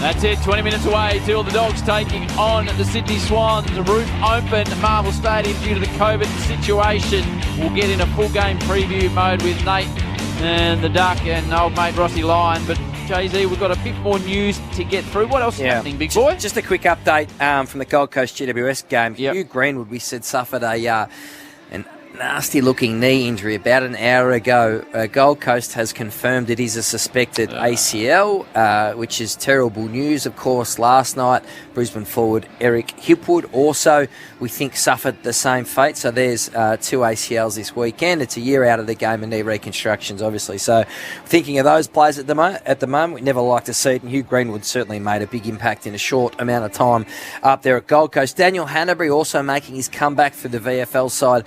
That's it, 20 minutes away till the Dogs taking on the Sydney Swans. The roof open at Marvel Stadium due to the COVID situation. We'll get in a full game preview mode with Nate and the Duck and old mate Rossi Lyon. But Jay-Z, we've got a bit more news to get through. What else is happening, big boy? Just a quick update from the Gold Coast GWS game. Hugh Greenwood, we said, suffered a nasty-looking knee injury about an hour ago. Gold Coast has confirmed it is a suspected ACL, which is terrible news. Of course, last night, Brisbane forward Eric Hipwood also, we think, suffered the same fate. So there's 2 ACLs this weekend. It's a year out of the game and knee reconstructions, obviously. So thinking of those players at the moment, we never like to see it. And Hugh Greenwood certainly made a big impact in a short amount of time up there at Gold Coast. Daniel Hanbury also making his comeback for the VFL side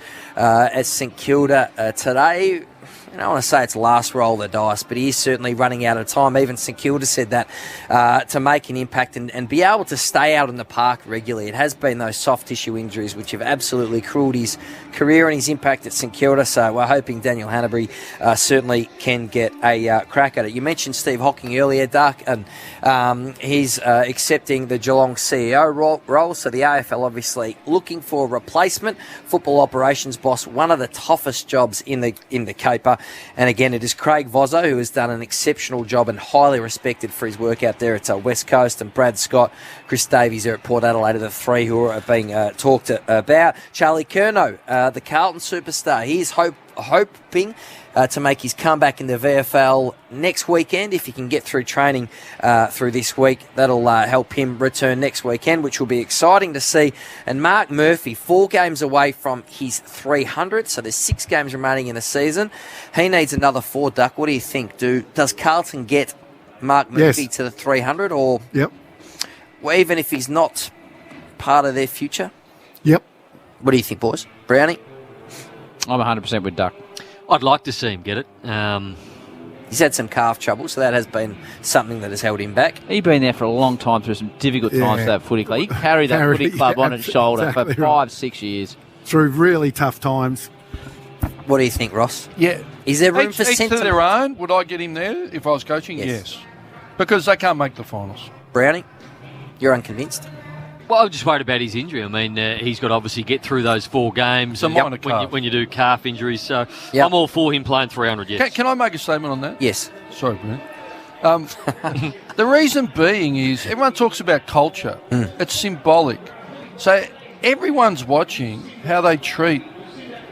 at St Kilda today. I don't want to say it's last roll of the dice, but he is certainly running out of time. Even St Kilda said that to make an impact and be able to stay out in the park regularly. It has been those soft tissue injuries which have absolutely cruelled his career and his impact at St Kilda. So we're hoping Daniel Hanbury certainly can get a crack at it. You mentioned Steve Hocking earlier, Duck, and he's accepting the Geelong CEO role. So the AFL obviously looking for a replacement. Football operations boss, one of the toughest jobs in the caper. And again, it is Craig Vozzo, who has done an exceptional job and highly respected for his work out there at West Coast, and Brad Scott, Chris Davies there at Port Adelaide are the three who are being talked about. Charlie Curnow, the Carlton superstar, he is hoping to make his comeback in the VFL next weekend. If he can get through training through this week, that'll help him return next weekend, which will be exciting to see. And Mark Murphy, 4 games away from his 300, so there's 6 games remaining in the season. He needs another 4, Duck. What do you think? Does Carlton get Mark Murphy to the 300, or well, even if he's not part of their future? Yep. What do you think, boys? Brownie? I'm 100% with Duck. I'd like to see him get it. He's had some calf trouble, so that has been something that has held him back. He's been there for a long time through some difficult times for that footy club. He carried that footy club on his shoulder for 5-6 years. Through really tough times. What do you think, Ross? Yeah. Is there room for each to sentiment? their own. Would I get him there if I was coaching? Yes. Because they can't make the finals. Brownie, you're unconvinced? Well, I'm just worried about his injury. I mean, he's got to obviously get through those 4 games. It's a minor calf. When you do calf injuries. So I'm all for him playing 300, yes. Can I make a statement on that? Yes. Sorry, Brent. The reason being is everyone talks about culture. It's symbolic. So everyone's watching how they treat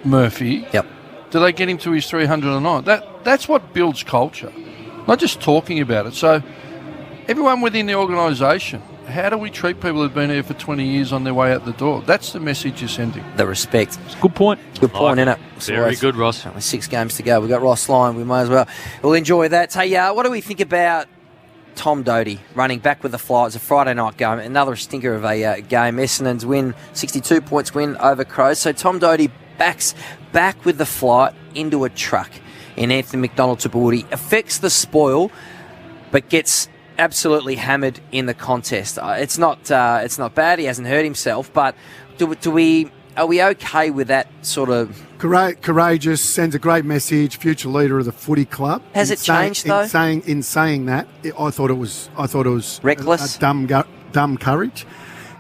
Murphy. Yep. Do they get him to his 300 or not? That's what builds culture, not just talking about it. So everyone within the organisation, how do we treat people who've been here for 20 years on their way out the door? That's the message you're sending. The respect. Good point. Good point, isn't it? Very good, Ross. Only 6 games to go. We've got Ross Lyon. We might as well. We'll enjoy that. Hey, what do we think about Tom Doty running back with the Fly? It's a Friday night game. Another stinker of a game. Essendon's win, 62 points win over Crows. So Tom Doty backs back with the Fly into a truck in Anthony McDonald Tabuti. Affects the spoil, but gets absolutely hammered in the contest. It's not bad. He hasn't hurt himself, but are we okay with that sort of? Courageous, sends a great message. Future leader of the footy club. Has it changed though? In saying that, I thought it was reckless, a dumb courage,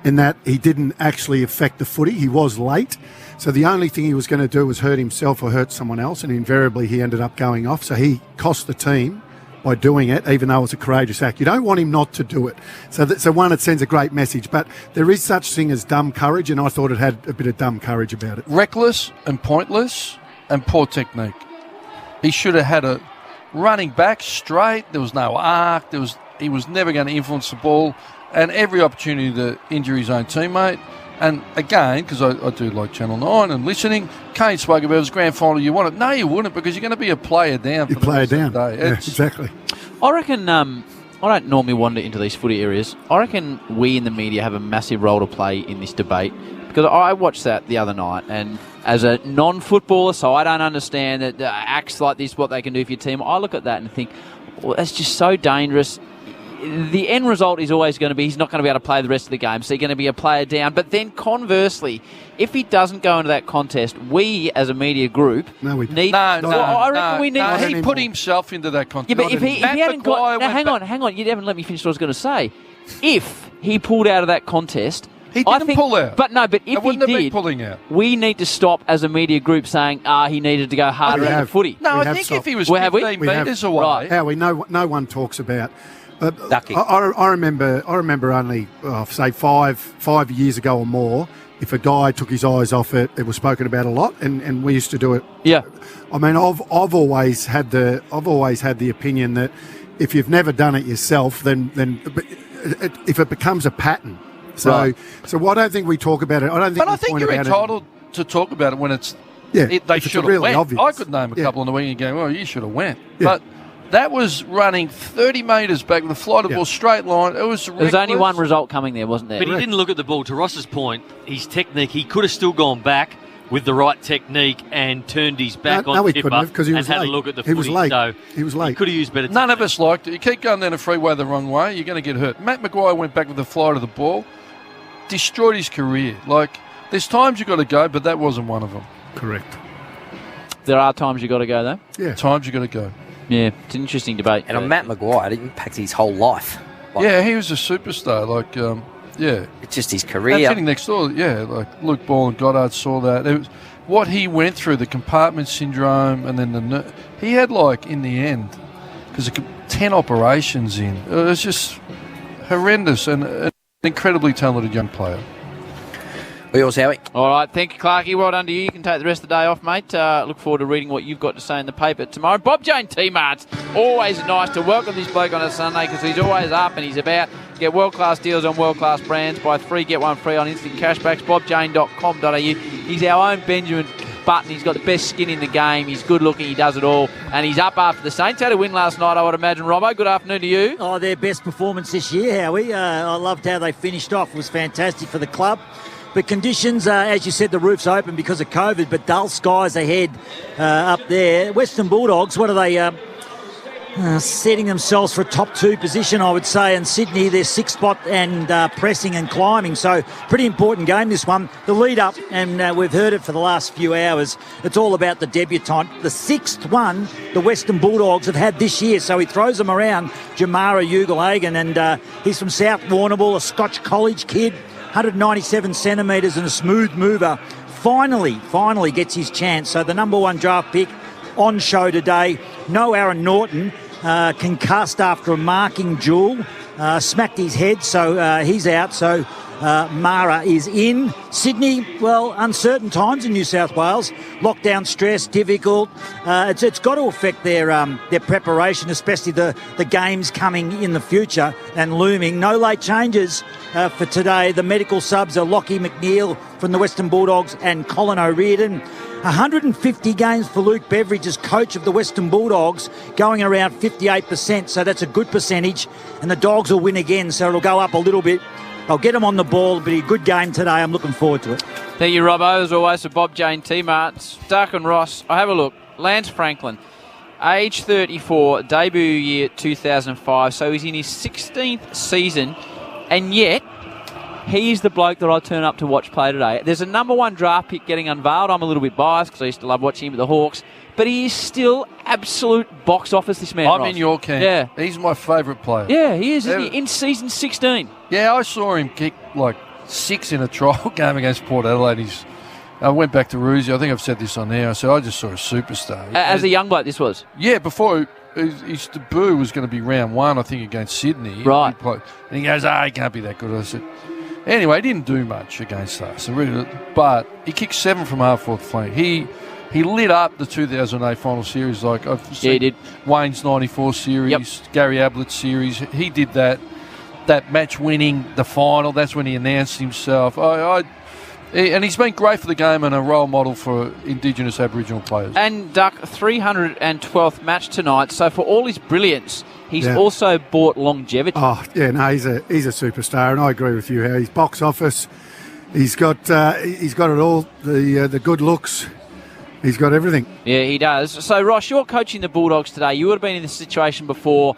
in that he didn't actually affect the footy. He was late. So the only thing he was going to do was hurt himself or hurt someone else, and invariably he ended up going off. So he cost the team by doing it, even though it's a courageous act. You don't want him not to do it. So it sends a great message. But there is such thing as dumb courage, and I thought it had a bit of dumb courage about it. Reckless and pointless and poor technique. He should have had a running back straight. There was no arc. He was never going to influence the ball, and every opportunity to injure his own teammate. And again, because I do like Channel 9 and listening, Kane spoke about his grand final. You want it? No, you wouldn't, because you're going to be a player down. You play it down. Yeah, exactly. I reckon, I don't normally wander into these footy areas. I reckon we in the media have a massive role to play in this debate, because I watched that the other night, and as a non-footballer, so I don't understand that acts like this, what they can do for your team. I look at that and think, well, that's just so dangerous. the end result is always going to be he's not going to be able to play the rest of the game, so he's going to be a player down. But then conversely, if he doesn't go into that contest, we as a media group need... He put himself into that contest. Yeah, but if he hadn't got... Now, hang on. You haven't let me finish what I was going to say. If he pulled out of that contest... He didn't pull out. But if he did, pulling out. We need to stop as a media group saying, he needed to go harder at the footy. No, I think if he was 15 metres away. Right. Howie, no one talks about... I remember only, say, five years ago or more, if a guy took his eyes off it, it was spoken about a lot, and we used to do it. Yeah. I mean, I've always had the opinion that if you've never done it yourself, then if it becomes a pattern. So I don't think we talk about it. I think you're entitled to talk about it when it's. Yeah, they should have really went. Obvious. I could name a couple on the wing and go, well, you should have went. Yeah. But that was running 30 metres back with a flight of ball straight line. It was reckless. There's only one result coming there, wasn't there? But he didn't look at the ball. To Ross's point, his technique, he could have still gone back with the right technique and turned his back on Tipper and had a look at the footy. He was late. So he was late. He could have used better technique. None of us liked it. You keep going down a freeway the wrong way, you're going to get hurt. Matt Maguire went back with the flight of the ball, destroyed his career. There's times you've got to go, but that wasn't one of them. Correct. There are times you've got to go, though? Yeah. Times you've got to go. Yeah, it's an interesting debate. And on Matt Maguire, it impacted his whole life. He was a superstar. It's just his career. And sitting next door, Luke Ball and Goddard saw that. It was what he went through, the compartment syndrome, and then he had, in the end, because 10 operations in. It was just horrendous and an incredibly talented young player. Yours, Howie. All right, thank you, Clarkie. Well done to you. You can take the rest of the day off, mate. Look forward to reading what you've got to say in the paper tomorrow. Bob Jane T-Marts. Always nice to welcome this bloke on a Sunday because he's always up and he's about. Get world-class deals on world-class brands. Buy 3, get 1 free on instant cashbacks. BobJane.com.au. He's our own Benjamin Button. He's got the best skin in the game. He's good-looking. He does it all. And he's up after the Saints. Had a win last night, I would imagine. Robbo, good afternoon to you. Oh, their best performance this year, Howie. I loved how they finished off. It was fantastic for the club. But conditions, as you said, the roof's open because of COVID, but dull skies ahead up there. Western Bulldogs, what are they setting themselves for a top 2 position, I would say. And Sydney, they're 6th spot and pressing and climbing. So pretty important game, this one. The lead up, and we've heard it for the last few hours, it's all about the debutant. The 6th one the Western Bulldogs have had this year. So he throws them around, Jamara Ugle-Hagan, and he's from South Warrnambool, a Scotch college kid. 197 centimetres and a smooth mover. Finally gets his chance. So the number 1 draft pick on show today. No Aaron Norton, concussed after a marking duel. Smacked his head, so he's out. So Mara is in. Sydney, well, uncertain times in New South Wales. Lockdown stress, difficult. It's got to affect their preparation, especially the games coming in the future and looming. No late changes for today. The medical subs are Lockie McNeil from the Western Bulldogs and Colin O'Riordan. 150 games for Luke Beveridge as coach of the Western Bulldogs, going around 58%, so that's a good percentage. And the Dogs will win again, so it'll go up a little bit. I'll get them on the ball. It'll be a good game today. I'm looking forward to it. Thank you, Robbo. As always, for Bob Jane T-Marts. Duck and Ross, I have a look. Lance Franklin, age 34, debut year 2005, so he's in his 16th season, and yet he's the bloke that I turn up to watch play today. There's a number 1 draft pick getting unveiled. I'm a little bit biased because I used to love watching him at the Hawks. But he is still absolute box office, this man, I'm Ross. in your camp. Yeah. He's my favourite player. Yeah, he is, isn't he? In season 16. Yeah, I saw him kick 6 in a trial game against Port Adelaide. I went back to Roosie. I think I've said this on there. I said, I just saw a superstar. As a young bloke, this was? Yeah, before his debut was going to be round 1, I think, against Sydney. Right. And he goes, he can't be that good. I said, anyway, he didn't do much against us. But he kicked 7 from half-forward flank. He lit up the 2008 final series. I've seen he did. Wayne's 94 series, Gary Ablett's series. He did that match winning the final. That's when he announced himself. And he's been great for the game and a role model for Indigenous Aboriginal players. And Duck, 312th match tonight. So for all his brilliance, he's also bought longevity. Oh, yeah, no, he's a superstar, and I agree with you, how he's box office. He's got it all, the good looks. He's got everything. Yeah, he does. So, Ross, you're coaching the Bulldogs today. You would have been in this situation before.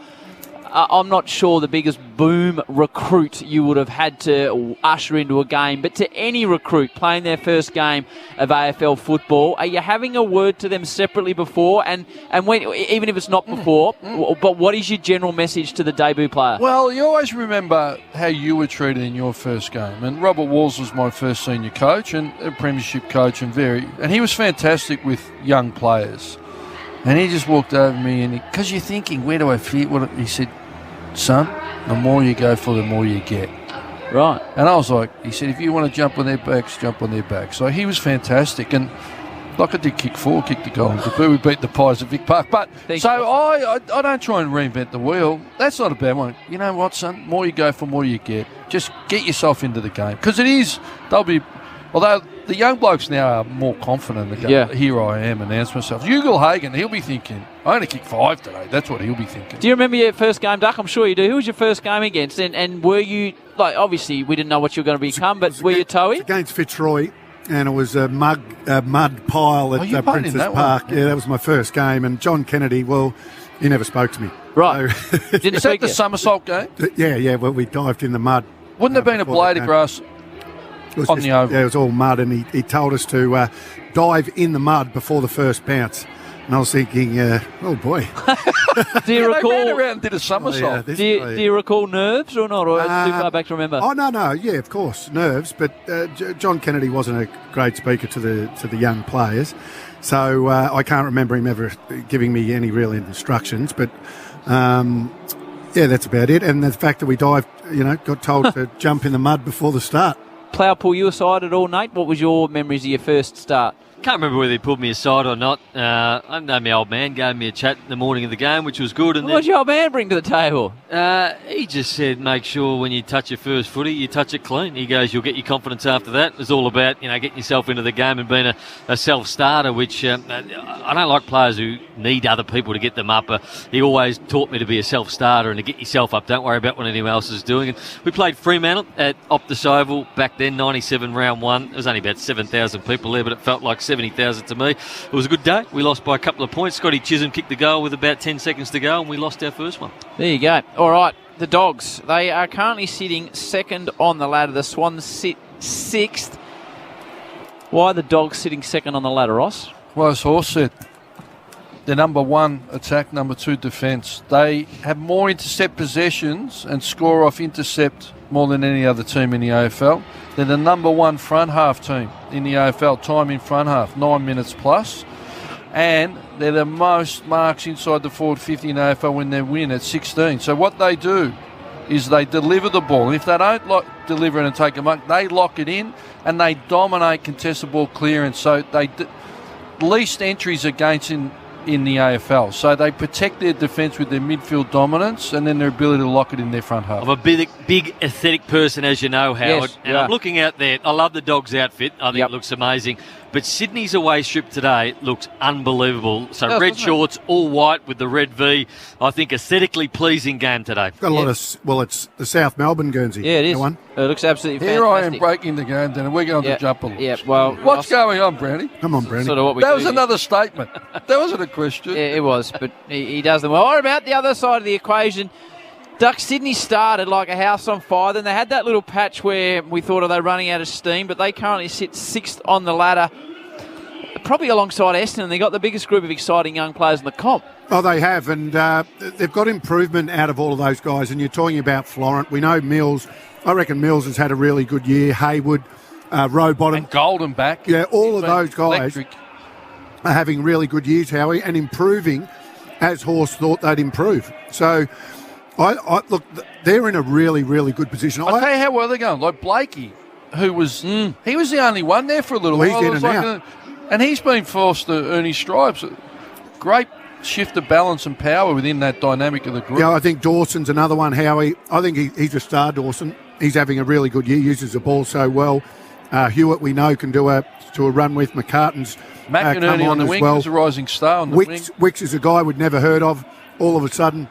I'm not sure the biggest boom recruit you would have had to usher into a game, but to any recruit playing their first game of AFL football, are you having a word to them separately before? And when, even if it's not before, but what is your general message to the debut player? Well, you always remember how you were treated in your first game. And Robert Walls was my first senior coach and a premiership coach, and he was fantastic with young players. And he just walked over me, and because you're thinking, where do I fit? He said, son, the more you go for, the more you get. Right. And I was like, he said, if you want to jump on their backs, jump on their backs. So he was fantastic. And like I did kick the goal. We beat the Pies at Vic Park. But I don't try and reinvent the wheel. That's not a bad one. You know what, son? More you go for, more you get. Just get yourself into the game. Because although the young blokes now are more confident. They go, here I am, announce myself. Hugo Hagen, he'll be thinking, I only kicked 5 today. That's what he'll be thinking. Do you remember your first game, Duck? I'm sure you do. Who was your first game against? And were you, obviously we didn't know what you were going to become, but were you Toey? Against Fitzroy, and it was a mud pile at Princess Park. Yeah, that was my first game. And John Kennedy, he never spoke to me. Right. So Is that the somersault game? Yeah. Well, we dived in the mud. Wouldn't there have been a blade of grass on the oval? Yeah, it was all mud, and he told us to dive in the mud before the first bounce. And I was thinking, oh boy. Do you recall? They ran around and did a somersault. Do you recall nerves or not? Or too far back to remember? Oh no, yeah, of course, nerves. But John Kennedy wasn't a great speaker to the young players, so I can't remember him ever giving me any real instructions. But yeah, that's about it. And the fact that we dived, got told to jump in the mud before the start. Plough pull you aside at all, Nate? What was your memories of your first start? Can't remember whether he pulled me aside or not. I know my old man gave me a chat in the morning of the game, which was good. And what did your old man bring to the table? He just said, make sure when you touch your first footy, you touch it clean. He goes, you'll get your confidence after that. It's all about, getting yourself into the game and being a self-starter, which I don't like players who need other people to get them up. He always taught me to be a self-starter and to get yourself up. Don't worry about what anyone else is doing. And we played Fremantle at Optus Oval back then, 97 round 1. There was only about 7,000 people there, but it felt like 70,000 to me. It was a good day. We lost by a couple of points. Scotty Chisholm kicked the goal with about 10 seconds to go, and we lost our first one. There you go. All right, the Dogs. They are currently sitting second on the ladder. The Swans sit sixth. Why are the Dogs sitting second on the ladder, Ross? Well, as Horse said, they're number 1 attack, number 2 defence. They have more intercept possessions and score off intercept more than any other team in the AFL. They're the number 1 front half team in the AFL, time in front half, 9 minutes plus. And they're the most marks inside the forward 50 in AFL when they win at 16. So what they do is they deliver the ball. And if they don't deliver it and take a mark, they lock it in and they dominate contested ball clearance. So they least entries against in the AFL. So they protect their defence with their midfield dominance and then their ability to lock it in their front half. I'm a big aesthetic person, as you know, Howard. Yes, and I'm looking out there. I love the Dogs outfit. I think it looks amazing. But Sydney's away strip today looks unbelievable. So red shorts, all white with the red V. I think aesthetically pleasing game today. Got a lot of, it's the South Melbourne Guernsey. Yeah, it is. It looks absolutely fantastic. Here I am breaking the game, then we're going to jump a lot. Yeah, well, what's going on, Brownie? Come on, Brownie. Sort of what we that was another statement. That wasn't a question. Yeah, it was, but he does them well. What about the other side of the equation? Duck, Sydney started like a house on fire. Then they had that little patch where we thought, are they running out of steam? But they currently sit sixth on the ladder, probably alongside Essendon. They got the biggest group of exciting young players in the comp. Oh, they have, and they've got improvement out of all of those guys. And you're talking about Florent. We know Mills. I reckon Mills has had a really good year. Haywood, Rowbottom. And Golden back. Yeah, all of those guys are having really good years, Howie, and improving as Horse thought they'd improve. So, I look, they're in a really, really good position. I'll tell you how well they're going. Like Blakey, who was he was the only one there for a little while. He's in and out. And he's been forced to earn his stripes. Great shift of balance and power within that dynamic of the group. Yeah, I think Dawson's another one, Howie. I think he's a star, Dawson. He's having a really good year, uses the ball so well. Hewitt, we know, can do a run with. McCartan's McInerney on the wing is a rising star on the wing. Wicks is a guy we'd never heard of. All of a sudden,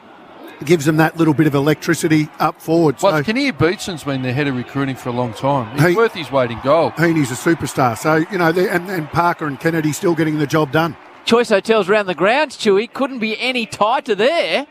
gives them that little bit of electricity up forward. Well, Kinnear Beatson's been the head of recruiting for a long time. He's worth his weight in gold. Heaney's a superstar. So, and Parker and Kennedy still getting the job done. Choice Hotels around the grounds, Chewy. Couldn't be any tighter there.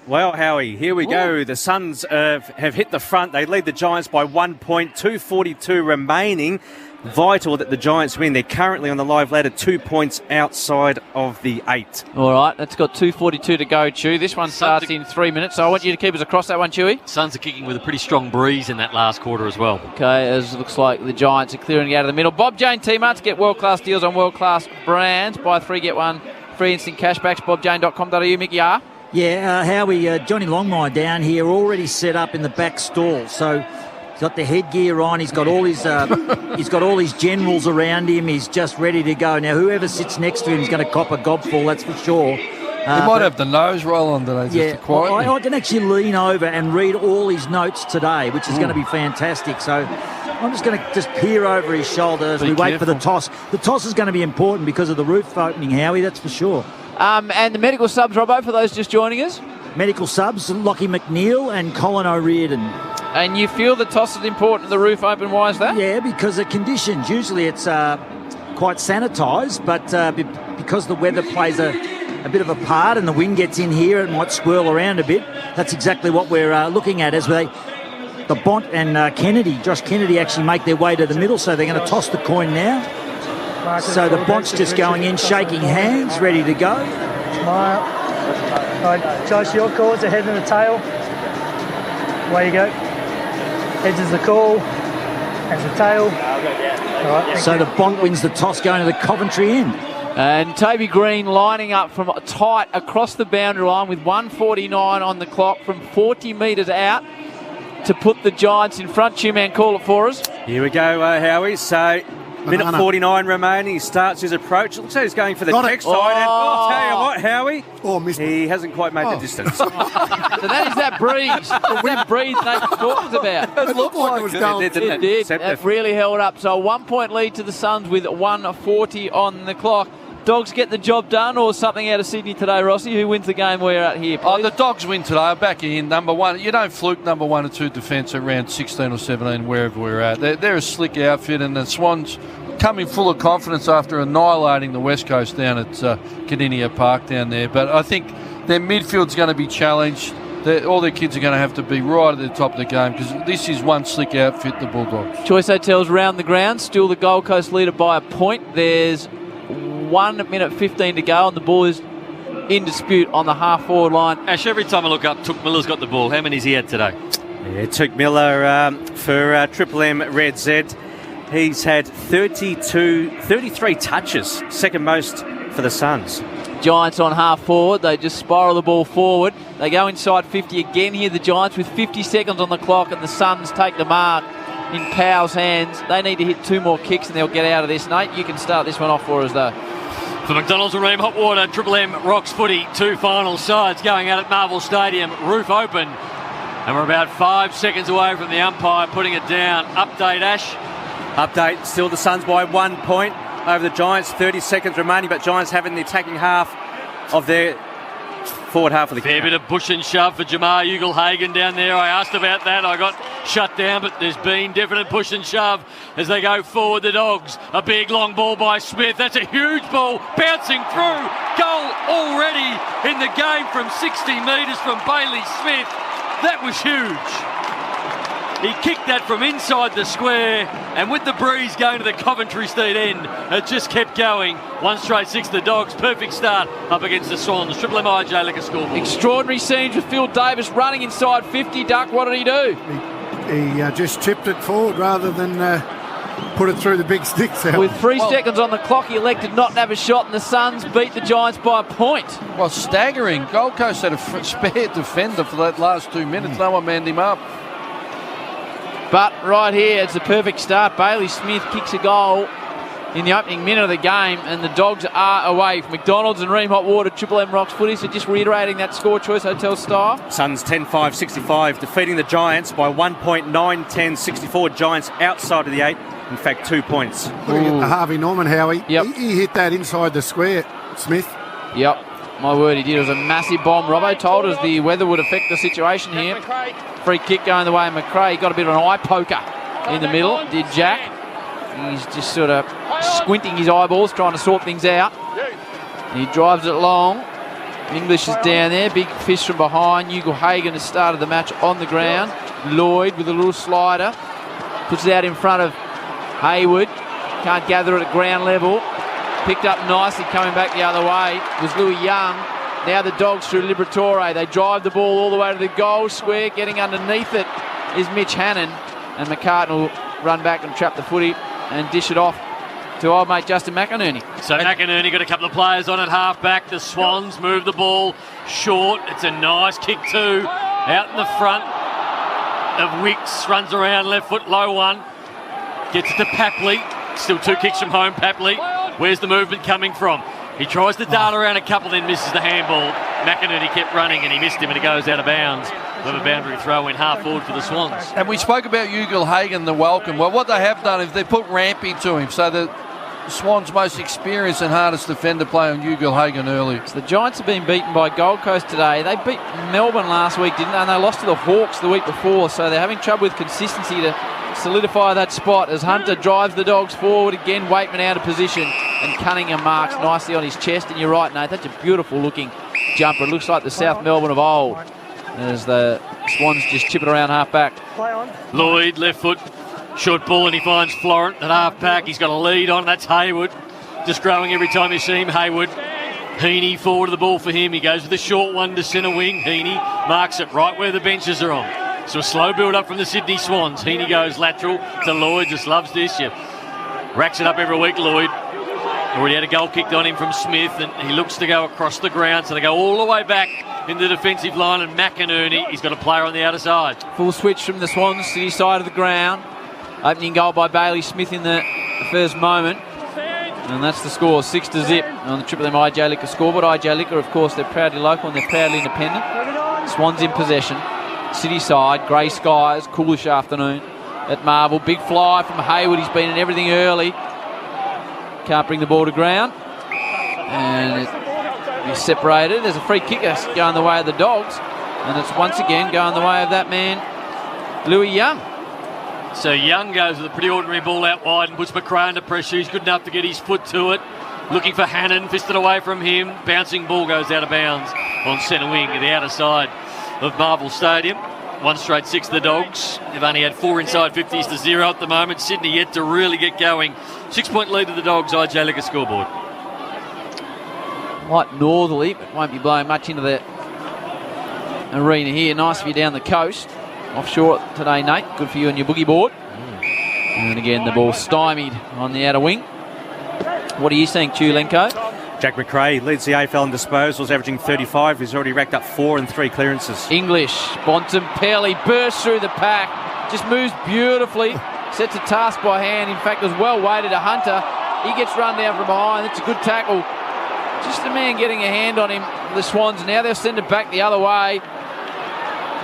Well, Howie, here we go. The Suns have hit the front. They lead the Giants by 1 point, 2:42 remaining. Vital that the Giants win. They're currently on the live ladder 2 points outside of the 8. All right, that's got 2:42 to go, Chew. This one starts in 3 minutes, so I want you to keep us across that one, Chewy. Suns are kicking with a pretty strong breeze in that last quarter as well. Okay, as it looks like the Giants are clearing out of the middle. Bob Jane T-Marts, get world-class deals on world-class brands. Buy 3, get 1 free instant cashbacks. BobJane.com.au, Mickey R. Yeah, Howie, Johnny Longmire down here already set up in the back stall. So he's got the headgear on. He's got all his generals around him. He's just ready to go. Now, whoever sits next to him is going to cop a gobful, that's for sure. He might have the nose roll on today, just to quiet him. I can actually lean over and read all his notes today, which is going to be fantastic. So I'm just going to just peer over his shoulder as we wait for the toss. The toss is going to be important because of the roof opening, Howie, that's for sure. And the medical subs, Robbo, for those just joining us? Medical subs, Lockie McNeil and Colin O'Riordan. And you feel the toss is important, the roof open, why is that? Yeah, because the conditions, usually it's quite sanitised, but because the weather plays a bit of a part and the wind gets in here, it might swirl around a bit. That's exactly what we're looking at as the Bont and Josh Kennedy actually make their way to the middle, so they're going to toss the coin now. So the Bont's just going in, shaking hands, ready to go. Smile. All right, Josh, your call. It's the head and the tail. Away you go. Heads is the call. Heads the tail. All right, so the Bont wins the toss, going to the Coventry end. And Toby Green lining up from tight across the boundary line with 1:49 on the clock from 40 metres out to put the Giants in front. Two-man, call it for us. Here we go, Howie. So, minute 49 remaining. He starts his approach. It looks like he's going for the text side. And I'll tell you what, Howie, he hasn't quite made the distance. So that is that breeze. That breeze Nathan talks about. It looked like it was going. It did. That really held up. So a 1 point lead to the Suns with 1:40 on the clock. Dogs get the job done, or something out of Sydney today, Rossi? Who wins the game we're at here, please? The Dogs win today. Back in number 1. You don't fluke number 1 or 2 defence at round 16 or 17, wherever we're at. They're a slick outfit, and the Swans coming full of confidence after annihilating the West Coast down at Cardinia Park down there. But I think their midfield's going to be challenged. All their kids are going to have to be right at the top of the game, because this is one slick outfit, the Bulldogs. Choice Hotels round the ground, still the Gold Coast leader by a point. There's 1 minute 15 to go, and the ball is in dispute on the half-forward line. Ash, every time I look up, Took Miller's got the ball. How many's he had today? Yeah, Took Miller for Triple M Red Z. He's had 33 touches, second most for the Suns. Giants on half forward. They just spiral the ball forward. They go inside 50 again here, the Giants, with 50 seconds on the clock, and the Suns take the mark in Powell's hands. They need to hit 2 more kicks and they'll get out of this. Nate, you can start this one off for us, though. For McDonald's and Ream Hot Water, Triple M Rocks Footy, 2 final sides going out at Marvel Stadium, roof open. And we're about 5 seconds away from the umpire putting it down. Update, Ash. Update, still the Suns by 1 point over the Giants, 30 seconds remaining, but Giants having the attacking half of their forward half of the game. Fair bit of push and shove for Jamar Ugle-Hagan down there. I asked about that. I got shut down, but there's been definite push and shove as they go forward, the Dogs. A big long ball by Smith. That's a huge ball bouncing through. Goal already in the game from 60 metres from Bailey Smith. That was huge. He kicked that from inside the square, and with the breeze going to the Coventry Street end, it just kept going. 1 straight 6, the Dogs. Perfect start up against the Swans. Triple MIJ Liquor Scoreboard. Extraordinary scenes with Phil Davis running inside 50. Duck, what did he do? He just chipped it forward rather than put it through the big sticks out. With 3 seconds on the clock, he elected not to have a shot, and the Suns beat the Giants by a point. Well, staggering. Gold Coast had a spare defender for that last 2 minutes. No one manned him up. But right here, it's the perfect start. Bailey Smith kicks a goal in the opening minute of the game, and the Dogs are away. From McDonald's and Ream Hot Water, Triple M Rocks Footy. So just reiterating that score, Choice Hotel style. Suns 10-5-65, defeating the Giants by 1 point, 9-10-64. Giants outside of the 8. In fact, 2 points. Looking at the Harvey Norman, Howie. Yep. He hit that inside the square, Smith. Yep. My word, he did. It was a massive bomb. Robbo told us the weather would affect the situation here. Free kick going the way of McRae. Got a bit of an eye poker in the middle, did Jack. He's just sort of squinting his eyeballs, trying to sort things out. He drives it long. English is down there. Big fish from behind. Ugle Hagen has started the match on the ground. Lloyd with a little slider. Puts it out in front of Hayward. Can't gather it at ground level. Picked up nicely coming back the other way was Louis Young. Now the Dogs through Liberatore. They drive the ball all the way to the goal square. Getting underneath it is Mitch Hannon. And McCartan will run back and trap the footy and dish it off to old mate Justin McInerney. So McInerney got a couple of players on at half-back. The Swans move the ball short. It's a nice kick too. Out in the front of Wicks. Runs around left foot, low one. Gets it to Papley. Still 2 kicks from home, Papley. Where's the movement coming from? He tries to dart around a couple, then misses the handball. McInerney kept running and he missed him and it goes out of bounds. With a boundary throw in half forward for the Swans. And we spoke about Ugle Hagen, the welcome. Well, what they have done is they put Rampy to him, so the Swans' most experienced and hardest defender play on Ugle Hagen early. So the Giants have been beaten by Gold Coast today. They beat Melbourne last week, didn't they? And they lost to the Hawks the week before, so they're having trouble with consistency to solidify that spot as Hunter drives the Dogs forward again. Waitman out of position and Cunningham marks nicely on his chest. And you're right, Nate, that's a beautiful looking jumper. It looks like the South Melbourne of old as the Swans just chip it around half back. Lloyd left foot, short ball, and he finds Florent at half back. He's got a lead on. That's Hayward, just growing every time you see him. Hayward, Heaney forward of the ball for him. He goes with the short one to centre wing. Heaney marks it right where the benches are on. So a slow build up from the Sydney Swans. Heaney goes lateral to Lloyd. Just loves this. You racks it up every week. Lloyd already had a goal kicked on him from Smith, and he looks to go across the ground. So they go all the way back in the defensive line, and McInerney, he's got a player on the outer side. Full switch from the Swans to the side of the ground. Opening goal by Bailey Smith in the first moment. And that's the score, 6-0 on the Triple M IJ Liquor scoreboard. IJ Liquor, of course, they're proudly local and they're proudly independent. Swans in possession. City side, grey skies, coolish afternoon at Marvel. Big fly from Hayward. He's been in everything early. Can't bring the ball to ground. And he's separated. There's a free kicker going the way of the Dogs. And it's once again going the way of that man, Louis Young. So Young goes with a pretty ordinary ball out wide and puts McRae under pressure. He's good enough to get his foot to it. Looking for Hannon, fisted away from him. Bouncing ball goes out of bounds on centre wing at the outer side of Marvel Stadium. 1 straight 6 the Dogs. They've only had 4 inside 50s to 0 at the moment. Sydney yet to really get going. 6-point lead to the Dogs, IJ Liquor scoreboard. Light northerly, but won't be blowing much into the arena here. Nice of you down the coast. Offshore today, Nate. Good for you on your boogie board. And again, the ball stymied on the outer wing. What are you seeing, Chulenko? Jack McRae leads the AFL in disposals, averaging 35. He's already racked up 4 and 3 clearances. English, Bontempelli bursts through the pack. Just moves beautifully. Sets a task by hand. In fact, it was well weighted to Hunter. He gets run down from behind. It's a good tackle. Just a man getting a hand on him, the Swans. Now they'll send it back the other way.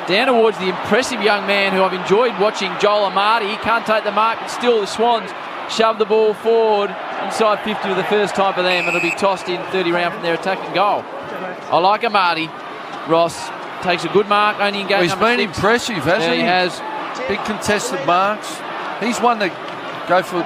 Down towards the impressive young man who I've enjoyed watching, Joel Amati. He can't take the mark, but still the Swans shove the ball forward inside 50 for the first time for them. It'll be tossed in 30 round from their attacking goal. I like Amati. Ross takes a good mark, only in game he's number been 6. impressive, hasn't he? He has. Big contested marks. He's one that go for...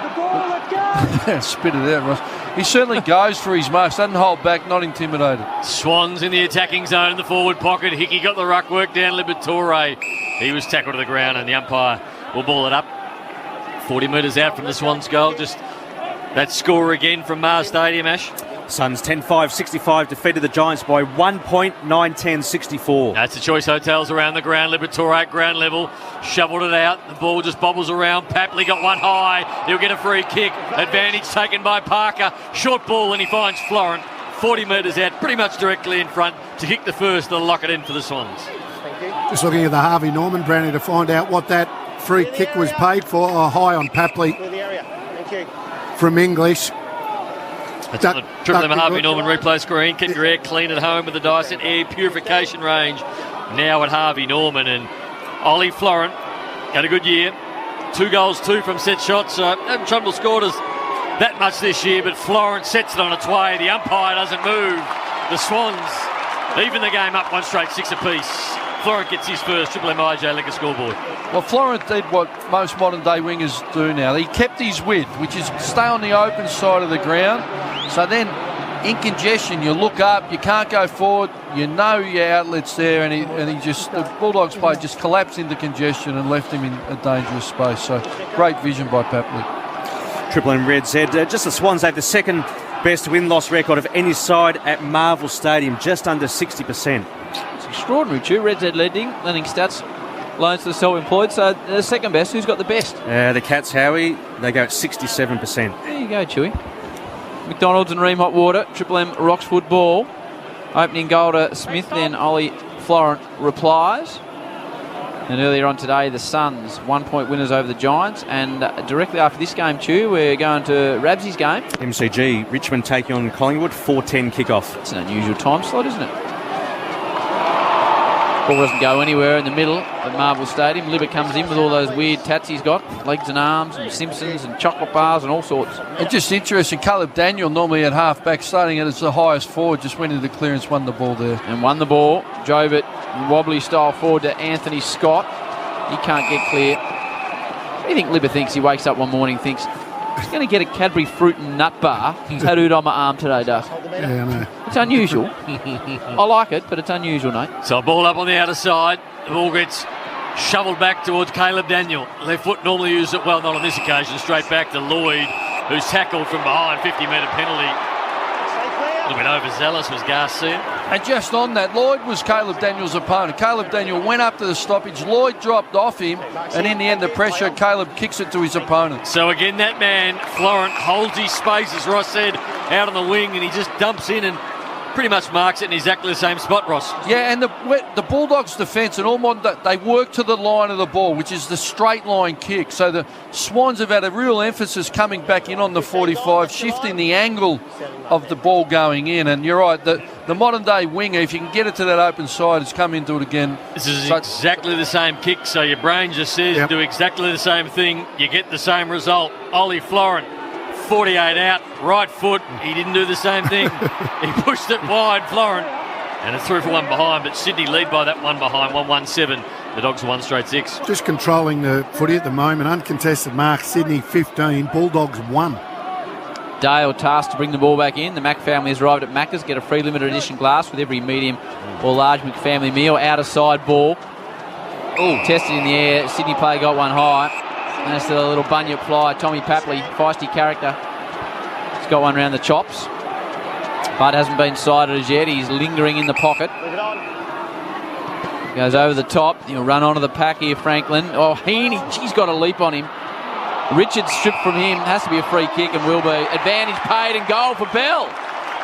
Spit it out, Ross. He certainly goes for his marks, doesn't hold back, not intimidated. Swans in the attacking zone in the forward pocket. Hickey got the ruck work down Liberatore. He was tackled to the ground and the umpire will ball it up. 40 metres out from the Swans goal. Just that score again from Mars Stadium, Ash. Suns 10-5-65 defeated the Giants by 1 point, 9-10-64. That's the Choice Hotels around the ground. Liberatore at ground level. Shoveled it out. The ball just bobbles around. Papley got one high. He'll get a free kick. Advantage taken by Parker. Short ball and he finds Florent. 40 metres out, pretty much directly in front to kick the first. They'll lock it in for the Swans. Just looking at the Harvey Norman brownie to find out what that free kick was paid for. High on Papley from English. That's on the Triple M Harvey Norman replay screen. Keep your air clean at home with the Dyson Air Purification range. Now at Harvey Norman. And Ollie Florent had a good year. 2 goals, 2 from set shots. Haven't Trundle scored us that much this year, but Florent sets it on its way. The umpire doesn't move. The Swans even the game up 1 straight 6 apiece. Florent gets his first Triple M IJ Liquor scoreboard. Well, Florent did what most modern-day wingers do now. He kept his width, which is stay on the open side of the ground. So then in congestion, you look up, you can't go forward, you know your outlet's there, and the Bulldogs player just collapsed into congestion and left him in a dangerous space. So great vision by Papley. Triple M Red Z. Just the Swans have the second best win-loss record of any side at Marvel Stadium, just under 60%. It's extraordinary, too. Red Z lending stats, loans to the self-employed. So the second best. Who's got the best? The Cats, Howie, they go at 67%. There you go, Chewy. McDonald's and Ream Hot Water. Triple M rocks football. Opening goal to Smith, then Ollie Florent replies. And earlier on today, the Suns 1-point winners over the Giants. And directly after this game, Chew, we're going to Rabsy's game. MCG, Richmond taking on Collingwood, 4:10 kickoff. It's an unusual time slot, isn't it? Ball doesn't go anywhere in the middle of Marvel Stadium. Libba comes in with all those weird tats he's got, legs and arms and Simpsons and chocolate bars and all sorts. It's just interesting. Caleb Daniel, normally at half-back, starting as the highest forward, just went into clearance, won the ball there. And won the ball, drove it wobbly style forward to Anthony Scott. He can't get clear. What do you think Libba thinks? He wakes up one morning and thinks, he's going to get a Cadbury fruit and nut bar tattooed on my arm today, Duff. Yeah, I know. It's unusual. I like it, but it's unusual, Nate. So ball up on the outer side. The ball gets shoveled back towards Caleb Daniel. Left foot normally used it well, not on this occasion. Straight back to Lloyd, who's tackled from behind. 50-metre penalty. A little bit overzealous was Garcia. And just on that, Lloyd was Caleb Daniel's opponent. Caleb Daniel went up to the stoppage. Lloyd dropped off him, and in the end, the pressure, Caleb kicks it to his opponent. So again, that man, Florent, holds his space, as Ross said, out on the wing, and he just dumps in and pretty much marks it in exactly the same spot, Ross. Yeah, and the Bulldogs' defence and Ormond, they work to the line of the ball, which is the straight line kick. So the Swans have had a real emphasis coming back in on the 45, shifting the angle of the ball going in. And you're right, the modern-day winger, if you can get it to that open side, it's come into it again. This is exactly the same kick, so your brain just says do exactly the same thing, you get the same result. Ollie Florent, 48 out, right foot, he didn't do the same thing. He pushed it wide, Florent, and it's through for one behind, but Sydney lead by that one behind, 1-1-7. The Dogs are 1 straight 6. Just controlling the footy at the moment. Uncontested mark, Sydney 15, Bulldogs 1. Dale tasked to bring the ball back in. The Mac family has arrived at Macca's, get a free limited edition glass with every medium or large McFamily meal. Outer side ball. Oh, tested in the air. Sydney player got one high. And that's the little bunyip fly. Tommy Papley, feisty character. He's got one round the chops. But hasn't been sighted as yet. He's lingering in the pocket. Goes over the top. He'll run onto the pack here, Franklin. Oh, Heaney, she's got a leap on him. Richard stripped from him. Has to be a free kick and will be. Advantage paid and goal for Bell.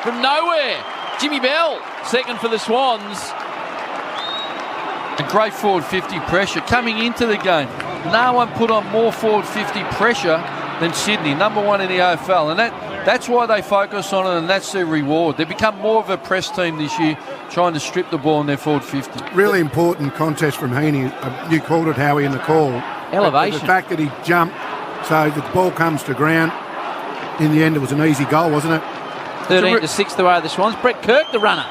From nowhere. Jimmy Bell, second for the Swans. A great forward 50 pressure coming into the game. No one put on more forward 50 pressure than Sydney, number one in the AFL. And that's why they focus on it, and that's their reward. They've become more of a press team this year, trying to strip the ball in their forward 50. Really important contest from Heaney. You called it, Howie, in the call. Elevation. The fact that he jumped, so the ball comes to ground. In the end, it was an easy goal, wasn't it? 13-6 the way of the Swans. Brett Kirk, the runner.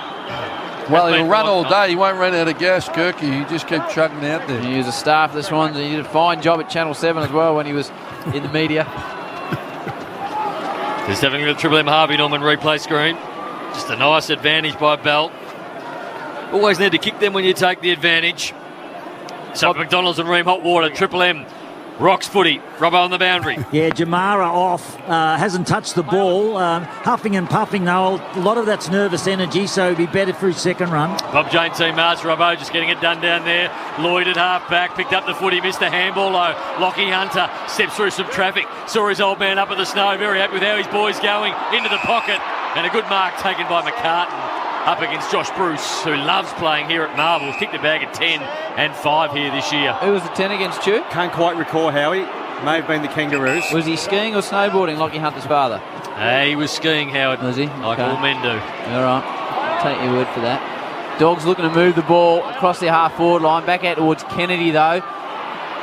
Well, he'll run all day. He won't run out of gas, Kirky. He just kept chugging out there. He was a staff of the Swans. He did a fine job at Channel 7 as well when he was in the media. Just having a Triple M Harvey Norman replay screen. Just a nice advantage by Bell. Always need to kick them when you take the advantage. So McDonald's and Ream Hot Water, Triple M. Rocks footy, Robbo on the boundary. Yeah, Jamara off, hasn't touched the ball. Huffing and puffing, though. A lot of that's nervous energy, so it'd be better for his second run. Bob Jane team march, Robbo just getting it done down there. Lloyd at half back, picked up the footy, missed the handball though. Lockie Hunter steps through some traffic, saw his old man up at the snow, very happy with how his boy's going, into the pocket, and a good mark taken by McCartan. Up against Josh Bruce, who loves playing here at Marvel. Kicked a bag at 10 and 5 here this year. Who was the 10 against Stu? Can't quite recall, Howie. May have been the Kangaroos. Was he skiing or snowboarding, Lockie Hunter's father? He was skiing, Howard. Was he? Like Okay. all men do. All right. I'll take your word for that. Dogs looking to move the ball across their half-forward line. Back out towards Kennedy, though.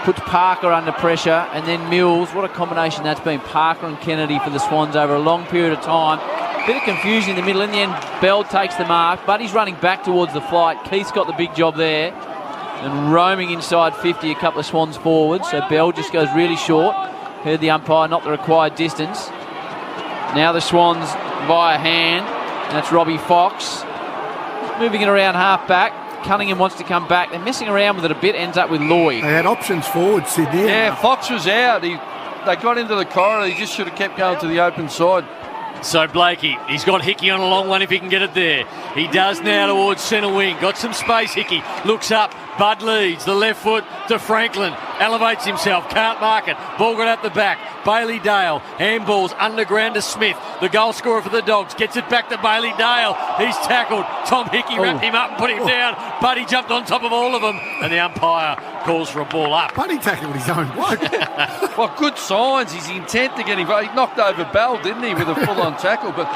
Puts Parker under pressure. And then Mills. What a combination that's been. Parker and Kennedy for the Swans over a long period of time. Bit of confusion in the middle. In the end, Bell takes the mark, but he's running back towards the flight. Keith's got the big job there. And roaming inside 50, a couple of Swans forward. So Bell just goes really short. Heard the umpire, not the required distance. Now the Swans via hand. That's Robbie Fox. Moving it around half-back. Cunningham wants to come back. They're messing around with it a bit. Ends up with Lloyd. They had options forward, Sydney. Yeah, Fox was out. They got into the corridor. He just should have kept going to the open side. So Blakey, he's got Hickey on a long one if he can get it there. He does now towards centre wing. Got some space, Hickey. Looks up. Bud leads. The left foot to Franklin. Elevates himself. Can't mark it. Ball got out the back. Bailey Dale. Handballs underground to Smith. The goal scorer for the Dogs. Gets it back to Bailey Dale. He's tackled. Tom Hickey wrapped him up and put him down. Buddy jumped on top of all of them. And the umpire calls for a ball up. Buddy tackled his own bloke. Well, good signs. His intent to get involved. He knocked over Bell, didn't he, with a full-on tackle. But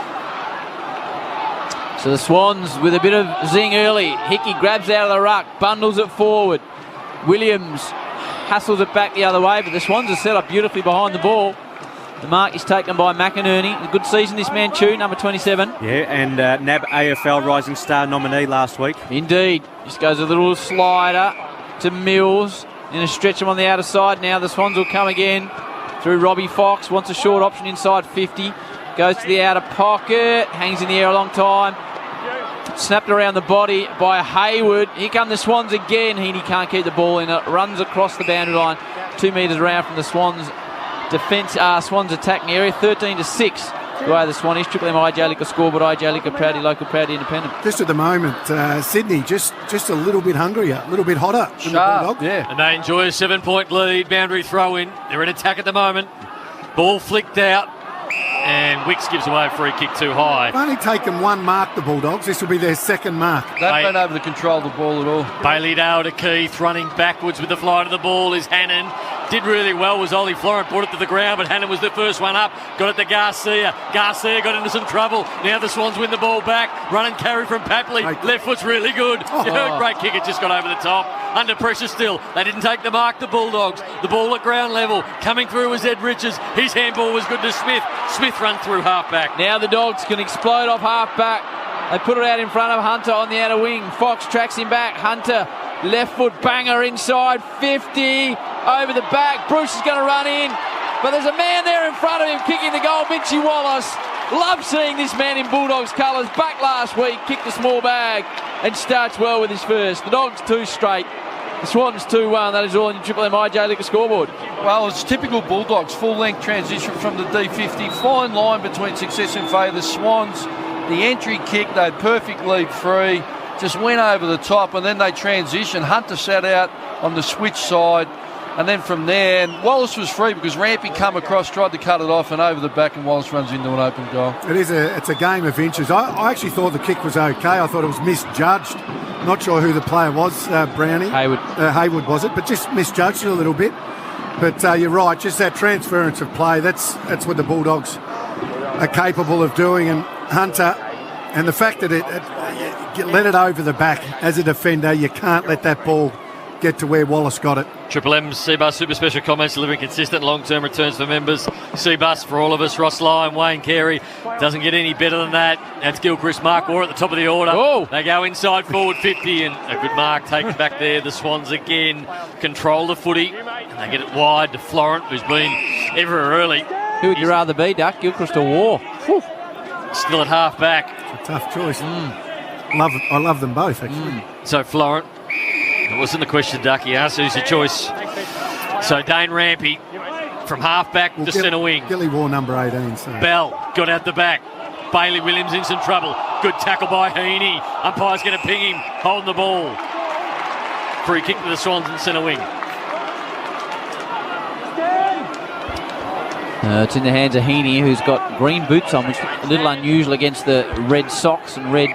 So the Swans with a bit of zing early. Hickey grabs out of the ruck, bundles it forward. Williams hustles it back the other way, but the Swans are set up beautifully behind the ball. The mark is taken by McInerney. A good season this man, Chew, number 27. Yeah, and NAB AFL Rising Star nominee last week. Indeed. Just goes a little slider to Mills. In a stretch him on the outer side. Now the Swans will come again through Robbie Fox. Wants a short option inside 50. Goes to the outer pocket. Hangs in the air a long time. Snapped around the body by Hayward. Here come the Swans again. Heaney can't keep the ball in it. Runs across the boundary line. 2 metres around from the Swans defence. Swans attacking area. 13-6. The way the Swan is. Triple M IJ Liquor scoreboard. IJ Liquor proudly local, proudly independent. Just at the moment, Sydney just a little bit hungrier, a little bit hotter. Sharp, yeah. And they enjoy a 7-point lead. Boundary throw in. They're in attack at the moment. Ball flicked out. And Wicks gives away a free kick too high. They've only taken one mark, the Bulldogs. This will be their second mark. They haven't been able to control the ball at all. Bailey Dale to Keith, running backwards with the flight of the ball is Hannon. Did really well was Ollie Florent, brought it to the ground, but Hannon was the first one up. Got it to Garcia. Garcia got into some trouble. Now the Swans win the ball back. Run and carry from Papley. Left foot's really good. Great kick, it just got over the top. Under pressure still. They didn't take the mark, the Bulldogs. The ball at ground level. Coming through was Ed Richards. His handball was good to Smith. Smith run through halfback. Now the Dogs can explode off halfback. They put it out in front of Hunter on the outer wing. Fox tracks him back. Hunter, left foot banger inside 50. Over the back. Bruce is going to run in. But there's a man there in front of him kicking the goal. Mitchie Wallace. Love seeing this man in Bulldogs colours. Back last week. Kicked a small bag. And starts well with his first. The Dogs 2 straight. The Swans 2-1. That is all in your Triple M IJ Liquor scoreboard. Well, it's typical Bulldogs. Full-length transition from the D50. Fine line between success and favour. The Swans, the entry kick, they had perfect lead free. Just went over the top and then they transitioned. Hunter sat out on the switch side. And then from there, and Wallace was free because Rampy come across, tried to cut it off and over the back, and Wallace runs into an open goal. It's a game of inches. I actually thought the kick was okay. I thought it was misjudged. Not sure who the player was, Brownie. Hayward. Hayward was it, but just misjudged it a little bit. But you're right, just that transference of play, that's what the Bulldogs are capable of doing. And Hunter, and the fact that it let it over the back as a defender, you can't let that ball get to where Wallace got it. Triple M's Seabus Super Special Comments delivering consistent long-term returns for members. Seabus for all of us. Ross Lyon, Wayne Carey. Doesn't get any better than that. That's Gilchrist. Mark Moore at the top of the order. Oh. They go inside forward 50 and a good mark taken back there. The Swans again control the footy and they get it wide to Florent, who's been everywhere early. Who would you rather be, Duck? Gilchrist or War? Whew. Still at half back. It's a tough choice. I love them both, actually. So Florent. It wasn't the question, Ducky asked who's your choice. So Dane Rampy from half-back to centre wing. Gilly wore number 18. So. Bell got out the back. Bailey Williams in some trouble. Good tackle by Heaney. Umpire's going to ping him, holding the ball. Free kick to the Swans in centre wing. It's in the hands of Heaney, who's got green boots on, which is a little unusual against the red socks and red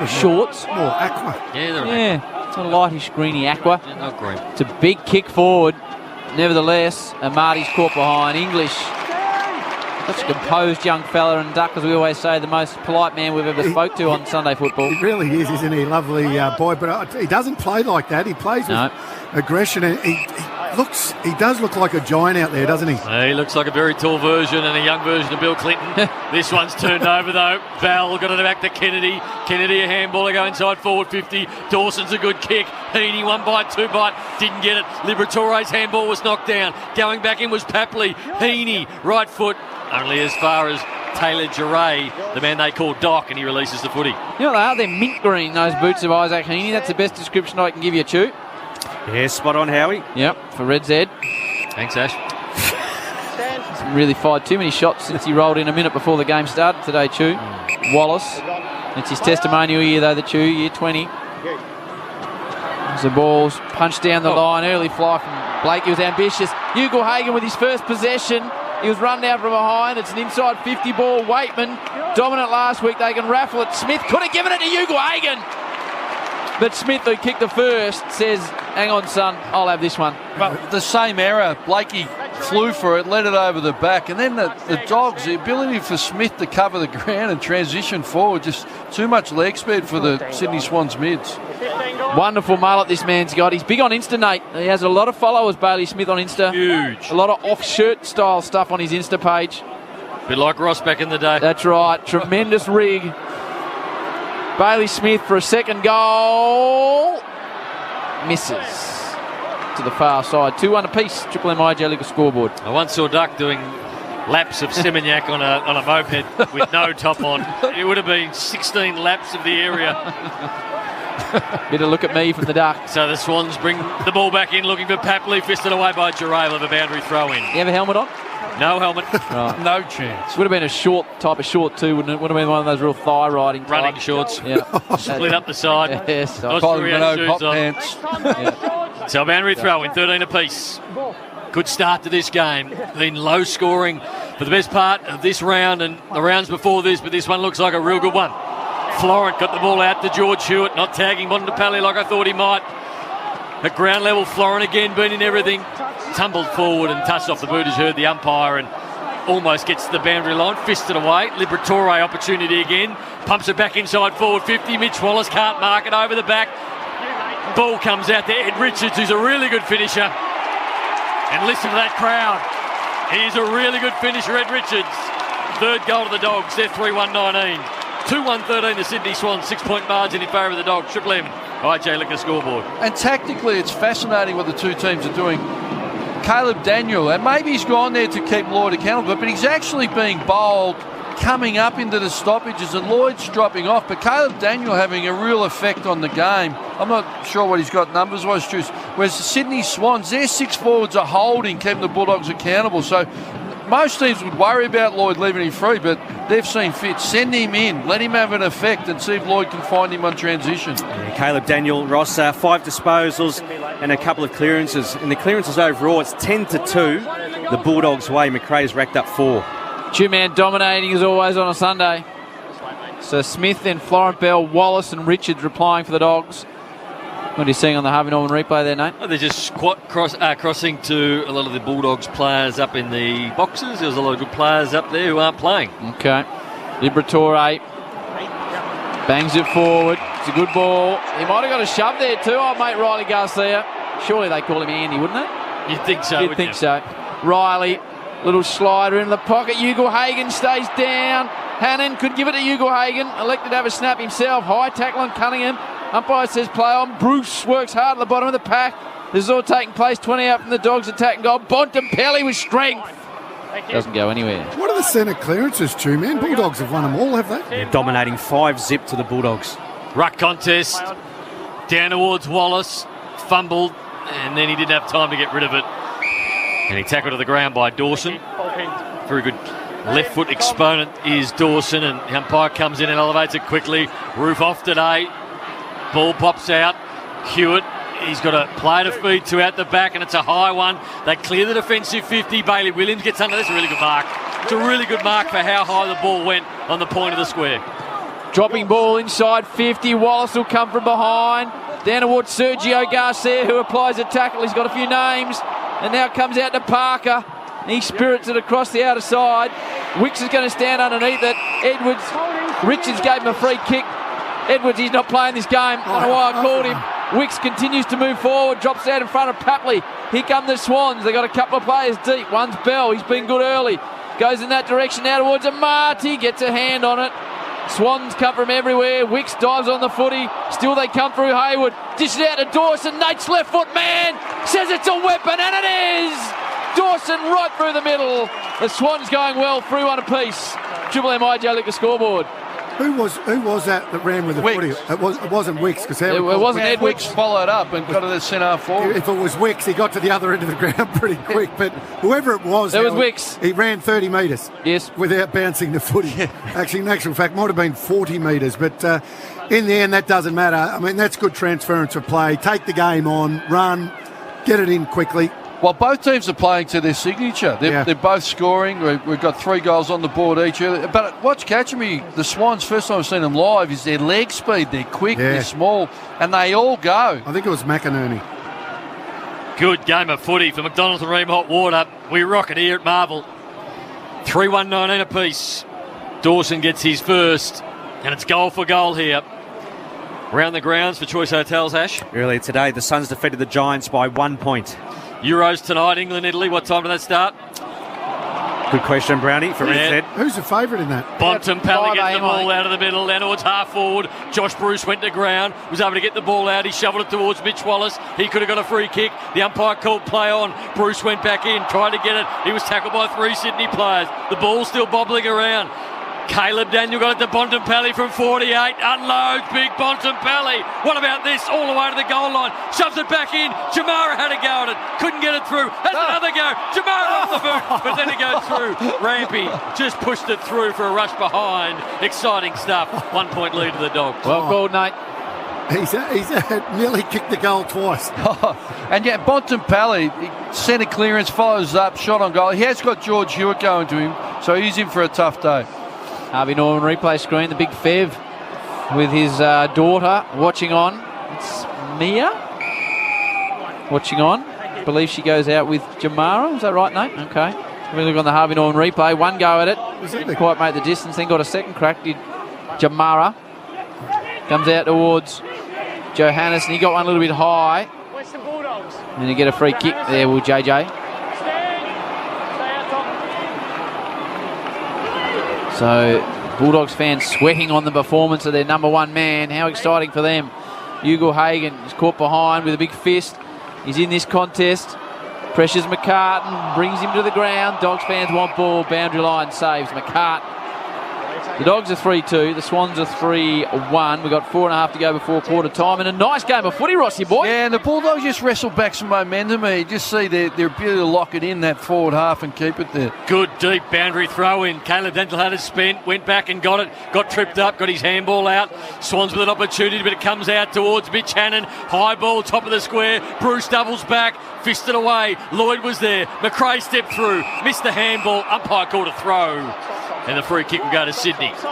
shorts. More aqua. Yeah. It's a lightish greeny aqua. Yeah, not green. It's a big kick forward. Nevertheless, Marty's caught behind. English, such a composed young fella, and Duck, as we always say, the most polite man we've ever spoke to on Sunday football. He really is, isn't he? Lovely boy, but he doesn't play like that. He plays with aggression, and he does look like a giant out there, doesn't he? He looks like a very tall version and a young version of Bill Clinton. This one's turned over though. Bell got it back to Kennedy. Kennedy a handball to go inside forward 50. Dawson's a good kick. Heaney 1 bite, 2 bite, didn't get it. Liberatore's handball was knocked down. Going back in was Papley. Heaney right foot only as far as Taylor Giray, the man they call Doc, and he releases the footy. You know what they are? They're mint green, those boots of Isaac Heaney. That's the best description I can give you, Chew. Yeah, spot on, Howie. Yep, for Red Z. Thanks, Ash. Hasn't really fired too many shots since he rolled in a minute before the game started today, Chew. Wallace. It's his testimonial year, though, the Chew, year 20. As the ball's punched down the line, early fly from Blake. He was ambitious. Hugo Hagan with his first possession. He was run down from behind. It's an inside 50 ball. Waitman, dominant last week. They can raffle it. Smith could have given it to Hugo Hagan. But Smith, who kicked the first, says, hang on, son, I'll have this one. But the same error, Blakey flew for it, let it over the back, and then the Dogs, the ability for Smith to cover the ground and transition forward, just too much leg speed for the Sydney Swans mids. Wonderful mullet this man's got. He's big on Insta, Nate. He has a lot of followers, Bailey Smith, on Insta. Huge. A lot of off-shirt style stuff on his Insta page. Bit like Ross back in the day. That's right. Tremendous rig. Bailey Smith for a second goal. Misses to the far side. 2-1 apiece. Triple M IJ Liquor scoreboard. I once saw Duck doing laps of Seminyak on a moped with no top on. It would have been 16 laps of the area. Bit of look at me from the Duck. So the Swans bring the ball back in, looking for Papley, fisted away by Giray of a boundary throw in. You have a helmet on? No helmet. Right. No chance. Would have been a short type of short too, wouldn't it? Would have been one of those real thigh riding Running type. shorts. Yeah. Split up the side. Yes. Not Probably sure he had no shoes hot on. pants. Yeah. So boundary throw in, 13 apiece. Good start to this game. Been low scoring for the best part of this round and the rounds before this, but this one looks like a real good one. Florent got the ball out to George Hewitt, not tagging Montepelli like I thought he might. At ground level, Florent again beating everything. Tumbled forward and touched off the boot as heard the umpire and almost gets to the boundary line, fisted away. Liberatore opportunity again. Pumps it back inside forward 50. Mitch Wallace can't mark it over the back. Ball comes out to Ed Richards, who's a really good finisher. And listen to that crowd. He is a really good finisher, Ed Richards. Third goal to the Dogs. They're 3-1-19. 2-1-13 the Sydney Swans. 6-point margin in favour of the Dogs. Triple M. IJ Liquor scoreboard. And tactically, it's fascinating what the two teams are doing. Caleb Daniel, and maybe he's gone there to keep Lloyd accountable, but he's actually being bowled coming up into the stoppages and Lloyd's dropping off, but Caleb Daniel having a real effect on the game. I'm not sure what he's got numbers-wise, whereas the Sydney Swans, their six forwards are holding, keeping the Bulldogs accountable. So most teams would worry about Lloyd leaving him free, but they've seen fit. Send him in, let him have an effect and see if Lloyd can find him on transition. Yeah, Caleb Daniel, Ross, 5 disposals and a couple of clearances. And the clearances overall, it's 10-2. The Bulldogs' way. McRae's racked up 4. Two-man dominating as always on a Sunday. So Smith, then Florent Bell, Wallace and Richards replying for the Dogs. What are you seeing on the Harvey Norman replay there, Nate? Oh, they're just crossing to a lot of the Bulldogs players up in the boxes. There's a lot of good players up there who aren't playing. Okay. Liberatore bangs it forward. It's a good ball. He might have got a shove there too. Oh, mate, Riley Garcia. Surely they call him Andy, wouldn't they? You'd think so, You'd think so. Riley, little slider in the pocket. Hugo Hagan stays down. Hannon could give it to Hugo Hagan. Elected to have a snap himself. High tackle on Cunningham. Umpire says play on. Bruce works hard at the bottom of the pack. This is all taking place. 20 out from the Dogs attacking goal. Bontempelli with strength. Doesn't go anywhere. What are the centre clearances, Two Man? Bulldogs have won them all, have they? They're dominating 5-zip to the Bulldogs. Ruck contest. Down towards Wallace. Fumbled. And then he didn't have time to get rid of it. And he tackled to the ground by Dawson. Very good left foot exponent is Dawson. And the umpire comes in and elevates it quickly. Roof off today. Ball pops out. Hewitt. He's got a play to feed to out the back, and it's a high one. They clear the defensive 50. Bailey Williams gets under. That's a really good mark. It's a really good mark for how high the ball went on the point of the square. Dropping ball inside 50. Wallace will come from behind. Down towards Sergio Garcia, who applies a tackle. He's got a few names. And now comes out to Parker. He spirits it across the outer side. Wicks is going to stand underneath it. Edwards. Richards gave him a free kick. Edwards, he's not playing this game. I don't know why I called him. Wicks continues to move forward, drops out in front of Papley. Here come the Swans. They've got a couple of players deep. One's Bell. He's been good early. Goes in that direction now towards Marty. Gets a hand on it. Swans come from everywhere. Wicks dives on the footy. Still they come through Hayward. Dishes out to Dawson. Nate's left foot man says it's a weapon, and it is. Dawson right through the middle. The Swans going well, 3-1 apiece. Triple M IJ lick the scoreboard. Who was that ran with the footy? It wasn't Wicks, because It wasn't Ed Wicks Wicks. followed up and got to the centre forward. If it was Wicks, he got to the other end of the ground pretty quick. But whoever it was, It was Wicks. He ran 30 metres. Yes. Without bouncing the footy. Actually, in actual fact, might have been 40 metres. But in the end, that doesn't matter. I mean, that's good transference of play. Take the game on, run, get it in quickly. Well, both teams are playing to their signature. They're both scoring. We've got 3 goals on the board each. But what's catching me, the Swans, first time I've seen them live, is their leg speed. They're quick, they're small, and they all go. I think it was McInerney. Good game of footy for McDonald's and Ream Hot Water. We rock it here at Marvel. 3-1-19 apiece. Dawson gets his first, and it's goal for goal here. Round the grounds for Choice Hotels, Ash. Earlier today, the Suns defeated the Giants by 1 point. Euros tonight, England, Italy. What time did that start? Good question, Brownie, from Ed. Who's the favourite in that? Bontempelli getting the ball out of the middle, down towards half forward. Josh Bruce went to ground, was able to get the ball out. He shoveled it towards Mitch Wallace. He could have got a free kick. The umpire called play on. Bruce went back in, tried to get it. He was tackled by 3 Sydney players. The ball's still bobbling around. Caleb Daniel got it to Bontempelli from 48. Unloads big Bontempelli. What about this? All the way to the goal line. Shoves it back in. Jamara had a go at it. Couldn't get it through. Has another go. Jamara off the boot. But then it goes through. Rampy just pushed it through for a rush behind. Exciting stuff. 1 point lead to the Dogs. Well called, Nate. He's nearly kicked the goal twice. And yet Bontempelli, centre clearance, follows up, shot on goal. He has got George Hewitt going to him, so he's in for a tough day. Harvey Norman replay screen, the big Fev with his daughter watching on. It's Mia watching on. I believe she goes out with Jamara. Is that right, Nate? Okay. We look on the Harvey Norman replay. One go at it. Didn't quite make the distance. Then got a second crack. Did Jamara. Comes out towards Johannes, and he got one a little bit high. Western Bulldogs. And you get a free kick there with JJ. So, Bulldogs fans sweating on the performance of their number one man. How exciting for them. Hugo Hagan is caught behind with a big fist. He's in this contest. Pressures McCartan, brings him to the ground. Dogs fans want ball. Boundary line saves McCartan. The Dogs are 3-2. The Swans are 3-1. We've got 4.5 to go before quarter time. And a nice game of footy, Rossi, boy. Yeah, and the Bulldogs just wrestled back some momentum. You just see their ability to lock it in that forward half and keep it there. Good deep boundary throw in. Caleb Dental had it spent, went back and got it, got tripped up, got his handball out. Swans with an opportunity, but it comes out towards Mitch Hannon. High ball, top of the square. Bruce doubles back, fisted away. Lloyd was there. McRae stepped through, missed the handball. Umpire called a throw. And the free kick will go to Sydney. Umpire's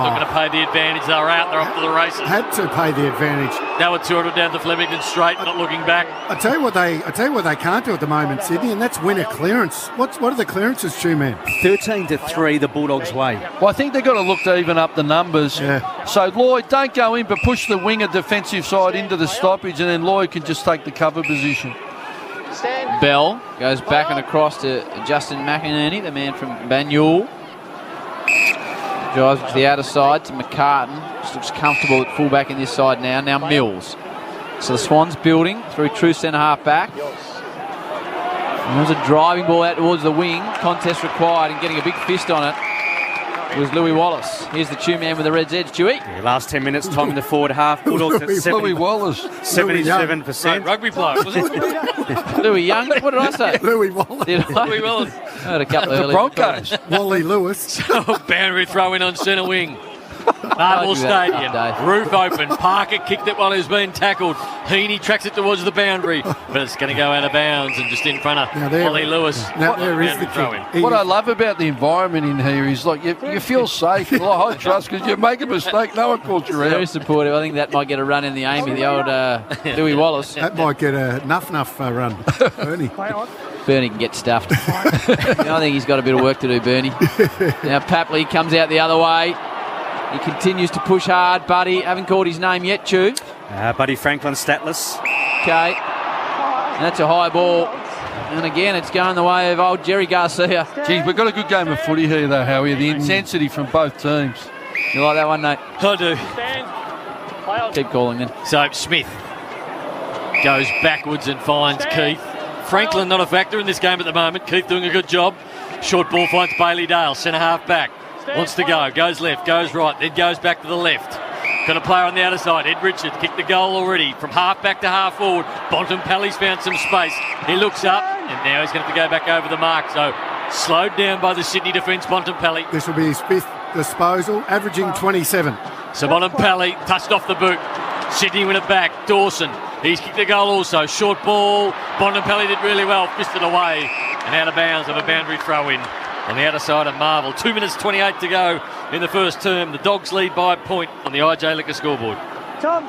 not going to pay the advantage. They were out. They're off to the races. Had to pay the advantage. Now we're 200 down the Flemington straight, not looking back. I tell you what they can't do at the moment, Sydney, and that's win a clearance. What are the clearances, two-man? 13-3 the Bulldogs' way. Well, I think they've got to look to even up the numbers. Yeah. So Lloyd, don't go in, but push the winger defensive side into the stoppage, and then Lloyd can just take the cover position. Bell goes back and across to Justin McInerney, the man from Banyule. Drives to the outer side to McCartan. Just looks comfortable at fullback in this side now. Now Mills. So the Swans building through true centre half back. And there's a driving ball out towards the wing. Contest required and getting a big fist on it was Louis Wallace. Here's the two-man with the Reds edge, Chewy. Yeah, last 10 minutes, time in the forward half. Bulldogs at Louis Wallace. 77%. Rugby bloke, was it? Louis Young, what did I say? Louis Wallace. Did I? Louis Wallace. I had a couple The early. Broncos. Wally Lewis. Boundary throw in on centre wing. Marvel Stadium, roof open. Parker kicked it while he was being tackled. Heaney tracks it towards the boundary, but it's going to go out of bounds and just in front of Ollie Lewis. Now there is the kick. What I love about the environment in here is like you feel safe, a lot of high trust because you make a mistake, no one calls you Very out. supportive. I think that might get a run in the Amy, the old Louis Wallace. That might get a nuff run, Ernie. Bernie can get stuffed. I think he's got a bit of work to do, Bernie. Now Papley comes out the other way. He continues to push hard. Buddy, haven't called his name yet, Chew. Buddy Franklin statless. Okay. And that's a high ball. And again, it's going the way of old Jerry Garcia. Geez, we've got a good game of footy here though, Howie. The intensity from both teams. You like that one, Nate? I do. Keep calling then. So Smith goes backwards and finds Keith. Franklin not a factor in this game at the moment. Keith doing a good job. Short ball finds Bailey Dale, centre half back. Wants to go, goes left, goes right, then goes back to the left. Got a player on the outer side. Ed Richards kicked the goal already from half back to half forward. Bontempelli's found some space. He looks up, and now he's going to have to go back over the mark. So slowed down by the Sydney defence, Bontempelli. This will be his 5th disposal, averaging 27. So Bontempelli touched off the boot. Sydney win it back. Dawson, he's kicked the goal also. Short ball. Bontempelli did really well. Fist it away and out of bounds of a boundary throw in on the outer side of Marvel. 2 minutes 28 to go in the first term. The Dogs lead by a point on the IJ Liquor scoreboard. Tom,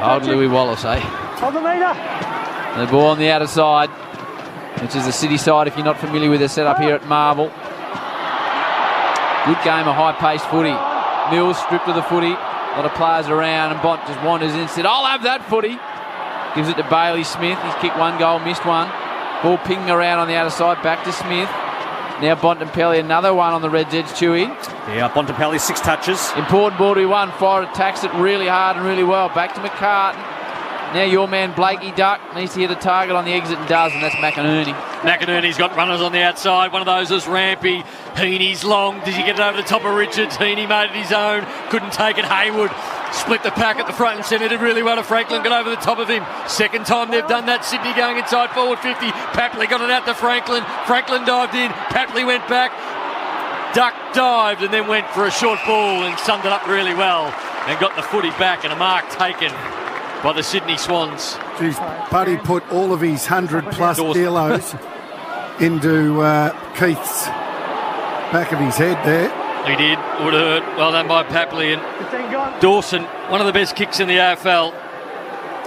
Old Louis Wallace, eh? on the meter. The ball on the outer side, which is the City side if you're not familiar with the setup here at Marvel. Good game of high-paced footy. Mills stripped of the footy. A lot of players around, and Bont just wanders in, said, I'll have that footy. Gives it to Bailey Smith. He's kicked one goal, missed one. Ball pinging around on the outer side, back to Smith. Now Bontempelli, another one on the Reds' edge, Chewy. Yeah, Bontempelli, 6 touches. Important ball to be won. Fire attacks it really hard and really well. Back to McCartan. Now your man Blakey Duck needs to hit a target on the exit and does, and that's McInerney. McInerney's got runners on the outside. One of those is Rampy. Heaney's long. Does he get it over the top of Richards? Heaney made it his own. Couldn't take it. Hayward split the pack at the front and centre. Did really well to Franklin. Got over the top of him. Second time they've done that. Sydney going inside forward 50. Papley got it out to Franklin. Franklin dived in. Papley went back. Duck dived and then went for a short ball and summed it up really well and got the footy back and a mark taken by the Sydney Swans. Geez, Buddy put all of his 100-plus kilos into Keith's back of his head there. He did. Would have hurt. Well done by Papley. And Dawson, one of the best kicks in the AFL.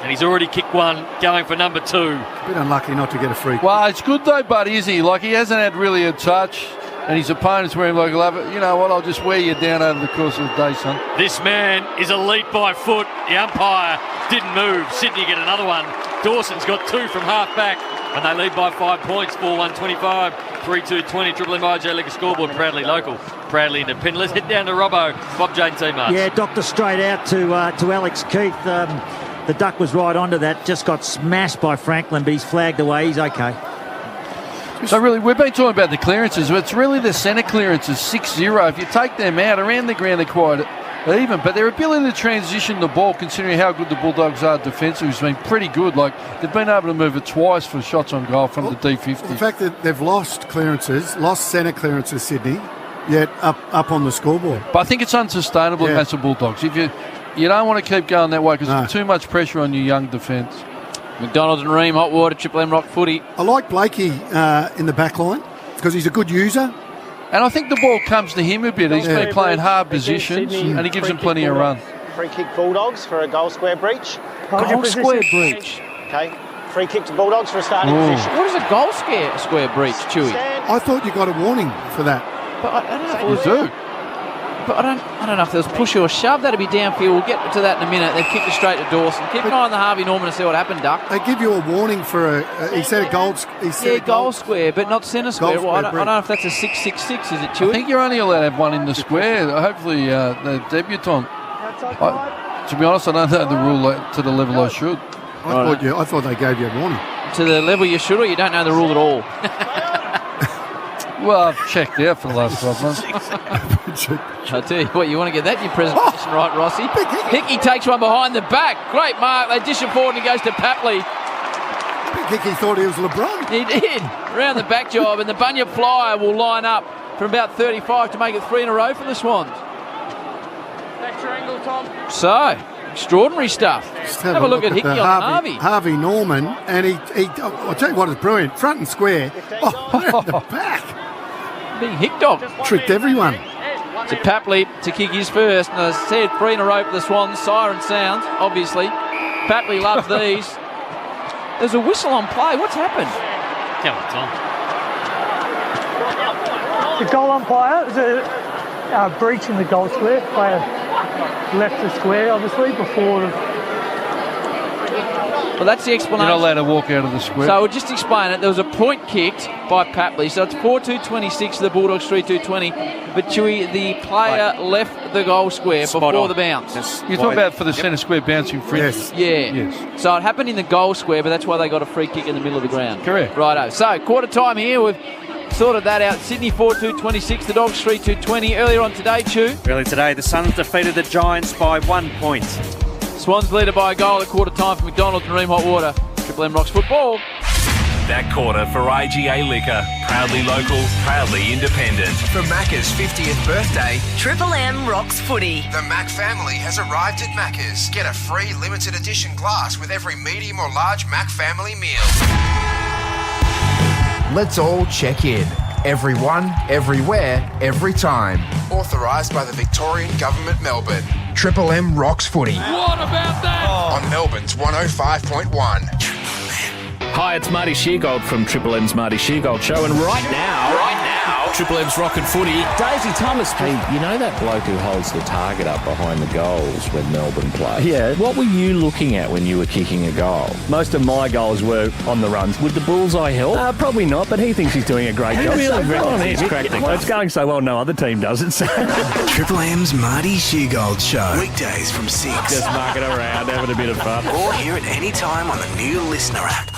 And he's already kicked one, going for number 2. A bit unlucky not to get a free kick. Well, it's good though, Buddy, isn't he? Like, he hasn't had really a touch, and his opponents wear him like a lover. You know what? I'll just wear you down over the course of the day, son. This man is elite by foot. The umpire didn't move. Sydney get another one. Dawson's got 2 from half back, and they lead by 5 points. 4-1-25, 3-2-20. Triple M IJ Liquor scoreboard. Proudly local, proudly independent. Let's head down to Robbo. Bob Jane T-Marts. Yeah, doctor straight out to Alex Keith. The Duck was right onto that. Just got smashed by Franklin, but he's flagged away. He's okay. So really, we've been talking about the clearances, but it's really the centre clearances, 6-0. If you take them out, around the ground they're quite even, but their ability to transition the ball, considering how good the Bulldogs are defensively, has been pretty good. Like, they've been able to move it twice for shots on goal from the D50. The fact that they've lost centre clearances, Sydney, yet up on the scoreboard. But I think it's unsustainable against the Bulldogs. If you don't want to keep going that way because there's too much pressure on your young defence. McDonald and Ream, hot water, Triple M Rock footy. I like Blakey in the back line because he's a good user. And I think the ball comes to him a bit. He's been playing hard positions and he gives them plenty of run. Free kick Bulldogs for a goal square breach. Goal square breach. Okay. Free kick to Bulldogs for a starting position. What is a goal square breach, Chewy? I thought you got a warning for that. But I don't know if it was, You do. but I don't know if there was push or shove. That'd be downfield. We'll get to that in a minute. They've kicked it straight to Dawson. Keep an eye on the Harvey Norman to see what happened, Duck. They give you a warning for he said a goal. He said goal square, but not centre square. Goal Well, I square don't know if that's a 666. Is it, Chewy? I think you're only allowed to have one in the square. Hopefully, the debutant. To be honest, I don't know the rule to the level I should. I thought they gave you a warning. To the level you should, or you don't know the rule at all? Well, I've checked out for the last 12 months. I tell you what, you want to get that in your presentation, right, Rossi? Hickey takes one behind the back. Great mark. They dish it forward and he goes to Papley. Hickey thought he was LeBron. He did. Around the back job, and the Bunyip Flyer will line up from about 35 to make it 3 in a row for the Swans. That's your angle, Tom. So, extraordinary stuff. Just have a look at Hickey on Harvey. Harvey Norman, and I'll tell you what is brilliant. Front and square. Around the back. Being hicked off. Tricked everyone. To Papley to kick his first. And as I said, 3 in a row for the Swans. Siren sounds, obviously. Papley loves these. There's a whistle on play. What's happened? Come on, Tom. The goal umpire is a breach in the goal square. Player left the square, obviously, before Well, that's the explanation. You're not allowed to walk out of the square. So we'll just explain it. There was a point kicked by Papley. So it's 4-2-26 to the Bulldogs, 3-2-20. But Chewy, the player left the goal square before the bounce. You're talking about for the centre square bouncing free? Yes. Yeah. Yes. So it happened in the goal square, but that's why they got a free kick in the middle of the ground. Correct. Righto. So quarter time here. We've sorted that out. Sydney 4-2-26. The Dogs 3-2-20. Earlier on today, Chew. Early today, the Suns defeated the Giants by 1 point. Swans leader by a goal at quarter time for McDonald's and Ream Hot Water. Triple M rocks football. That quarter for IGA Liquor. Proudly local, proudly independent. For Macca's 50th birthday, Triple M rocks footy. The Mac family has arrived at Macca's. Get a free limited edition glass with every medium or large Mac family meal. Let's all check in. Everyone, everywhere, every time. Authorised by the Victorian Government, Melbourne. Triple M rocks footy. What about that? On Melbourne's 105.1. Hi, it's Marty Sheargold from Triple M's Marty Sheargold Show, and right now, Triple M's Rockin' Footy. Daisy Thomas. Hey, you know that bloke who holds the target up behind the goals when Melbourne play? Yeah. What were you looking at when you were kicking a goal? Most of my goals were on the runs. Would the bullseye help? Probably not, but he thinks he's doing a great job. Really? It's going so well, no other team does it. So. Triple M's Marty Sheargold Show. Weekdays from 6. Just mucking around, having a bit of fun. Or hear it anytime on the new Listener app.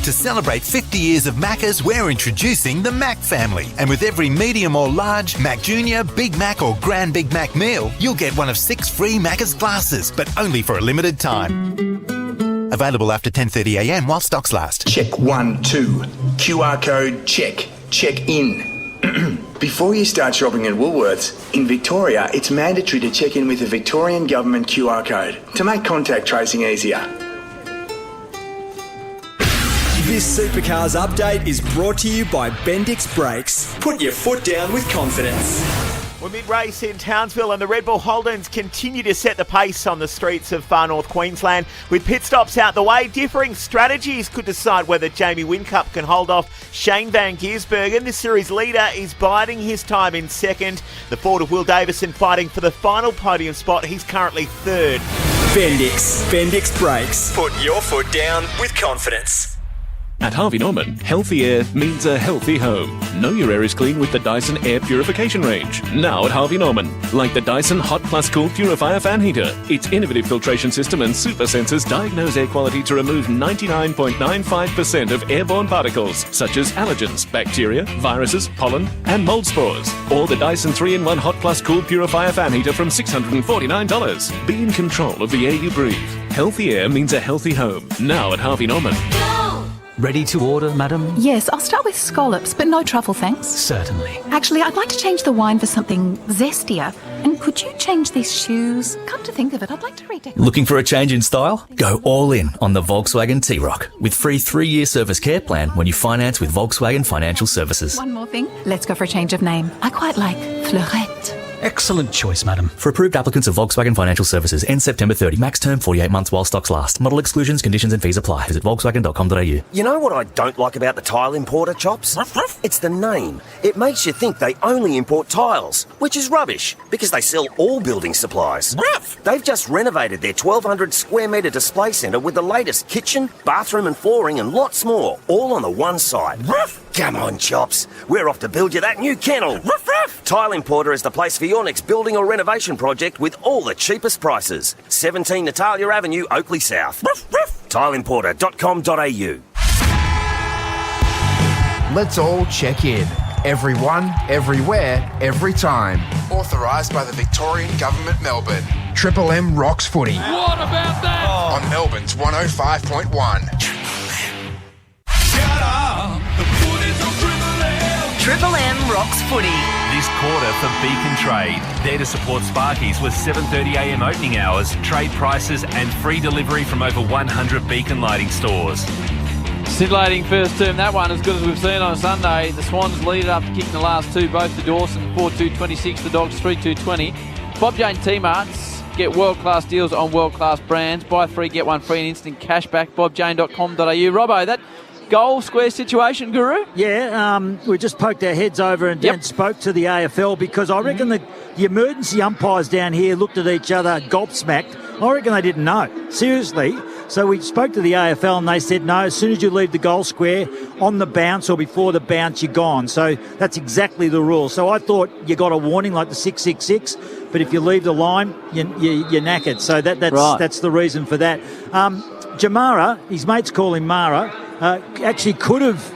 To celebrate 50 years of Macca's, we're introducing the Mac family. And with every medium or large Mac Junior, Big Mac or Grand Big Mac meal, you'll get one of 6 free Macca's glasses, but only for a limited time. Available after 10:30am while stocks last. Check 1, 2. QR code, check. Check in. Before you start shopping at Woolworths, in Victoria, it's mandatory to check in with the Victorian Government QR code to make contact tracing easier. This Supercars update is brought to you by Bendix Brakes. Put your foot down with confidence. We're mid-race in Townsville and the Red Bull Holdens continue to set the pace on the streets of far north Queensland. With pit stops out the way, differing strategies could decide whether Jamie Whincup can hold off Shane Van Giersbergen. The series leader is biding his time in second. The Ford of Will Davison fighting for the final podium spot. He's currently third. Bendix Brakes. Put your foot down with confidence. At Harvey Norman, healthy air means a healthy home. Know your air is clean with the Dyson Air Purification Range. Now at Harvey Norman. Like the Dyson Hot Plus Cool Purifier Fan Heater. Its innovative filtration system and super sensors diagnose air quality to remove 99.95% of airborne particles, such as allergens, bacteria, viruses, pollen, and mold spores. Or the Dyson 3-in-1 Hot Plus Cool Purifier Fan Heater from $649. Be in control of the air you breathe. Healthy air means a healthy home. Now at Harvey Norman. Ready to order, madam? Yes, I'll start with scallops, but no truffle, thanks. Certainly. Actually, I'd like to change the wine for something zestier. And could you change these shoes? Come to think of it, I'd like to redecorate. Looking for a change in style? Go all in on the Volkswagen T-Roc with free 3-year service care plan when you finance with Volkswagen Financial Services. One more thing. Let's go for a change of name. I quite like Fleurette. Excellent choice, madam. For approved applicants of Volkswagen Financial Services, end September 30. Max term 48 months while stocks last. Model exclusions, conditions and fees apply. Visit volkswagen.com.au. You know what I don't like about the tile importer, Chops? It's the name. It makes you think they only import tiles, which is rubbish, because they sell all building supplies. They've just renovated their 1,200 square metre display centre with the latest kitchen, bathroom and flooring and lots more, all on the one site. Come on, Chops. We're off to build you that new kennel. Tile Importer is the place for your next building or renovation project with all the cheapest prices. 17 Natalia Avenue, Oakley South. Tileimporter.com.au. Let's all check in. Everyone, everywhere, every time. Authorised by the Victorian Government, Melbourne. Triple M rocks footy. What about that? On Melbourne's 105.1. Triple M rocks footy. This quarter for Beacon Trade. There to support Sparkies with 7:30am opening hours, trade prices and free delivery from over 100 Beacon lighting stores. Scintillating first term, that one, as good as we've seen on Sunday. The Swans lead after kicking the last two, both to Dawson, 4-2-26, the Dogs 3-2-20. Bob Jane T-Marts, get world-class deals on world-class brands. Buy 3, get 1 free and instant cashback, bobjane.com.au. Robbo, that goal square situation, Guru? Yeah, we just poked our heads over and spoke to the AFL because I reckon the emergency umpires down here looked at each other gobsmacked. I reckon they didn't know. Seriously. So we spoke to the AFL and they said, no, as soon as you leave the goal square, on the bounce or before the bounce, you're gone. So that's exactly the rule. So I thought you got a warning like the 666, but if you leave the line, you're knackered. So that's the reason for that. Jamara, his mates call him Mara, actually could have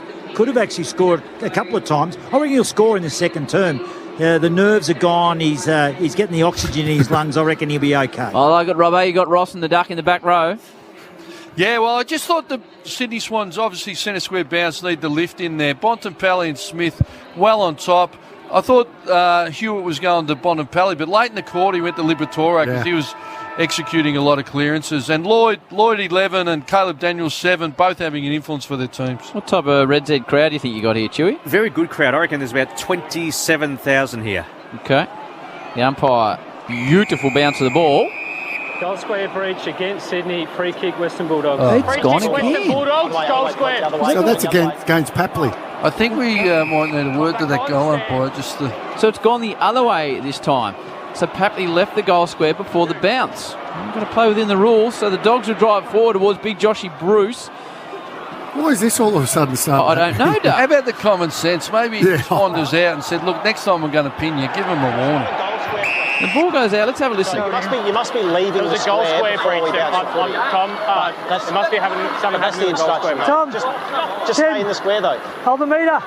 actually scored a couple of times. I reckon he'll score in the second term. The nerves are gone. He's getting the oxygen in his lungs. I reckon he'll be okay. I like it, Robbo. You got Ross and the Duck in the back row. Yeah, well, I just thought the Sydney Swans, obviously centre square bounce, need the lift in there. Bontempelli and Smith well on top. I thought Hewitt was going to Bontempelli, but late in the quarter he went to Liberatore because he was executing a lot of clearances. And Lloyd 11 and Caleb Daniels 7, both having an influence for their teams. What type of Red Z crowd do you think you got here, Chewy? Very good crowd. I reckon there's about 27,000 here. Okay. The umpire, beautiful bounce of the ball. Goal square breach against Sydney. Free kick, Western Bulldogs. It's gone again. Western Bulldogs, goal square. So that's against Papley. I think we might need a word to that goal umpire. So it's gone the other way this time. So Papley left the goal square before the bounce. You've got to play within the rules. So the Dogs will drive forward towards Big Joshy Bruce. Why is this all of a sudden starting? I don't know, Doug. How about the common sense? Maybe he wanders out and said, look, next time we're going to pin you, give him a warning. The ball goes out. Let's have a listen. You must be leaving the goal square breach. Tom, it must be having something happening in the goal square. Tom, just stay in the square, though. Hold the meter.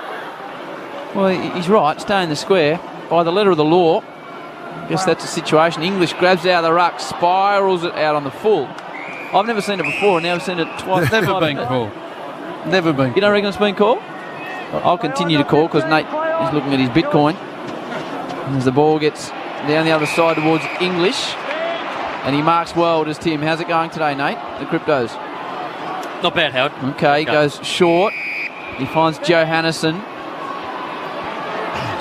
Well, he's right. Stay in the square. By the letter of the law, I guess that's a situation. English grabs it out of the ruck, spirals it out on the full. I've never seen it before, and now I've seen it twice. Never been called. Never been. You don't reckon it's been called? I'll continue to call because Nate is looking at his Bitcoin. And as the ball gets down the other side towards English, and he marks well, does Tim. How's it going today, Nate? The Cryptos? Not bad, Howard. Okay, he goes short. He finds Johannesen.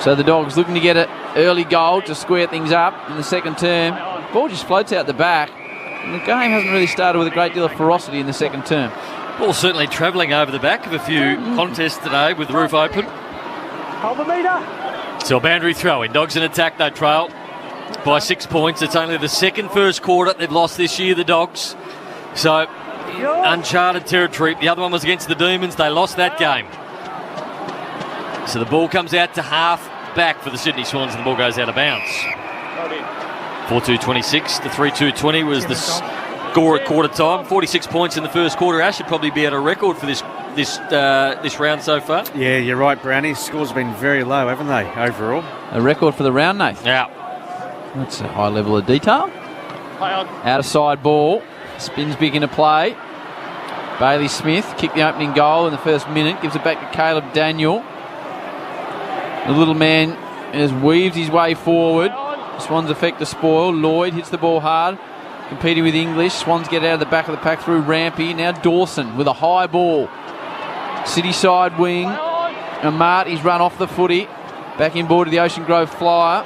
So the Dogs looking to get an early goal to square things up in the second term. Ball just floats out the back. And the game hasn't really started with a great deal of ferocity in the second term. Ball certainly travelling over the back of a few contests today with the roof open. Hold the meter. So a boundary throw in. Dogs in attack, they trail by 6 points. It's only the second first quarter they've lost this year, the Dogs. So uncharted territory. The other one was against the Demons. They lost that game. So the ball comes out to half back for the Sydney Swans and the ball goes out of bounds. 4-2-26 to 3-2-20 was the score at quarter time. 46 points in the first quarter. Ash should probably be at a record for this round so far. Yeah, you're right, Brownie. Scores have been very low, haven't they, overall? A record for the round, Nate. Yeah. That's a high level of detail. Out of side ball. Spins big into play. Bailey Smith kicked the opening goal in the first minute. Gives it back to Caleb Daniel. The little man has weaved his way forward. Swans affect the spoil. Lloyd hits the ball hard. Competing with English. Swans get out of the back of the pack through Rampy. Now Dawson with a high ball. City side wing. And Marty's run off the footy. Back inboard to the Ocean Grove Flyer.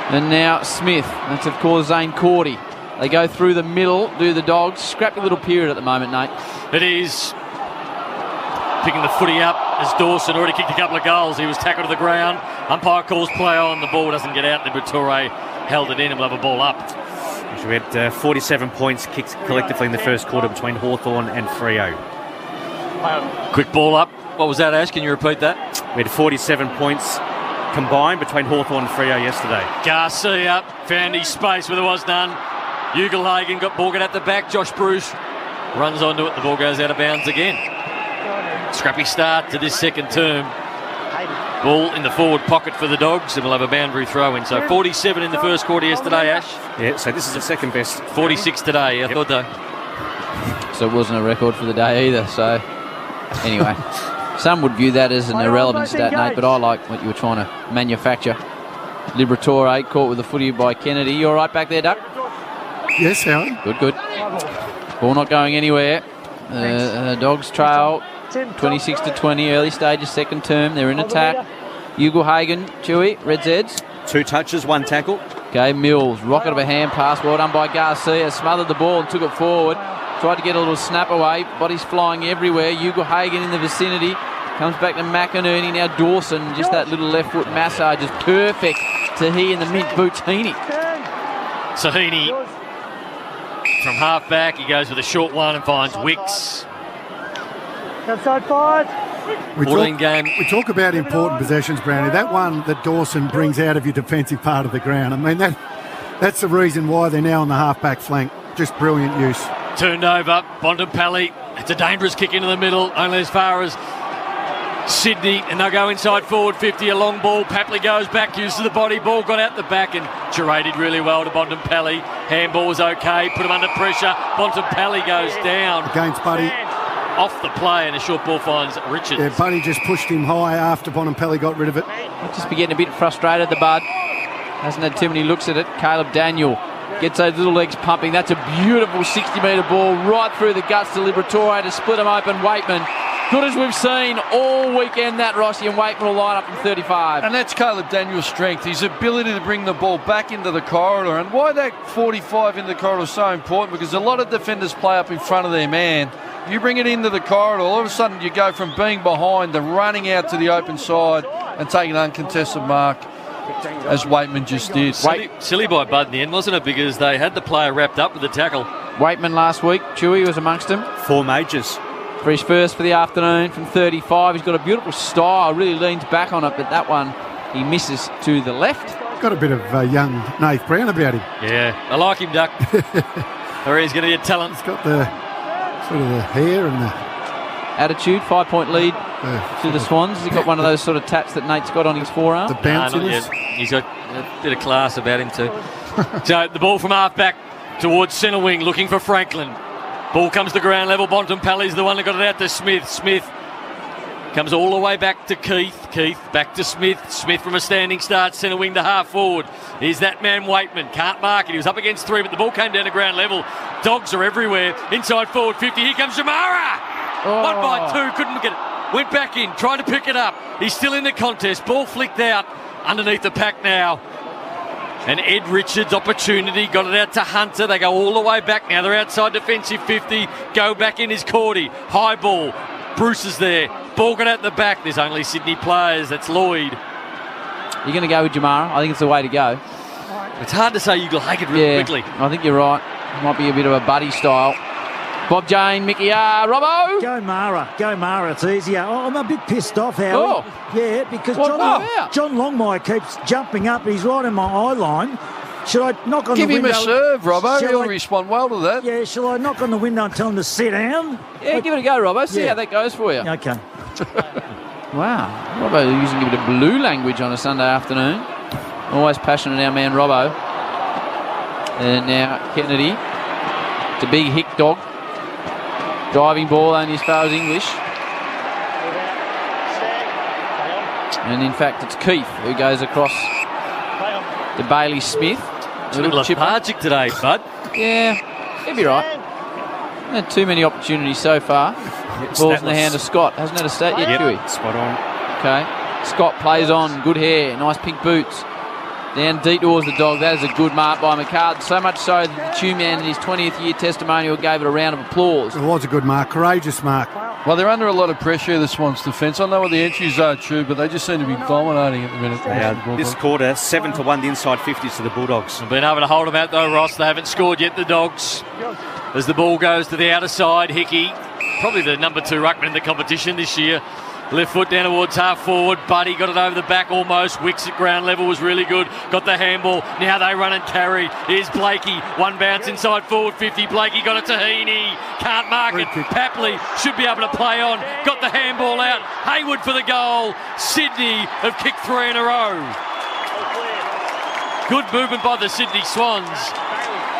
And now Smith. That's, of course, Zane Cordy. They go through the middle, do the Dogs. Scrappy little period at the moment, Nate. It is. Picking the footy up as Dawson already kicked a couple of goals. He was tackled to the ground. Umpire calls play on. The ball doesn't get out. Liberatore held it in and will have a ball up. We had 47 points kicked collectively in the first quarter between Hawthorn and Freo. Quick ball up. What was that, Ash? Can you repeat that? We had 47 points combined between Hawthorn and Freo yesterday. Garcia found his space where there was none. Ugelhagen got ball at the back. Josh Bruce runs onto it. The ball goes out of bounds again. Scrappy start to this second term. Ball in the forward pocket for the Dogs, and we'll have a boundary throw in. So 47 in the first quarter yesterday, Ash. Yeah, so this is the second best. 46 today, I thought though. So it wasn't a record for the day either. So anyway, some would view that as an irrelevant stat, Nate, but I like what you were trying to manufacture. Liberatore caught with the footy by Kennedy. You all right back there, Duck? Yes, Howard. Good. Ball not going anywhere. Dogs trail 26-20, early stages, second term. They're in attack. Ugelhagen, Chewy, Red Zeds. 2 touches, 1 tackle. Okay, Mills, rocket of a hand pass, well done by Garcia. Smothered the ball and took it forward. Tried to get a little snap away. Bodies flying everywhere. Ugelhagen in the vicinity. Comes back to McInerney. Now Dawson, just that little left foot massage is perfect to he in the mint boots. Heaney. So Heaney from half back. He goes with a short one and finds Wicks. Outside 5. We talk about important possessions, Brownie. That one that Dawson brings out of your defensive part of the ground. I mean, that's the reason why they're now on the half-back flank. Just brilliant use. Turned over, Bontempelli. It's a dangerous kick into the middle, only as far as Sydney, and they'll go inside forward 50, a long ball. Papley goes back, uses the body, ball got out the back and gerated really well to Bontempelli. Handball was okay, put him under pressure. Bontempelli goes down. Against Buddy. Off the play, and a short ball finds Richards. Yeah, Buddy just pushed him high after Bontempelli got rid of it. Might just be getting a bit frustrated, the Bud. Hasn't had too many looks at it. Caleb Daniel gets those little legs pumping. That's a beautiful 60-metre ball right through the guts to Liberatore to split them open. Waitman, good as we've seen all weekend, that Rossi, and Waitman will line up from 35. And that's Caleb Daniel's strength, his ability to bring the ball back into the corridor. And why that 45 in the corridor is so important, because a lot of defenders play up in front of their man. You bring it into the corridor, all of a sudden you go from being behind to running out to the open side and taking an uncontested mark, as Waitman just did. Silly by Bud in the end, wasn't it? Because they had the player wrapped up with the tackle. Waitman last week, Chewy was amongst them. 4 majors. For his first for the afternoon from 35. He's got a beautiful style, really leans back on it, but that one he misses to the left. Got a bit of young Nath Brown about him. Yeah, I like him, Duck. Or he's going to be a talent. He's got the sort of the hair and the attitude. 5-point lead to the Swans. He's got one of those sort of tats that Nate's got on his forearm. The bounciness. He's got a bit of class about him too. So the ball from half back towards centre wing, looking for Franklin. Ball comes to ground level. Bontempelli's the one that got it out to Smith. Smith comes all the way back to Keith. Keith back to Smith. Smith from a standing start, centre wing to half forward. Here's that man Waitman. Can't mark it. He was up against 3, but the ball came down to ground level. Dogs are everywhere. Inside forward 50. Here comes Jamara. 1 by 2. Couldn't get it. Went back in. Tried to pick it up. He's still in the contest. Ball flicked out underneath the pack now. And Ed Richards' opportunity, got it out to Hunter. They go all the way back now. They're outside defensive 50. Go back in is Cordy. High ball. Bruce is there. Ball got out the back. There's only Sydney players. That's Lloyd. You're going to go with Jamara? I think it's the way to go. It's hard to say you like it really quickly. I think you're right. Might be a bit of a buddy style. Bob Jane, Mickey Robbo. Go Mara, it's easier. Oh, I'm a bit pissed off, Howie. Oh. Yeah, because John Longmire keeps jumping up. He's right in my eye line. Should I knock on the window? Give him a serve, Robbo. He'll respond well to that. Yeah, shall I knock on the window and tell him to sit down? Yeah, give it a go, Robbo. See how that goes for you. Okay. Wow. Robbo using a bit of blue language on a Sunday afternoon. Always passionate, our man Robbo. And now Kennedy. It's a big hick dog. Driving ball only as far as English. And in fact, it's Keith who goes across to Bailey Smith. A little lethargic today, Bud. Yeah, he'll be right. Had too many opportunities so far. Ball's in the hand of Scott. Hasn't had a stat yet, Huey. Spot on. Okay. Scott plays on. Good hair. Nice pink boots. Down deep towards the dog. That is a good mark by McCard. So much so that the Tune Man in his 20th year testimonial gave it a round of applause. It was a good mark. Courageous mark. Well, they're under a lot of pressure, the Swans defence. I know what the entries are, true, but they just seem to be dominating at the minute. Yeah, this quarter, 7-1 the inside 50s to the Bulldogs. Been able to hold them out though, Ross. They haven't scored yet, the Dogs. As the ball goes to the outer side, Hickey, probably the number 2 ruckman in the competition this year. Left foot down towards half forward. Buddy got it over the back almost. Wicks at ground level was really good. Got the handball. Now they run and carry. Here's Blakey. One bounce inside forward 50. Blakey got it to Heaney. Can't mark it. Papley should be able to play on. Got the handball out. Hayward for the goal. Sydney have kicked 3 in a row. Good movement by the Sydney Swans.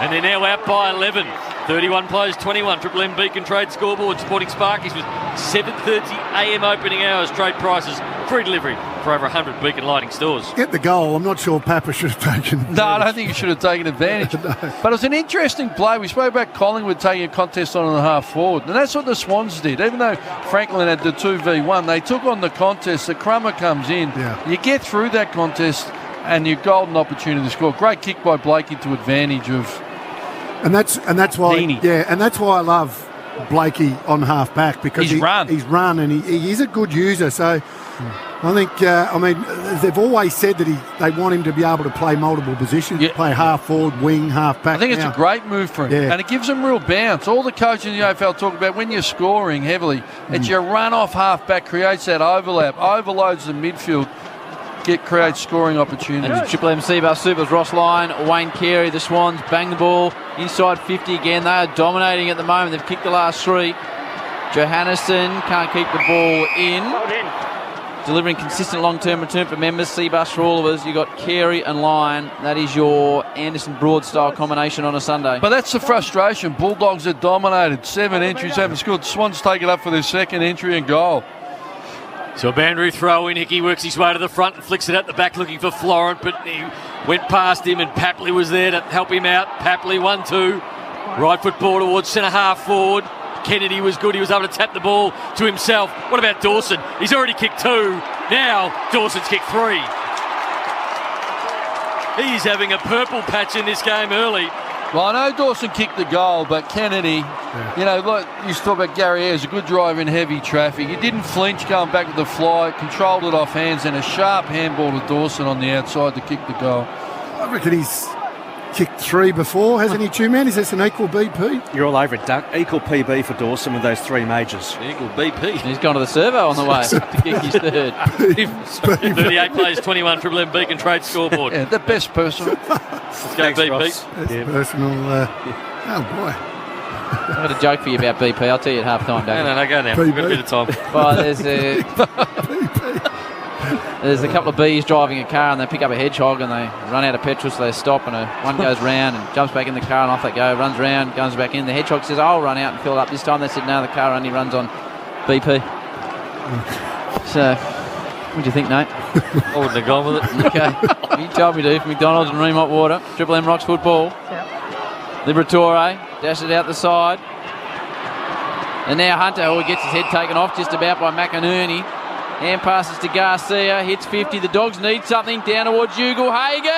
And they're now out by 11. 31 plays 21. Triple M Beacon Trade scoreboard. Sporting Sparkies with 7:30 a.m. opening hours. Trade prices. Free delivery for over 100 Beacon Lighting stores. Get the goal. I'm not sure Papa should have taken. No, I don't think he should have taken advantage. No. But it was an interesting play. We spoke about Collingwood taking a contest on the half forward. And that's what the Swans did. Even though Franklin had the 2v1, they took on the contest. The crummer comes in. Yeah. You get through that contest and your golden opportunity to score. Great kick by Blakey to advantage of... And that's why I love Blakey on half back, because he's run and he is a good user. So I think, they've always said that they want him to be able to play multiple positions, play half forward, wing, half back. I think it's a great move for him, and it gives him real bounce. All the coaches in the AFL talk about when you're scoring heavily, it's your run-off half-back creates that overlap, overloads the midfield, creates scoring opportunities. And Triple M Seabus Supers, Ross Lyon, Wayne Carey, the Swans, bang the ball, inside 50 again. They are dominating at the moment. They've kicked the last 3. Johannesson can't keep the ball in. Delivering consistent long-term return for members. Seabus for all of us. You've got Carey and Lyon. That is your Anderson Broad style combination on a Sunday. But that's the frustration. Bulldogs are dominated. 7 entries, haven't scored. Swans take it up for their second entry and goal. So a boundary throw in. Hickey works his way to the front and flicks it at the back looking for Florent, but he went past him and Papley was there to help him out. Papley 1-2. Right foot ball towards centre half forward. Kennedy was good. He was able to tap the ball to himself. What about Dawson? He's already kicked 2. Now Dawson's kicked 3. He's having a purple patch in this game early. Well, I know Dawson kicked the goal, but Kennedy, like you used to talk about Gary Ayres, a good driver in heavy traffic. He didn't flinch going back with the fly, controlled it off hands, and a sharp handball to Dawson on the outside to kick the goal. I reckon he's kicked 3 before, hasn't he, Two-Man? Is this an equal BP? You're all over it, Duck. Equal PB for Dawson with those 3 majors. Equal BP. He's gone to the servo on the way to kick his third. 38 players, 21 Triple M Beacon Trade scoreboard. Yeah, the best personal. Let's go BP. That's personal. Oh, boy. I've got a joke for you about BP. I'll tell you at half time, Dave. No, go now. We've got a bit of time. Well, there's a couple of bees driving a car and they pick up a hedgehog and they run out of petrol, so they stop and one goes round and jumps back in the car and off they go, runs round, goes back in. The hedgehog says, I'll run out and fill it up. This time they said, no, the car only runs on BP. So, what do you think, Nate? I wouldn't have gone with it. Okay. You told me to. For McDonald's and Remont Water. Triple M Rocks football. Liberatore dashed it out the side. And now Hunter, who gets his head taken off just about by McInerney. Hand passes to Garcia, hits 50. The Dogs need something. Down towards Ugle-Hagan.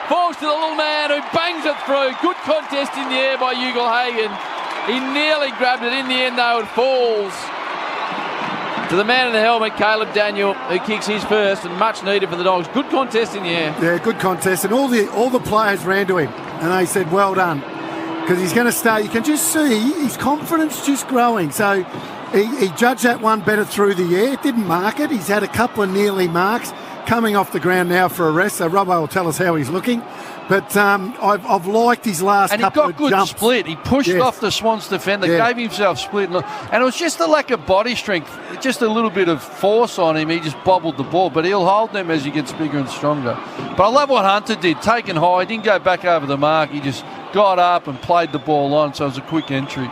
Falls to the little man who bangs it through. Good contest in the air by Ugle-Hagan. He nearly grabbed it. In the end, though, it falls to the man in the helmet, Caleb Daniel, who kicks his first and much needed for the Dogs. Good contest in the air. Yeah, good contest. And all the players ran to him and they said, well done. Because he's going to start. You can just see his confidence just growing. So he judged that one better through the air. Didn't mark it. He's had a couple of nearly marks. Coming off the ground now for a rest. So Robbo will tell us how he's looking. But I've liked his last couple of jumps. And he got good split. He pushed off the Swans defender, gave himself split. And it was just a lack of body strength, just a little bit of force on him. He just bobbled the ball. But he'll hold them as he gets bigger and stronger. But I love what Hunter did. Taken high, he didn't go back over the mark. He just got up and played the ball on. So it was a quick entry.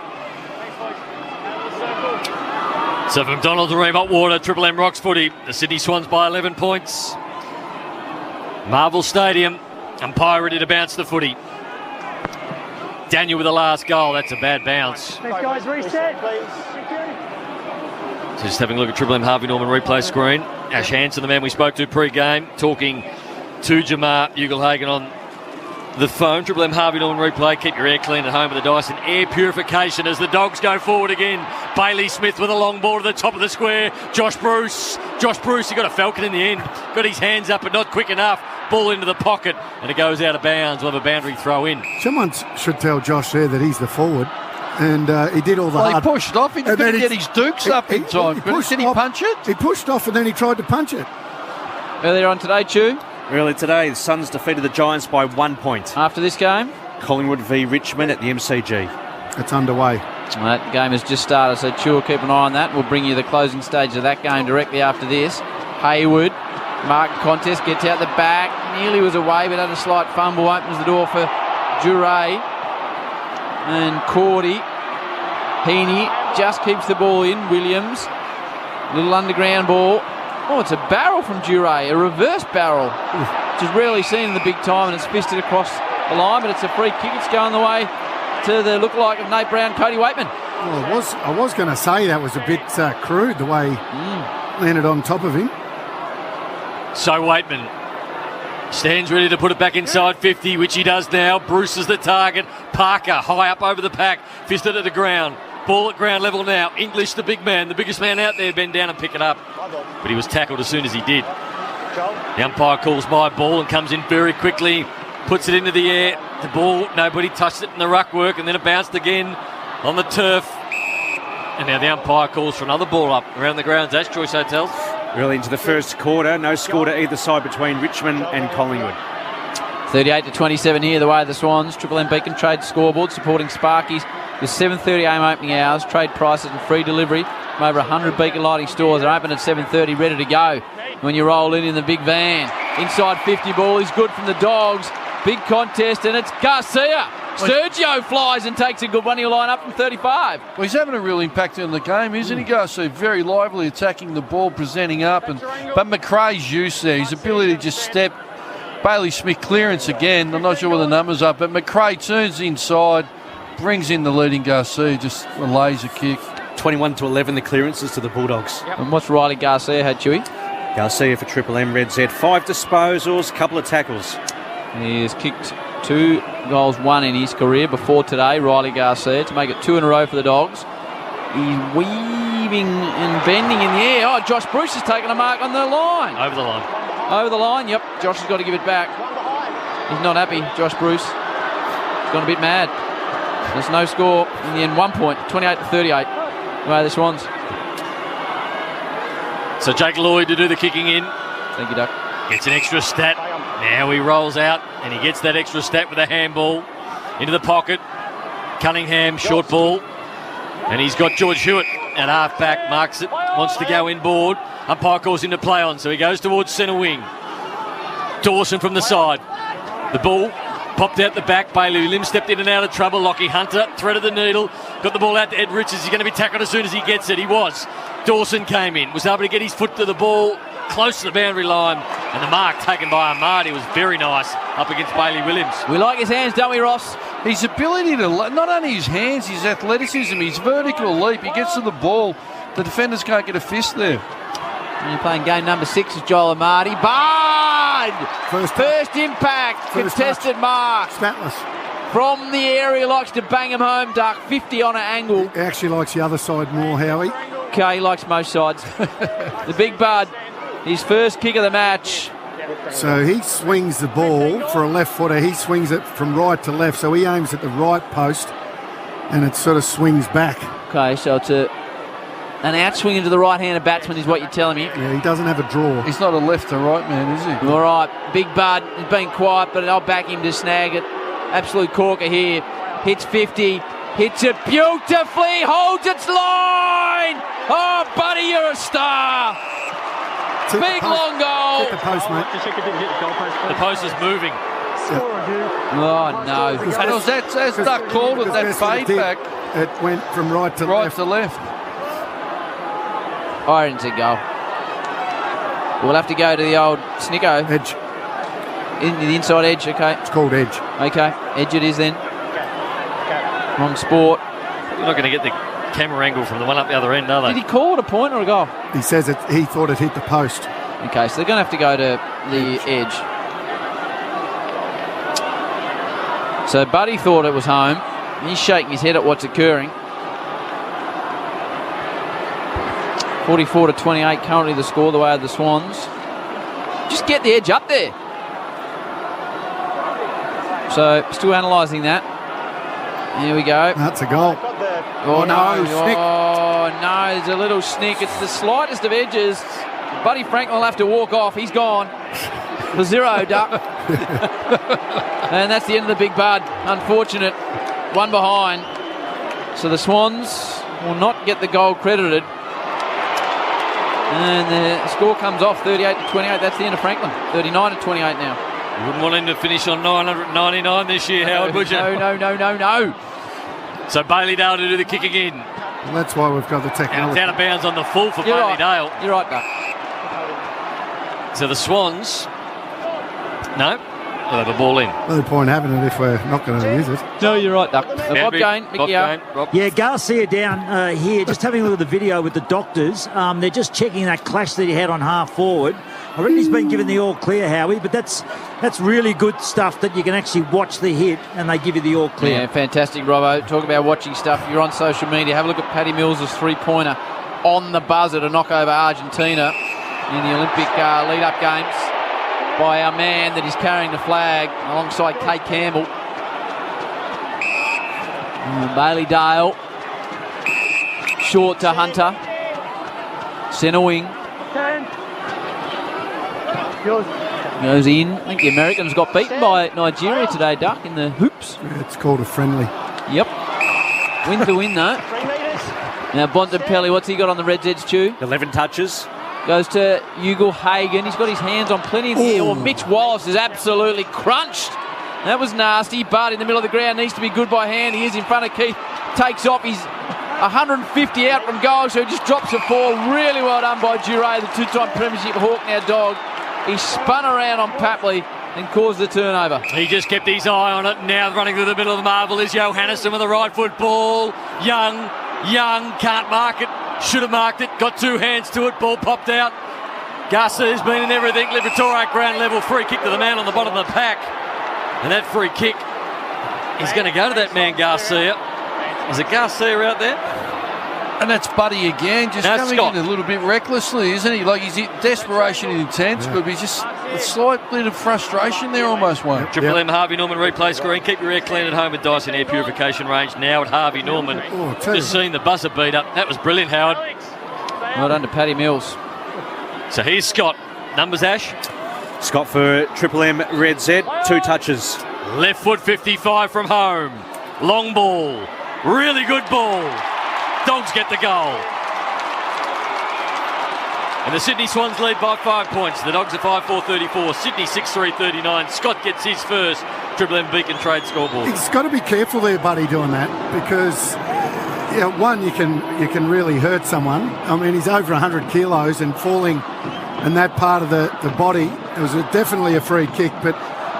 So for McDonald's and Remont Water, Triple M Rocks footy, the Sydney Swans by 11 points. Marvel Stadium, umpire ready to bounce the footy. Daniel with the last goal, that's a bad bounce. Next guys, reset. So just having a look at Triple M Harvey Norman replay screen. Ash Hansen, the man we spoke to pre-game, talking to Jamar Ugle-Hagan on the phone. Triple M Harvey Norman replay. Keep your air clean at home with the Dyson Air Purification as the Dogs go forward again. Bailey Smith with a long ball to the top of the square. Josh Bruce, he got a falcon in the end. Got his hands up but not quick enough. Ball into the pocket and it goes out of bounds. We'll have a boundary throw in. Someone should tell Josh there that he's the forward. And he did all the hard... He pushed off. He couldn't get his dukes up in time. Did he punch it? He pushed off and then he tried to punch it. Earlier on today, Chew. Earlier today, the Suns defeated the Giants by 1 point. After this game? Collingwood v Richmond at the MCG. It's underway. That game has just started, so Chew, keep an eye on that. We'll bring you the closing stage of that game directly after this. Hayward, mark contest, gets out the back. Nearly was away, but had a slight fumble. Opens the door for Jure. And Cordy. Heaney just keeps the ball in. Williams. Little underground ball. Oh, it's a barrel from Jure, a reverse barrel, which is rarely seen in the big time, and it's fisted across the line, but it's a free kick. It's going the way to the lookalike of Nate Brown, Cody Waitman. Well, I was going to say that was a bit crude, the way he landed on top of him. So Waitman stands ready to put it back inside 50, which he does now. Bruce is the target. Parker high up over the pack, fisted at the ground. ball at ground level now. English, the big man, the biggest man out there, bend down and pick it up. But he was tackled as soon as he did. The umpire calls my ball and comes in very quickly, puts it into the air. The ball, nobody touched it in the ruck work, and then it bounced again on the turf. And now the umpire calls for another ball up around the grounds. That's Choice Hotels. Early into the first quarter, no score to either side between Richmond and Collingwood. 38-27 here, the way of the Swans. Triple M Beacon Trade scoreboard supporting Sparkies with 7:30 a.m. opening hours, trade prices and free delivery from over 100 Beacon Lighting stores. They're open at 7:30, ready to go when you roll in the big van. Inside 50 ball is good from the Dogs. Big contest, and it's Garcia. Sergio flies and takes a good one. He'll line up from 35. Well, he's having a real impact in the game, isn't he, Garcia? Very lively, attacking the ball, presenting up. But McRae's use there, his ability to just step. Bailey Smith clearance again. I'm not sure what the numbers are, but McRae turns inside, brings in the leading Garcia, just a laser kick. 21-11 the clearances to the Bulldogs. And what's Riley Garcia had, Chewy? Garcia for Triple M Red Z. 5 disposals, couple of tackles. He has kicked 2 goals, 1 in his career before today, Riley Garcia, to make it 2 in a row for the Dogs. He's weaving and bending in the air. Oh, Josh Bruce has taken a mark on the line. Over the line. Over the line, yep. Josh has got to give it back. He's not happy, Josh Bruce. He's gone a bit mad. There's no score in the end. 1 point, 28-38. Way the Swans. So Jake Lloyd to do the kicking in. Thank you, Duck. Gets an extra stat. Now he rolls out and he gets that extra stat with a handball into the pocket. Cunningham, short ball. And he's got George Hewitt at half-back, marks it, wants to go inboard. Umpire calls him to play on, so he goes towards centre wing. Dawson from the side. The ball popped out the back. Bailey Lim stepped in and out of trouble. Lockie Hunter threaded the needle. Got the ball out to Ed Richards. He's going to be tackled as soon as he gets it. He was. Dawson came in, was able to get his foot to the ball, close to the boundary line. And the mark taken by Amadi was very nice up against Bailey Williams. We like his hands, don't we, Ross? His ability to, not only his hands, his athleticism, his vertical leap. He gets to the ball. The defenders can't get a fist there. And you're playing game number 6 with Joel Amadi. Bard! First impact. Contested mark. Statless. From the area, likes to bang him home, Duck. 50 on an angle. He actually likes the other side more, Howie. Okay, he likes most sides. The big Bud, his first kick of the match. So he swings the ball for a left footer. He swings it from right to left. So he aims at the right post and it sort of swings back. Okay, so it's an outswing into the right-handed batsman is what you're telling me. Yeah, he doesn't have a draw. He's not a left to right man, is he? All right, Big Bud has been quiet, but I'll back him to snag it. Absolute corker here. Hits 50, hits it beautifully, holds its line. Oh, buddy, you're a star. Big long goal. Hit the post, mate. The post is moving. Oh, no. And it was that, as Duck called it, that fade back. It went from right to left. Right to left. I didn't see goal. We'll have to go to the old Snicko. Edge. In the inside edge, okay. It's called edge. Okay, edge it is then. Wrong sport. You're not going to get the camera angle from the one up the other end, are they? Did he call it a point or a goal? He says he thought it hit the post. Okay, so they're going to have to go to the edge. So Buddy thought it was home. He's shaking his head at what's occurring. 44-28 currently the score, the way of the Swans. Just get the edge up there. So still analysing that. Here we go. That's a goal. Oh no, snick. Oh no, there's a little snick. It's the slightest of edges. Buddy Franklin will have to walk off. He's gone. For 0, Duck. And that's the end of the Big Bud. Unfortunate. One behind. So the Swans will not get the goal credited. And the score comes off 38-28. That's the end of Franklin. 39-28 now. You wouldn't want him to finish on 999 this year, Howard, would you? No. So Bailey Dale to do the kick again. Well, that's why we've got the technology. Out of bounds on the full for Bailey Dale. You're right, Duck. So the Swans, no, They'll have a ball in. No point having it if we're not going to use it. No, you're right, Duck. Bob Jane, Mickey R. Yeah, Garcia down here, just having a look at the video with the doctors. They're just checking that clash that he had on half forward. I reckon he's been given the all clear, Howie, but that's really good stuff that you can actually watch the hit and they give you the all clear. Yeah, fantastic, Robbo. Talk about watching stuff. You're on social media. Have a look at Paddy Mills' three-pointer on the buzzer to knock over Argentina in the Olympic lead-up games by our man that is carrying the flag alongside Kate Campbell. Bailey Dale. Short to Hunter. Centre wing. Goes in. I think the Americans got beaten by Nigeria today, Duck, in the hoops. Yeah, it's called a friendly. Yep. Win to win, though. Now, Bontempelli, what's he got on the Reds' edge, Chew? 11 touches. Goes to Ugle Hagen. He's got his hands on plenty of the air. Mitch Wallace is absolutely crunched. That was nasty, but in the middle of the ground needs to be good by hand. He is in front of Keith. Takes off. He's 150 out from goal, so he just drops a 4. Really well done by Duray, the two-time premiership Hawk now dog. He spun around on Papley and caused the turnover. He just kept his eye on it. Now running through the middle of the marble is Johannesson with the right foot ball. Young, can't mark it. Should have marked it. Got two hands to it. Ball popped out. Garcia's been in everything. Liberatore at ground level. Free kick to the man on the bottom of the pack. And that free kick is going to go to that man Garcia. Is it Garcia out there? And that's Buddy again, just coming in a little bit recklessly, isn't he? Like, he's desperation and intense, but he's just a slight bit of frustration there almost one. Triple M Harvey Norman replay screen. Keep your air clean at home with Dyson Air Purification Range now at Harvey Norman. Just seen the buzzer beat up. That was brilliant, Howard. Well done to Paddy Mills. So here's Scott. Numbers, Ash? Scott for Triple M Red Z. 2 touches. Left foot 55 from home. Long ball. Really good ball. Dogs get the goal. And the Sydney Swans lead by 5 points. The Dogs are 5-4-34. Sydney 6-3-39. Scott gets his first Triple M Beacon Trade scoreboard. He's got to be careful there, Buddy, doing that, because one, you can really hurt someone. I mean, he's over 100 kilos and falling in that part of the body. It was definitely a free kick, but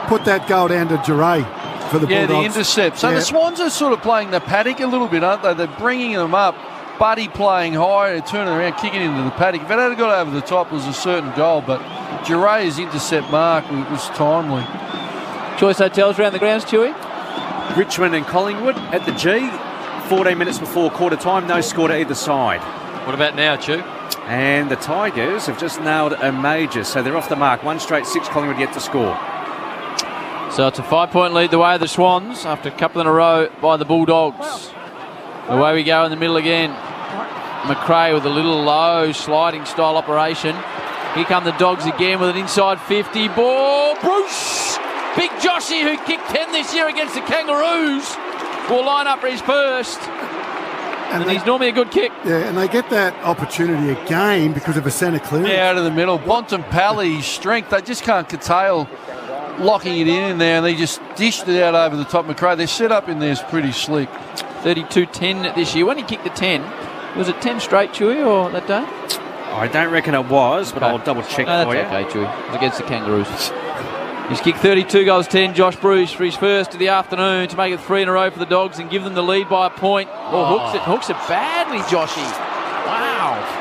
put that goal down to Duray for the Bulldogs. Yeah, the intercept. So the Swans are sort of playing the paddock a little bit, aren't they? They're bringing them up. Buddy playing high, they're turning around, kicking into the paddock. If it had got over the top, it was a certain goal, but Duray's intercept mark was timely. Choice Hotels around the grounds, Chewy? Richmond and Collingwood at the G. 14 minutes before quarter time, no score to either side. What about now, Chew? And the Tigers have just nailed a major, so they're off the mark. 1 straight 6, Collingwood yet to score. So it's a 5-point lead the way of the Swans after a couple in a row by the Bulldogs. Away we go in the middle again. McRae with a little low sliding style operation. Here come the Dogs again with an inside 50 ball. Bruce! Big Joshy, who kicked 10 this year against the Kangaroos, will line up for his first. And he's normally a good kick. Yeah, and they get that opportunity again because of a centre clearance. Yeah, out of the middle. Bontempelli's strength, they just can't curtail locking it in there, and they just dished it out over the top. McRae, their setup in there is pretty slick. 32-10 this year. When he kicked the 10, was it 10 straight, Chewy, or that day? I don't reckon it was, but I'll double check for you. Okay, Chewy. It was against the Kangaroos. He's kicked 32 goals, 10. Josh Bruce for his first of the afternoon to make it 3 in a row for the Dogs and give them the lead by a point. Hooks it badly, Joshy. Wow.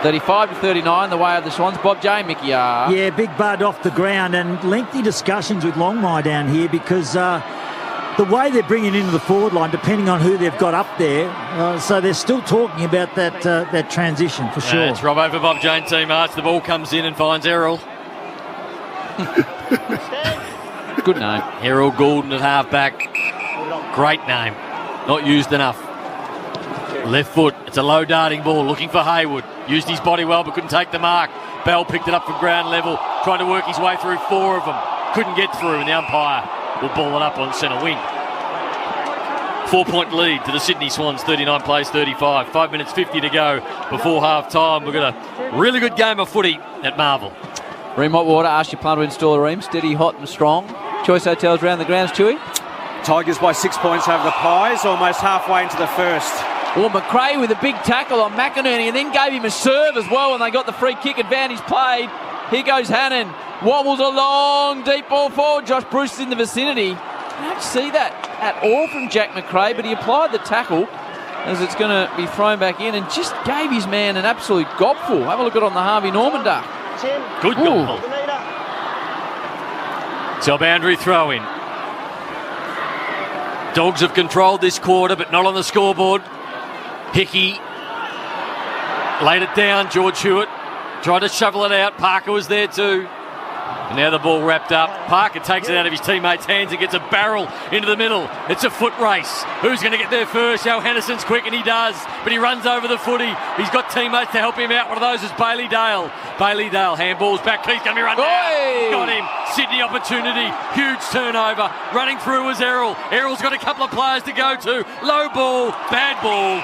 35-39, the way of the Swans. Bob J, Mickey R. Yeah, Big Bud off the ground, and lengthy discussions with Longmire down here because the way they're bringing into the forward line, depending on who they've got up there, so they're still talking about that transition for sure. It's Rob over Bob Jane team arch. The ball comes in and finds Errol. Good name. Errol Goulden at half-back. Great name. Not used enough. Left foot. It's a low darting ball. Looking for Hayward. Used his body well but couldn't take the mark. Bell picked it up from ground level. Trying to work his way through 4 of them. Couldn't get through, and the umpire will ball it up on centre wing. 4-point lead to the Sydney Swans. 39 plays 35. 5 minutes 50 to go before half-time. We've got a really good game of footy at Marvel. Ream Hot Water, ask your plumber to install a ream. Steady, hot and strong. Choice Hotels around the grounds, Chewy. Tigers by 6 points over the Pies, almost halfway into the first. Well, McRae with a big tackle on McInerney and then gave him a serve as well, and they got the free kick advantage played. Here goes Hannon. Wobbles along, deep ball forward. Josh Bruce is in the vicinity. I don't see that at all from Jack McRae, but he applied the tackle as it's going to be thrown back in and just gave his man an absolute gobful. Have a look at it on the Harvey Norman duck. Good gobful. So boundary throw in. Dogs have controlled this quarter, but not on the scoreboard. Hickey laid it down. George Hewitt tried to shovel it out. Parker was there too. And now the ball wrapped up. Parker takes it out of his teammate's hands and gets a barrel into the middle. It's a foot race. Who's going to get there first? Johannessen's quick, and he does. But he runs over the footy. He's got teammates to help him out. One of those is Bailey Dale. Bailey Dale, handballs back. He's going to be run down. Got him. Sydney opportunity. Huge turnover. Running through was Errol. Errol's got a couple of players to go to. Low ball. Bad ball.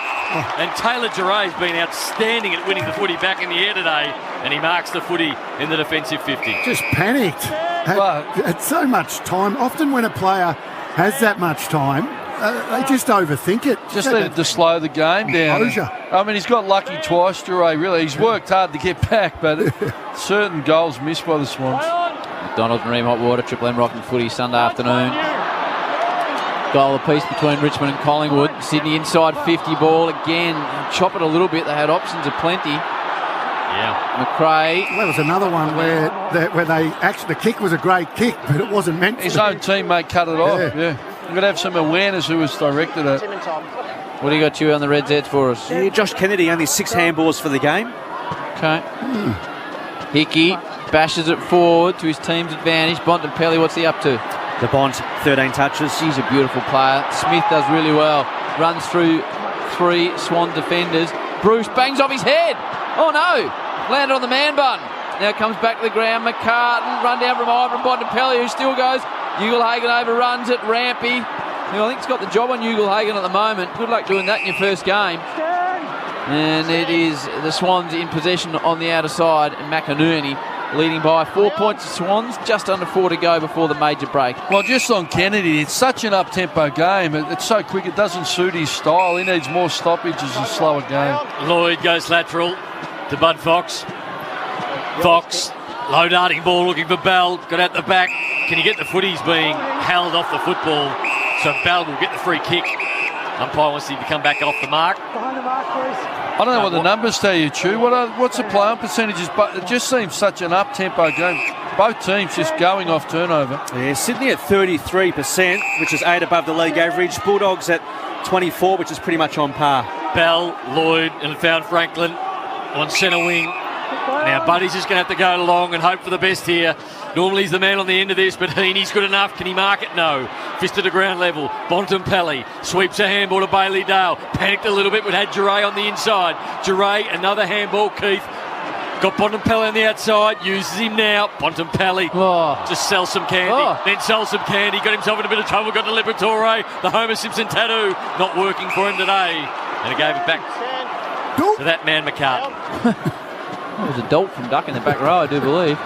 And Taylor Giray's been outstanding at winning the footy back in the air today. And he marks the footy in the defensive 50. Just panicked. Had so much time. Often when a player has that much time, they just overthink it. Just needed to slow the game down. Composure. I mean, he's got lucky twice, Duray, really. He's worked hard to get back, but certain goals missed by the Swans. McDonald and Ream Hotwater, Triple M Rocking Footy Sunday afternoon. Goal apiece between Richmond and Collingwood. Sydney inside 50 ball again. Chop it a little bit. They had options aplenty. Yeah. McRae. There was another one where they actually, the kick was a great kick, but it wasn't meant for his own teammate cut it off. Yeah. You've got to have some awareness who was directed at. What do you got, you on the Reds Eds for us? Yeah, Josh Kennedy, only 6 handballs for the game. Okay. Hickey bashes it forward to his team's advantage. Bontempelli, what's he up to? The Bont, 13 touches. He's a beautiful player. Smith does really well. Runs through 3 Swan defenders. Bruce bangs off his head. Oh no! Landed on the man bun. Now comes back to the ground. McCartan, run down from Ivan Bontempelli, who still goes. Ugelhagen overruns it. Rampy, who I think's got the job on Ugelhagen at the moment. Good luck doing that in your first game. And it is the Swans in possession on the outer side. And McInerney leading by 4 points to Swans. Just under 4 to go before the major break. Well, just on Kennedy, it's such an up-tempo game. It's so quick, it doesn't suit his style. He needs more stoppages and slower game. Lloyd goes lateral to Bud Fox. Fox, low darting ball looking for Bell. Got out the back. Can he get the foot? He's being held off the football. So Bell will get the free kick. Umpire wants him to come back off the mark. Behind the mark, please. I don't know what the numbers tell you, Chew. What's the play-on percentages? But it just seems such an up-tempo game. Both teams just going off turnover. Yeah, Sydney at 33%, which is 8 above the league average. Bulldogs at 24, which is pretty much on par. Bell, Lloyd, and found Franklin on centre wing. Now Buddy's just going to have to go along and hope for the best here. Normally he's the man on the end of this, but Heaney's good enough. Can he mark it? No. Fist to the ground level. Bontempelli sweeps a handball to Bailey Dale. Panicked a little bit, but had Giray on the inside. Giray, another handball. Keith got Bontempelli on the outside. Uses him now. Bontempelli just sells some candy. Then sells some candy. Got himself in a bit of trouble. Got to Liberatore. The Homer Simpson tattoo not working for him today. And he gave it back to that man McCartan. It was a dolt from Duck in the back row, I do believe.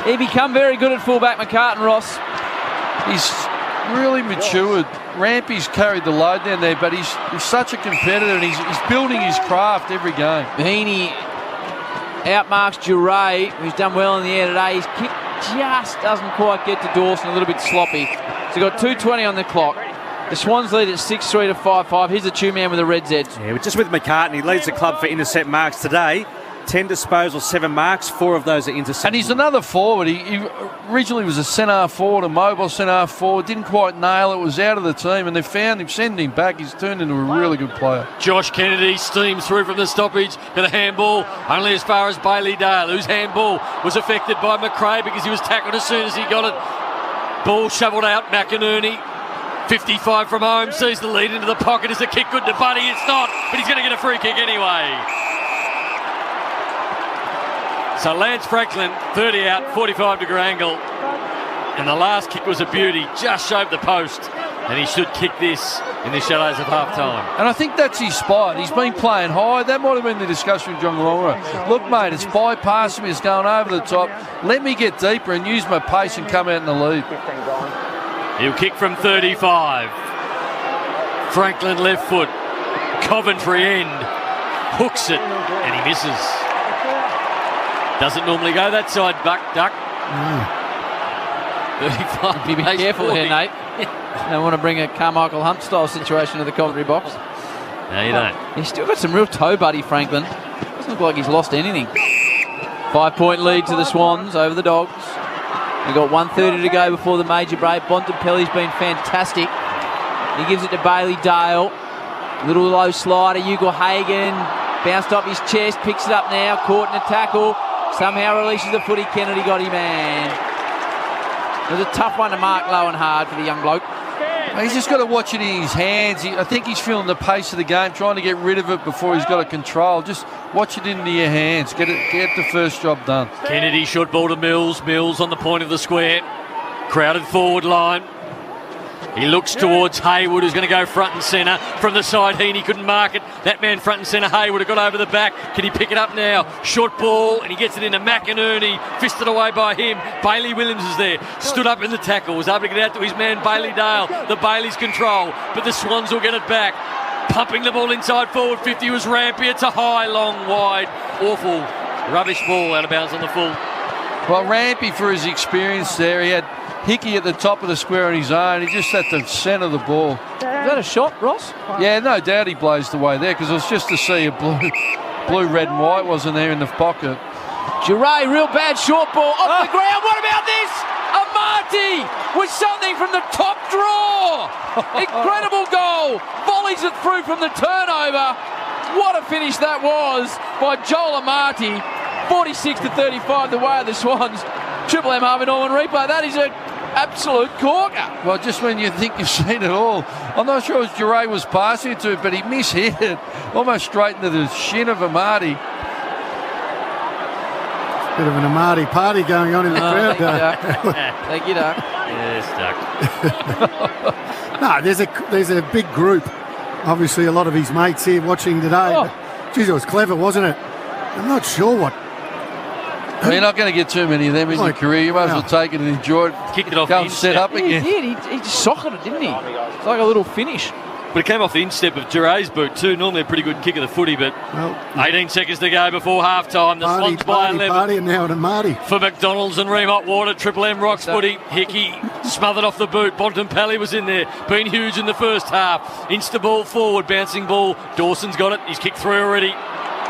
He become very good at fullback, McCartan, Ross. He's really matured. Rampy's carried the load down there, but he's such a competitor and he's building his craft every game. Heaney outmarks Giray, who's done well in the air today. His kick just doesn't quite get to Dawson, a little bit sloppy. So got 2:20 on the clock. The Swans lead at 6-3 to 5-5. Here's the two-man with the Reds Eds. Yeah, just with McCartan, he leads the club for intercept marks today. 10 disposals, 7 marks, 4 of those are intercepts. And he's another forward. He originally was a centre forward, a mobile centre forward. Didn't quite nail it. Was out of the team, and they found him, sending him back. He's turned into a really good player. Josh Kennedy steams through from the stoppage with a handball, only as far as Bailey Dale, whose handball was affected by McRae because he was tackled as soon as he got it. Ball shovelled out, McInerney. 55 from home, sees the lead into the pocket. Is the kick good to Buddy? It's not, but he's going to get a free kick anyway. So Lance Franklin, 30 out, 45 degree angle. And the last kick was a beauty, just shoved the post. And he should kick this in the shadows of half-time. And I think that's his spot. He's been playing high. That might have been the discussion with John Galora. Look, mate, it's bypassing me. It's going over the top. Let me get deeper and use my pace and come out in the lead. He'll kick from 35. Franklin left foot. Coventry end. Hooks it and he misses. Doesn't normally go that side, duck. 35. Be careful here, Nate. Don't want to bring a Carmichael Hunt style situation to the commentary box. No, you don't. He's still got some real toe, buddy, Franklin. Doesn't look like he's lost anything. 5-point lead to the Swans over the Dogs. We've got 1:30 to go before the major break. Bontempelli's been fantastic. He gives it to Bailey Dale. Little low slider. Hugo Hagen bounced off his chest, picks it up now, caught in a tackle. Somehow releases the footy. Kennedy got him, man. It was a tough one to mark low and hard for the young bloke. He's just got to watch it in his hands. I think he's feeling the pace of the game, trying to get rid of it before he's got it control. Just watch it into your hands. Get the first job done. Kennedy short ball to Mills. Mills on the point of the square. Crowded forward line. He looks towards Hayward, who's going to go front and centre. From the side, Heaney couldn't mark it. That man front and centre, Hayward, have got over the back. Can he pick it up now? Short ball, and he gets it into McInerney. Fisted away by him. Bailey Williams is there. Stood up in the tackle. Was able to get out to his man, Bailey Dale. The Bailey's control, but the Swans will get it back. Pumping the ball inside forward 50 was Rampy. It's a high, long, wide, awful, rubbish ball out of bounds on the full. Well, Rampy, for his experience there, he had Hickey at the top of the square on his own. He just at the centre of the ball. Is that a shot, Ross? Yeah, no doubt he blazed away there because it was just to see a blue, red and white wasn't there in the pocket. Giray, real bad short ball off the ground. What about this? Amati with something from the top draw. Incredible goal. Volleys it through from the turnover. What a finish that was by Joel Amati. 46-35 the way of the Swans. Triple M Harvey Norman replay. That is an absolute corker. Well, just when you think you've seen it all. I'm not sure it was Giray was passing it to, but he mishit it almost straight into the shin of Amati. Bit of an Amati party going on in the crowd. Thank you, Doc. Yes, Doc. No, there's a big group. Obviously, a lot of his mates here watching today. Oh. Geez, it was clever, wasn't it? I'm not sure what. Well, you're not going to get too many of them in your career. You might as well take it and enjoy it. Kick it off. Go and set up again. He did. He just socketed it, didn't he? It's like a little finish. But it came off the instep of Giray's boot too. Normally a pretty good kick of the footy, but 18 seconds to go before half-time. The Swans by 11. Party and now to Marty. For McDonald's and Ream Hot Water, Triple M rocks footy. Hickey smothered off the boot. Bontempelli was in there, been huge in the first half. Insta ball forward, bouncing ball. Dawson's got it. He's kicked through already.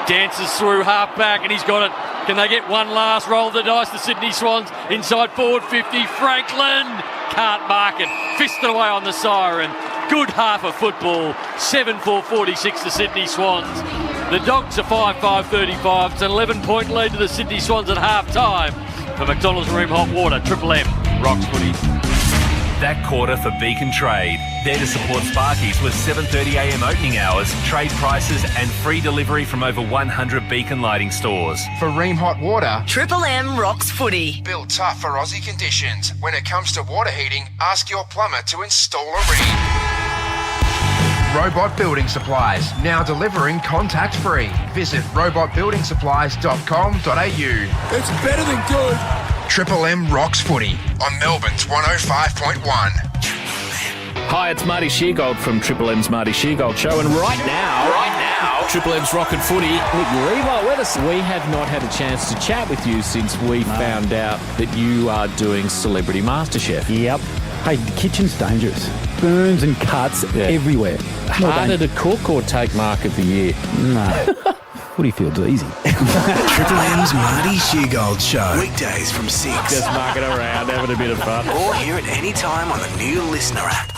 Dances through half back and he's got it. Can they get one last roll of the dice? The Sydney Swans inside forward 50. Franklin can't mark it. Fisted away on the siren. Good half of football. 7-4-46 the Sydney Swans. The Dogs are 5-5-35. It's an 11-point lead to the Sydney Swans at half time. For McDonald's Room Hot Water, Triple M rocks footy. That quarter for Beacon Trade. There to support Sparkies with 7:30am opening hours, trade prices and free delivery from over 100 Beacon lighting stores. For Ream Hot Water, Triple M rocks footy. Built tough for Aussie conditions. When it comes to water heating, ask your plumber to install a Ream. Robot Building Supplies, now delivering contact-free. Visit robotbuildingsupplies.com.au. It's better than good. Triple M rocks footy on Melbourne's 105.1. Hi, it's Marty Sheargold from Triple M's Marty Sheargold Show, and right now, Triple M's Rockin' Footy. Nick Reaver with us. We have not had a chance to chat with you since we found out that you are doing Celebrity MasterChef. Yep. Hey, the kitchen's dangerous. Burns and cuts everywhere. Harder to cook or take Mark of the Year? No. Footy field's easy. Triple M's Marty Sheargold Show. Weekdays from 6. Just mucking around, having a bit of fun. Or hear it anytime on the new Listener app.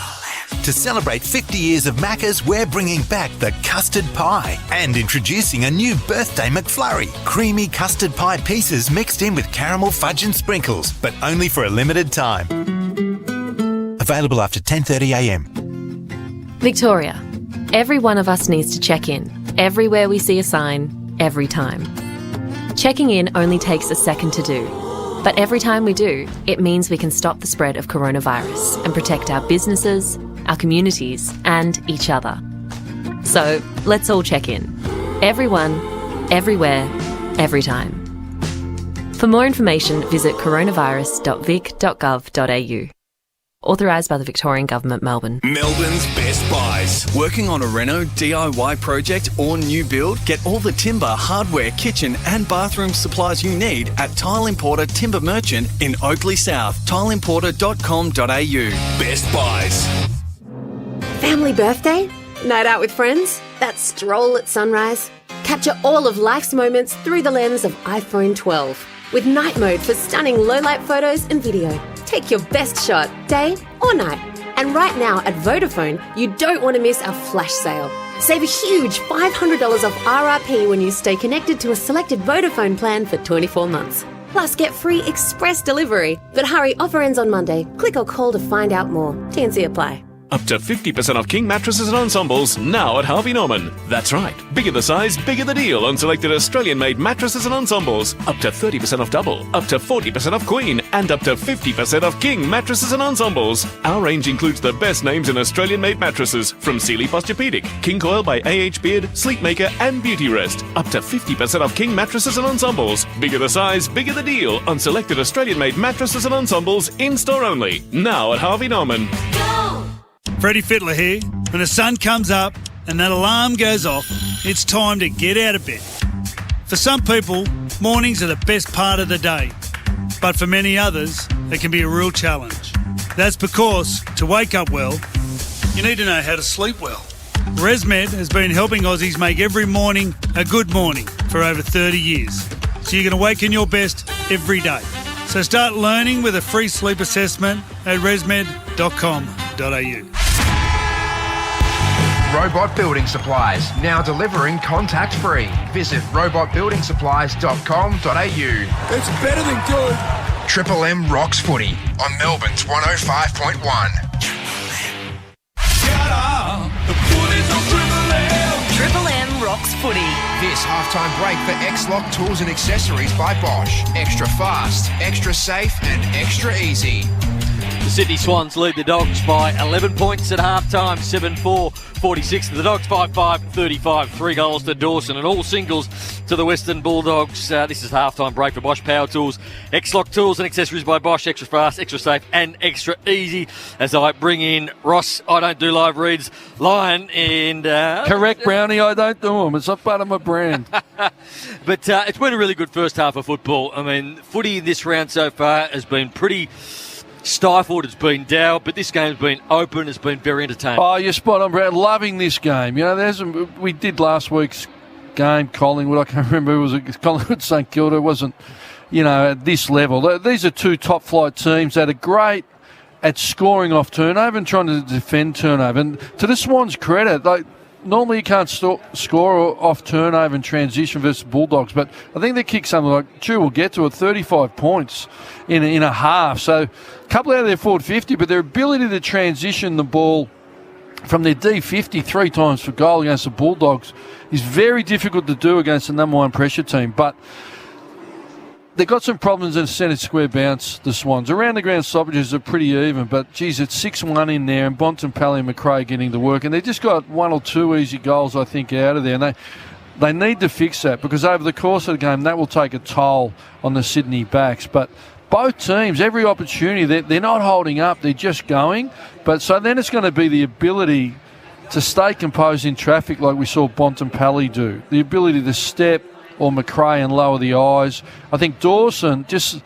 To celebrate 50 years of Macca's, we're bringing back the custard pie and introducing a new birthday McFlurry. Creamy custard pie pieces mixed in with caramel fudge and sprinkles, but only for a limited time. Available after 10:30am. Victoria. Every one of us needs to check in. Everywhere we see a sign, every time. Checking in only takes a second to do. But every time we do, it means we can stop the spread of coronavirus and protect our businesses, our communities, and each other. So let's all check in. Everyone, everywhere, every time. For more information, visit coronavirus.vic.gov.au. Authorised by the Victorian Government, Melbourne. Melbourne's best buys. Working on a reno, DIY project or new build? Get all the timber, hardware, kitchen and bathroom supplies you need at Tile Importer Timber Merchant in Oakley South. tileimporter.com.au. Best buys. Family birthday? Night out with friends? That stroll at sunrise? Capture all of life's moments through the lens of iPhone 12. With night mode for stunning low-light photos and video. Take your best shot, day or night. And right now at Vodafone, you don't want to miss our flash sale. Save a huge $500 off RRP when you stay connected to a selected Vodafone plan for 24 months. Plus, get free express delivery. But hurry, offer ends on Monday. Click or call to find out more. T&C apply. Up to 50% off King mattresses and ensembles now at Harvey Norman. That's right. Bigger the size, bigger the deal on selected Australian-made mattresses and ensembles. Up to 30% off double, up to 40% off Queen, and up to 50% off King mattresses and ensembles. Our range includes the best names in Australian-made mattresses from Sealy Posturepedic, King Coil by AH Beard, Sleepmaker, and Beauty Rest. Up to 50% off King mattresses and ensembles. Bigger the size, bigger the deal on selected Australian-made mattresses and ensembles in-store only. Now at Harvey Norman. Freddie Fittler here. When the sun comes up and that alarm goes off, it's time to get out of bed. For some people, mornings are the best part of the day. But for many others, it can be a real challenge. That's because, to wake up well, you need to know how to sleep well. ResMed has been helping Aussies make every morning a good morning for over 30 years. So you're going to wake in your best every day. So start learning with a free sleep assessment at resmed.com.au. Robot Building Supplies, now delivering contact-free. Visit robotbuildingsupplies.com.au. It's better than good. Triple M rocks footy on Melbourne's 105.1. Triple M rocks footy. This halftime break for X-Lock Tools and Accessories by Bosch. Extra fast, extra safe and extra easy. The Sydney Swans lead the Dogs by 11 points at half-time, 7-4, 46 to the Dogs, 5-5, 35, 3 goals to Dawson, and all singles to the Western Bulldogs. This is half-time break for Bosch Power Tools, X-Lock Tools and Accessories by Bosch, extra fast, extra safe, and extra easy. As I bring in Ross, I don't do live reads, Lion, and... Correct, Brownie, I don't do them. It's not part of my brand. But it's been a really good first half of football. I mean, footy in this round so far has been pretty... stifled, it's been dour, but this game's been open, it's been very entertaining. Oh, you're spot on, Brad. Loving this game. You know, we did last week's game, Collingwood. I can't remember who was it. Collingwood St Kilda. It wasn't, you know, at this level. These are two top-flight teams that are great at scoring off turnover and trying to defend turnover. And to the Swans' credit, normally you can't score off turnover and transition versus Bulldogs, but I think they kicked something like, we'll get to it, 35 points in a half. So a couple out of their forward 50, but their ability to transition the ball from their D50 3 times for goal against the Bulldogs is very difficult to do against the number one pressure team. But they've got some problems in a centre square bounce, the Swans. Around the ground stoppages are pretty even, but, geez, it's 6-1 in there, and Bontempelli and McRae getting to work. And they've just got 1 or 2 easy goals, I think, out of there. And they need to fix that, because over the course of the game, that will take a toll on the Sydney backs. But both teams, every opportunity, they're not holding up, they're just going. But so then it's going to be the ability to stay composed in traffic like we saw Bontempelli do. The ability to step, or McRae, and lower the eyes. I think Dawson, just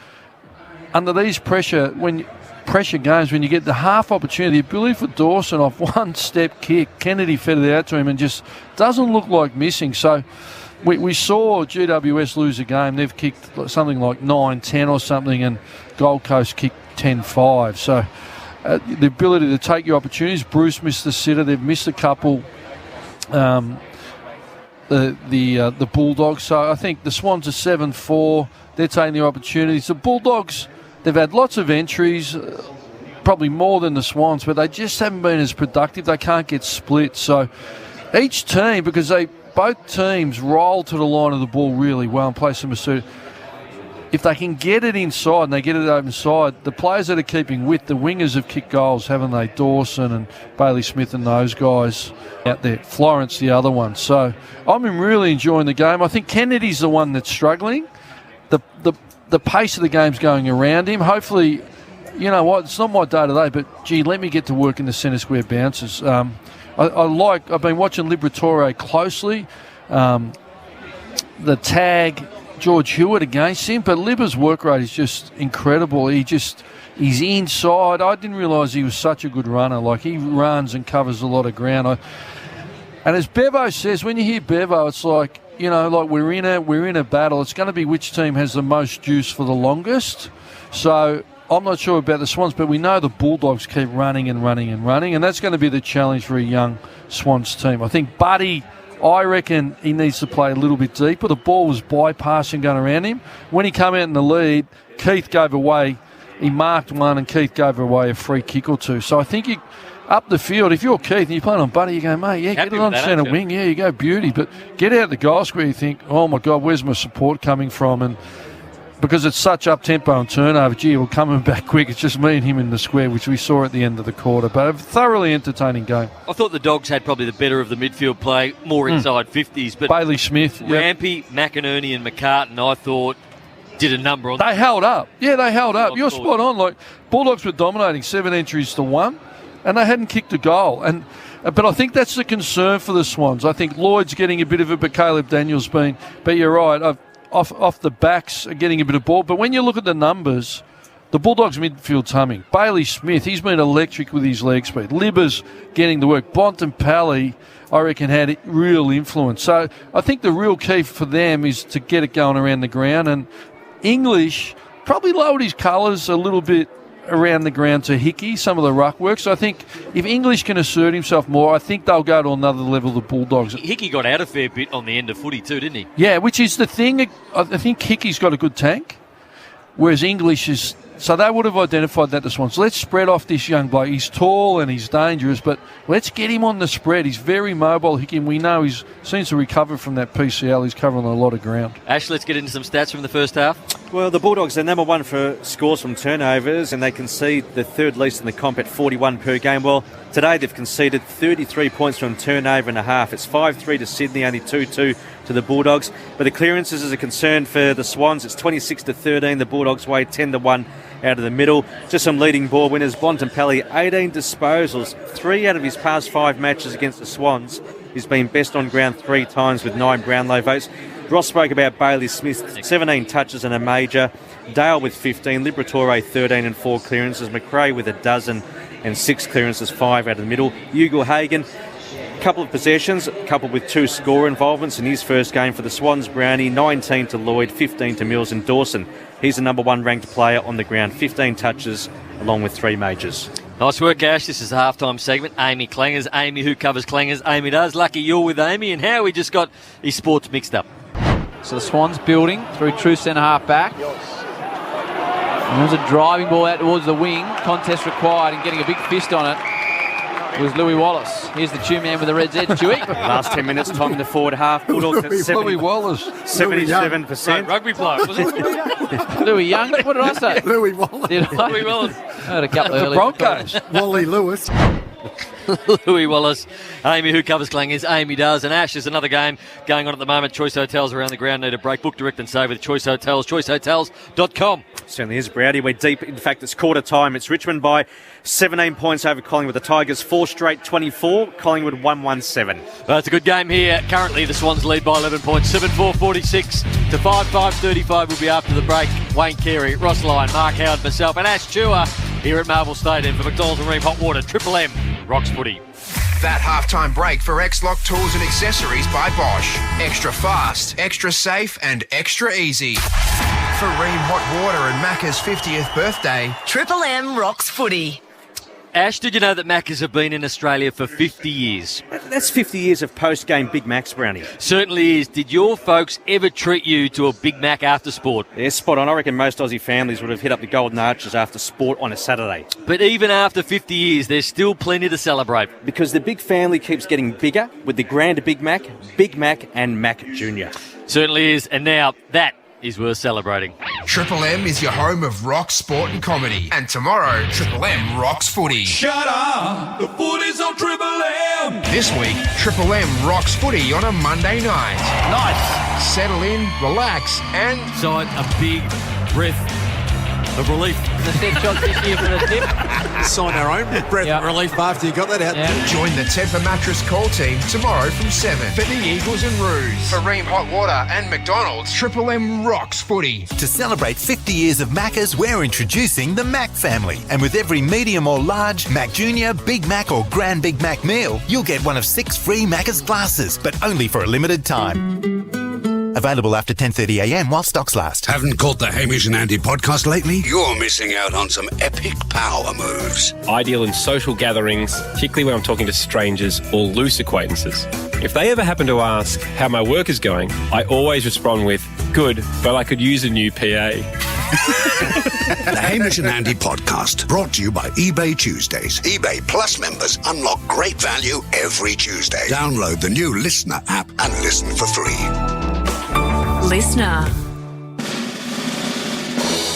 under these pressure games, when you get the half opportunity, the ability for Dawson off one step kick, Kennedy fed it out to him and just doesn't look like missing. So we saw GWS lose a game. They've kicked something like 9-10 or something, and Gold Coast kicked 10-5. So the ability to take your opportunities. Bruce missed the sitter. They've missed a couple. The Bulldogs. So I think the Swans are 7-4. They're taking their opportunities. The Bulldogs, they've had lots of entries, probably more than the Swans, but they just haven't been as productive. They can't get split. So each team, because both teams roll to the line of the ball really well and play some pursuit. If they can get it inside and they get it over inside, the players that are keeping width, the wingers have kicked goals, haven't they? Dawson and Bailey Smith and those guys out there. Florence, the other one. So I'm really enjoying the game. I think Kennedy's the one that's struggling. The pace of the game's going around him. Hopefully you know what, it's not my day-to-day, but, gee, let me get to work in the centre square bounces. I've been watching Liberatore closely. The tag, George Hewitt against him, but Libba's work rate is just incredible. He's inside. I didn't realise he was such a good runner. Like, he runs and covers a lot of ground. And as Bevo says, when you hear Bevo, it's like, you know, like we're in a battle. It's going to be which team has the most juice for the longest. So I'm not sure about the Swans, but we know the Bulldogs keep running and running and running, and that's going to be the challenge for a young Swans team. I think Buddy, I reckon he needs to play a little bit deeper. The ball was bypassing going around him. When he came out in the lead, Keith gave away. He marked one and Keith gave away a free kick or two. So I think you up the field, if you're Keith and you're playing on Buddy, you go, mate, yeah, get it on centre wing. Yeah, you go beauty. But get out the goal square, you think, oh, my God, where's my support coming from? And because it's such up-tempo and turnover, gee, we're coming back quick. It's just me and him in the square, which we saw at the end of the quarter. But a thoroughly entertaining game. I thought the Dogs had probably the better of the midfield play, more inside 50s. But Bailey Smith, Rampy, McInerney and McCartan, I thought, did a number on. They held up. Yeah, they held up. You're spot on. Like, Bulldogs were dominating 7 entries to 1, and they hadn't kicked a goal. But I think that's the concern for the Swans. I think Lloyd's getting a bit of it, but Caleb Daniels been. But you're right. Off the backs are getting a bit of ball. But when you look at the numbers, the Bulldogs midfield's humming. Bailey Smith, he's been electric with his leg speed. Libba's getting the work. Bontempelli, I reckon, had real influence. So I think the real key for them is to get it going around the ground. And English probably lowered his colours a little bit around the ground to Hickey, some of the ruck work. So I think if English can assert himself more, I think they'll go to another level, the Bulldogs. Hickey got out a fair bit on the end of footy too, didn't he? Yeah, which is the thing. I think Hickey's got a good tank, whereas English is... So they would have identified that this one. So let's spread off this young bloke. He's tall and he's dangerous, but let's get him on the spread. He's very mobile, Hickey, and we know he seems to recover from that PCL. He's covering a lot of ground. Ash, let's get into some stats from the first half. Well, the Bulldogs are number one for scores from turnovers, and they concede the third least in the comp at 41 per game. Well, today they've conceded 33 points from turnover and a half. It's 5-3 to Sydney, only 2-2 to the Bulldogs. But the clearances is a concern for the Swans. It's 26-13. The Bulldogs weigh 10-1 out of the middle. Just some leading ball winners. Bontempelli, 18 disposals, 3 out of his past 5 matches against the Swans. He's been best on ground 3 times with 9 Brownlow votes. Ross spoke about Bailey Smith, 17 touches and a major. Dale with 15, Liberatore 13 and 4 clearances. McRae with 12 and 6 clearances, 5 out of the middle. Ugle-Hagan, couple of possessions, coupled with 2 score involvements in his first game for the Swans. Brownie, 19 to Lloyd, 15 to Mills, and Dawson. He's the number 1 ranked player on the ground, 15 touches along with 3 majors. Nice work, Ash. This is the halftime segment. Amy Clangers. Amy, who covers Clangers? Amy does. Lucky you're with Amy, and Howie just got his sports mixed up. So the Swans building through true centre half back. There's a driving ball out towards the wing. Contest required, and getting a big fist on it was Louis Wallace. Here's the two man with the Reds edge, Chewy. Last 10 minutes, time in the forward half. Bulldogs at Louis Wallace. 77%. Rugby player, was it? Louis Young. What did I say? Louis Wallace. Did I? Louis Wallace. I heard a couple The early. Broncos. Wally Lewis. Louis Wallace. Amy, who covers Clangers? Amy does. And Ash, there's another game going on at the moment. Choice Hotels around the ground need a break. Book, direct and save with Choice Hotels. ChoiceHotels.com. Certainly is, Browdy. We're deep. In fact, it's quarter time. It's Richmond by 17 points over Collingwood. The Tigers 4 straight 24. Collingwood 1-1-7. Well, it's a good game here. Currently, the Swans lead by 11 points. 7-4-46 to 5-5-35 will be after the break. Wayne Carey, Ross Lyon, Mark Howard, myself, and Ash Chua here at Marvel Stadium for McDonald's and Ream Hot Water. Triple M rocks footy. That halftime break for X-Lock Tools and Accessories by Bosch. Extra fast, extra safe, and extra easy. For Ream Hot Water and Macca's 50th birthday, Triple M rocks footy. Ash, did you know that Maccas have been in Australia for 50 years? That's 50 years of post-game Big Macs, Brownie. Certainly is. Did your folks ever treat you to a Big Mac after sport? Yeah, spot on. I reckon most Aussie families would have hit up the Golden Arches after sport on a Saturday. But even after 50 years, there's still plenty to celebrate. Because the big family keeps getting bigger with the Grand Big Mac, and Mac Jr. Certainly is. And now that is worth celebrating. Triple M is your home of rock, sport and comedy. And tomorrow, Triple M rocks footy. Shut up! The footy's on Triple M! This week, Triple M rocks footy on a Monday night. Nice! Settle in, relax and... Sign a big breath of relief. The step shots this year for the tip. Sign our own breath of relief after you got that out. Join the Tempur mattress call team tomorrow from 7 for the Eagles and Roos. For Ream Hot Water and McDonald's, Triple M rocks footy. To celebrate 50 years of Maccas, we're introducing the Mac family. And with every medium or large Mac Junior, Big Mac or Grand Big Mac meal, you'll get one of 6 free Maccas glasses, but only for a limited time. Available after 10:30am while stocks last. Haven't caught the Hamish and Andy podcast lately? You're missing out on some epic power moves. Ideal in social gatherings, particularly when I'm talking to strangers or loose acquaintances. If they ever happen to ask how my work is going, I always respond with, good, but I could use a new PA. The Hamish and Andy podcast, brought to you by eBay Tuesdays. eBay Plus members unlock great value every Tuesday. Download the new Listener app and listen for free. Listener.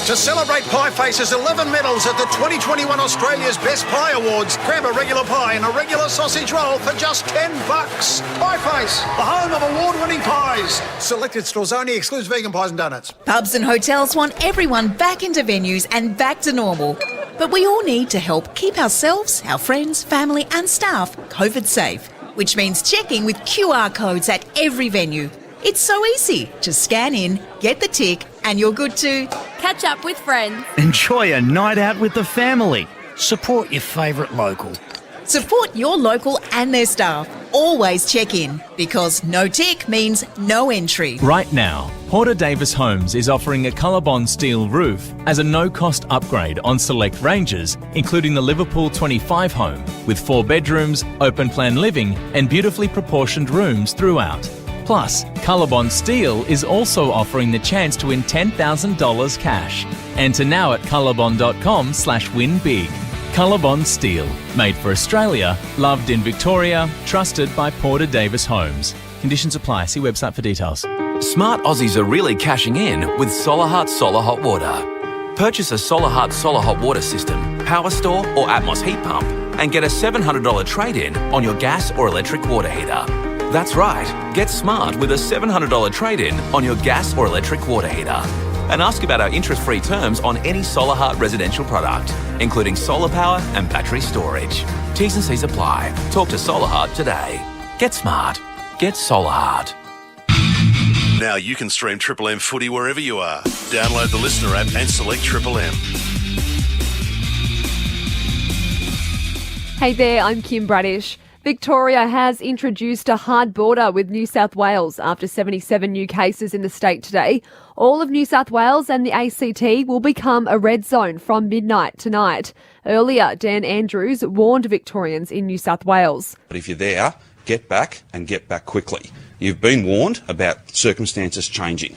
To celebrate Pie Face's 11 medals at the 2021 Australia's Best Pie Awards, grab a regular pie and a regular sausage roll for just $10. Pie Face, the home of award-winning pies. Selected stores only, excludes vegan pies and donuts. Pubs and hotels want everyone back into venues and back to normal. But we all need to help keep ourselves, our friends, family and staff COVID safe, which means checking with QR codes at every venue. It's so easy. Just scan in, get the tick, and you're good to catch up with friends. Enjoy a night out with the family. Support your favourite local. Support your local and their staff. Always check in, because no tick means no entry. Right now, Porter Davis Homes is offering a Colorbond steel roof as a no-cost upgrade on select ranges, including the Liverpool 25 home, with 4 bedrooms, open-plan living and beautifully proportioned rooms throughout. Plus, Colorbond Steel is also offering the chance to win $10,000 cash. Enter now at colorbond.com/winbig. Colorbond Steel, made for Australia, loved in Victoria, trusted by Porter Davis Homes. Conditions apply. See website for details. Smart Aussies are really cashing in with Solar Heart Solar Hot Water. Purchase a Solar Heart Solar Hot Water system, Power Store or Atmos heat pump and get a $700 trade-in on your gas or electric water heater. That's right, get smart with a $700 trade-in on your gas or electric water heater. And ask about our interest-free terms on any Solar Heart residential product, including solar power and battery storage. T's and C's apply. Talk to Solar Heart today. Get smart. Get Solar Heart. Now you can stream Triple M footy wherever you are. Download the Listener app and select Triple M. Hey there, I'm Kim Bradish. Victoria has introduced a hard border with New South Wales after 77 new cases in the state today. All of New South Wales and the ACT will become a red zone from midnight tonight. Earlier, Dan Andrews warned Victorians in New South Wales. But if you're there, get back and get back quickly. You've been warned about circumstances changing.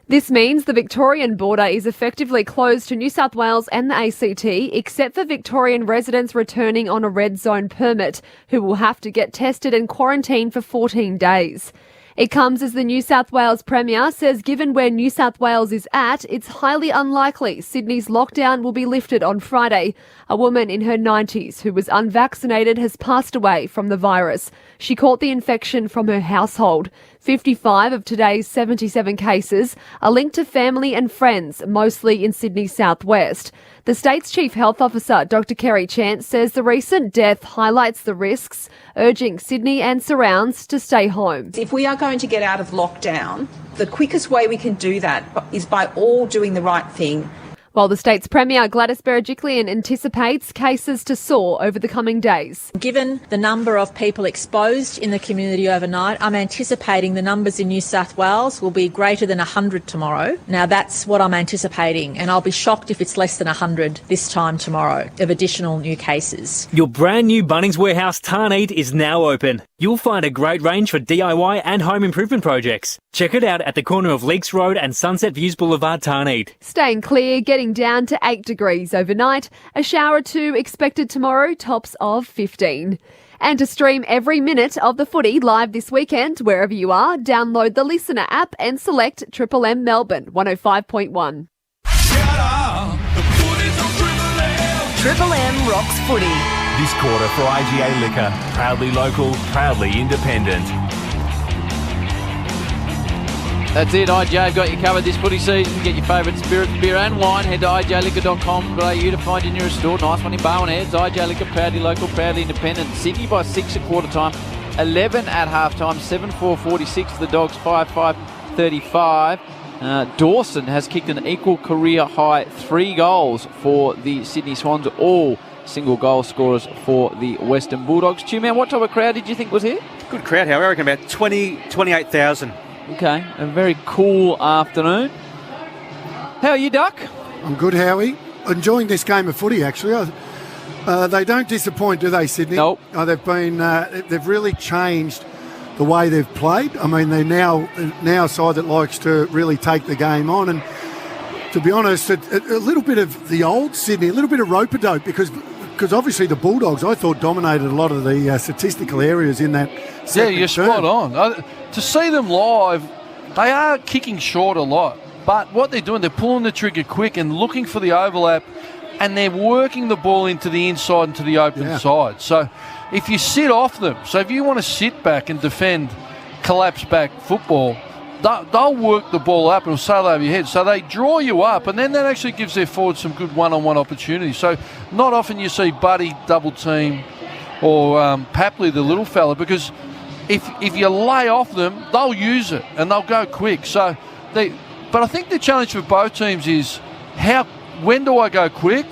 This means the Victorian border is effectively closed to New South Wales and the ACT, except for Victorian residents returning on a red zone permit, who will have to get tested and quarantined for 14 days. It comes as the New South Wales Premier says given where New South Wales is at, it's highly unlikely Sydney's lockdown will be lifted on Friday. A woman in her 90s who was unvaccinated has passed away from the virus. She caught the infection from her household. 55 of today's 77 cases are linked to family and friends, mostly in Sydney's southwest. The state's Chief Health Officer, Dr Kerry Chance, says the recent death highlights the risks, urging Sydney and surrounds to stay home. If we are going to get out of lockdown, the quickest way we can do that is by all doing the right thing. While the state's Premier, Gladys Berejiklian, anticipates cases to soar over the coming days. Given the number of people exposed in the community overnight, I'm anticipating the numbers in New South Wales will be greater than 100 tomorrow. Now, that's what I'm anticipating, and I'll be shocked if it's less than 100 this time tomorrow of additional new cases. Your brand new Bunnings Warehouse Tarneed is now open. You'll find a great range for DIY and home improvement projects. Check it out at the corner of Leaks Road and Sunset Views Boulevard, Tarneed. Staying clear, getting down to 8 degrees overnight. A shower or two expected tomorrow, tops of 15. And to stream every minute of the footy live this weekend, wherever you are, download the Listener app and select Triple M Melbourne 105.1. Triple M rocks footy. This quarter for IGA Liquor. Proudly local, proudly independent. That's it. IJ have got you covered this footy season. Get your favourite spirits, beer and wine. Head to ijliquor.com.au to find your nearest store. Nice one in Bowen Heads. IJ Liquor, proudly local, proudly independent. Sydney by 6 at quarter time, 11 at half time, 7-4-46. The Dogs 5-5-35. Dawson has kicked an equal career high 3 goals for the Sydney Swans, all single goal scorers for the Western Bulldogs. Man, what type of crowd did you think was here? Good crowd, however. I reckon about 28,000. Okay, a very cool afternoon. How are you, Duck? I'm good, Howie. Enjoying this game of footy, actually. They don't disappoint, do they, Sydney? Nope. They've really changed the way they've played. I mean, they're now a side that likes to really take the game on. And to be honest, a little bit of the old Sydney, a little bit of rope-a-dope, because obviously the Bulldogs, I thought, dominated a lot of the statistical areas in that second you're term. spot on. To see them live, they are kicking short a lot. But what they're doing, they're pulling the trigger quick and looking for the overlap, and they're working the ball into the inside and to the open side. So if you sit off them, so if you want to sit back and defend collapse back football, they'll work the ball up and it'll sail over your head. So they draw you up, and then that actually gives their forwards some good one-on-one opportunities. So not often you see Buddy double team or Papley, the little fella, because if you lay off them, they'll use it and they'll go quick. But I think the challenge for both teams is when do I go quick,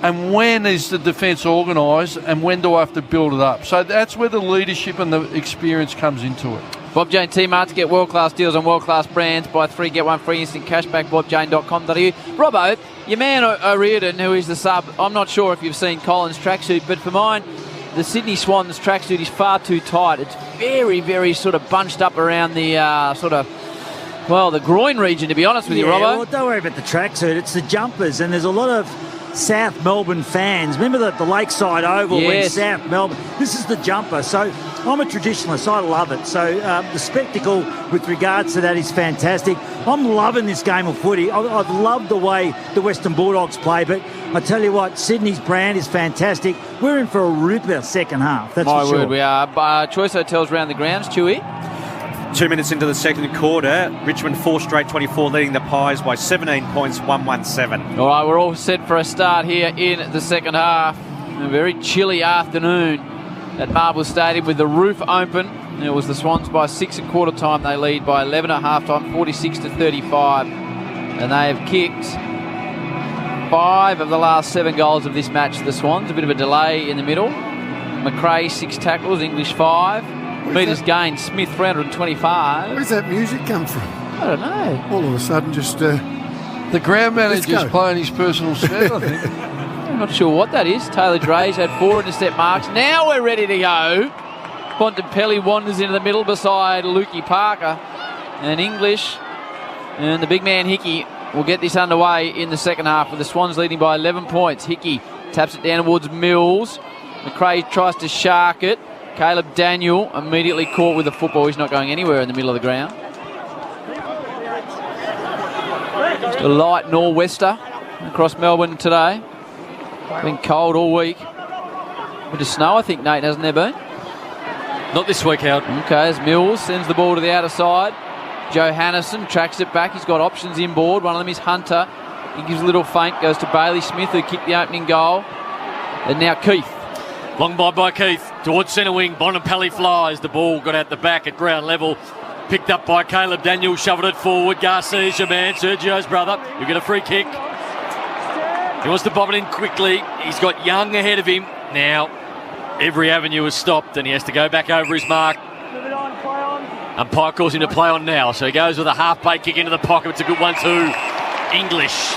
and when is the defence organised, and when do I have to build it up? So that's where the leadership and the experience comes into it. Bob Jane T-Mart to get world-class deals on world-class brands. Buy 3, get 1 free instant cashback, bobjane.com.au. Robbo, your man O'Riordan, who is the sub, I'm not sure if you've seen Colin's tracksuit, but for mine, the Sydney Swans tracksuit is far too tight. It's very, very sort of bunched up around the the groin region, to be honest with you, Robbo. Well, don't worry about the tracksuit. It's the jumpers, and there's a lot of South Melbourne fans. Remember the Lakeside Oval when South Melbourne... This is the jumper. So I'm a traditionalist. I love it. So the spectacle with regards to that is fantastic. I'm loving this game of footy. I've loved the way the Western Bulldogs play, but I tell you what, Sydney's brand is fantastic. We're in for a ripper second half, that's for sure. My word, we are. Choice Hotels round the grounds, Chewy. 2 minutes into the second quarter, Richmond 4 straight 24, leading the Pies by 17 points, 1-1-7. All right, we're all set for a start here in the second half. A very chilly afternoon at Marble Stadium with the roof open. It was the Swans by 6 at quarter time. They lead by 11 at half time, 46-35. And they have kicked 5 of the last 7 goals of this match, the Swans. A bit of a delay in the middle. McRae 6 tackles, English 5. Metres gained, Smith 325. Where's that music come from? I don't know. All of a sudden just... the ground manager's playing his personal set, I think. I'm not sure what that is. Taylor Dre's had 4 intercept marks. Now we're ready to go. Bontempelli wanders into the middle beside Lukey Parker. And English and the big man Hickey will get this underway in the second half with the Swans leading by 11 points. Hickey taps it down towards Mills. McRae tries to shark it. Caleb Daniel immediately caught with the football. He's not going anywhere in the middle of the ground. Just a light nor'wester across Melbourne today. Been cold all week. Bit of snow, I think, Nate, hasn't there been? Not this week, Howard. Okay, as Mills sends the ball to the outer side. Joe Hannison tracks it back. He's got options inboard. One of them is Hunter. He gives a little feint, goes to Bailey Smith, who kicked the opening goal. And now Keith. Long by Keith towards centre wing. Bontempelli flies. The ball got out the back at ground level. Picked up by Caleb Daniel. Shoveled it forward. Garcia's your man. Sergio's brother. You get a free kick. He wants to bob it in quickly. He's got Young ahead of him. Now every avenue is stopped and he has to go back over his mark. Umpire calls him to play on now. So he goes with a half-bait kick into the pocket. It's a good one too. English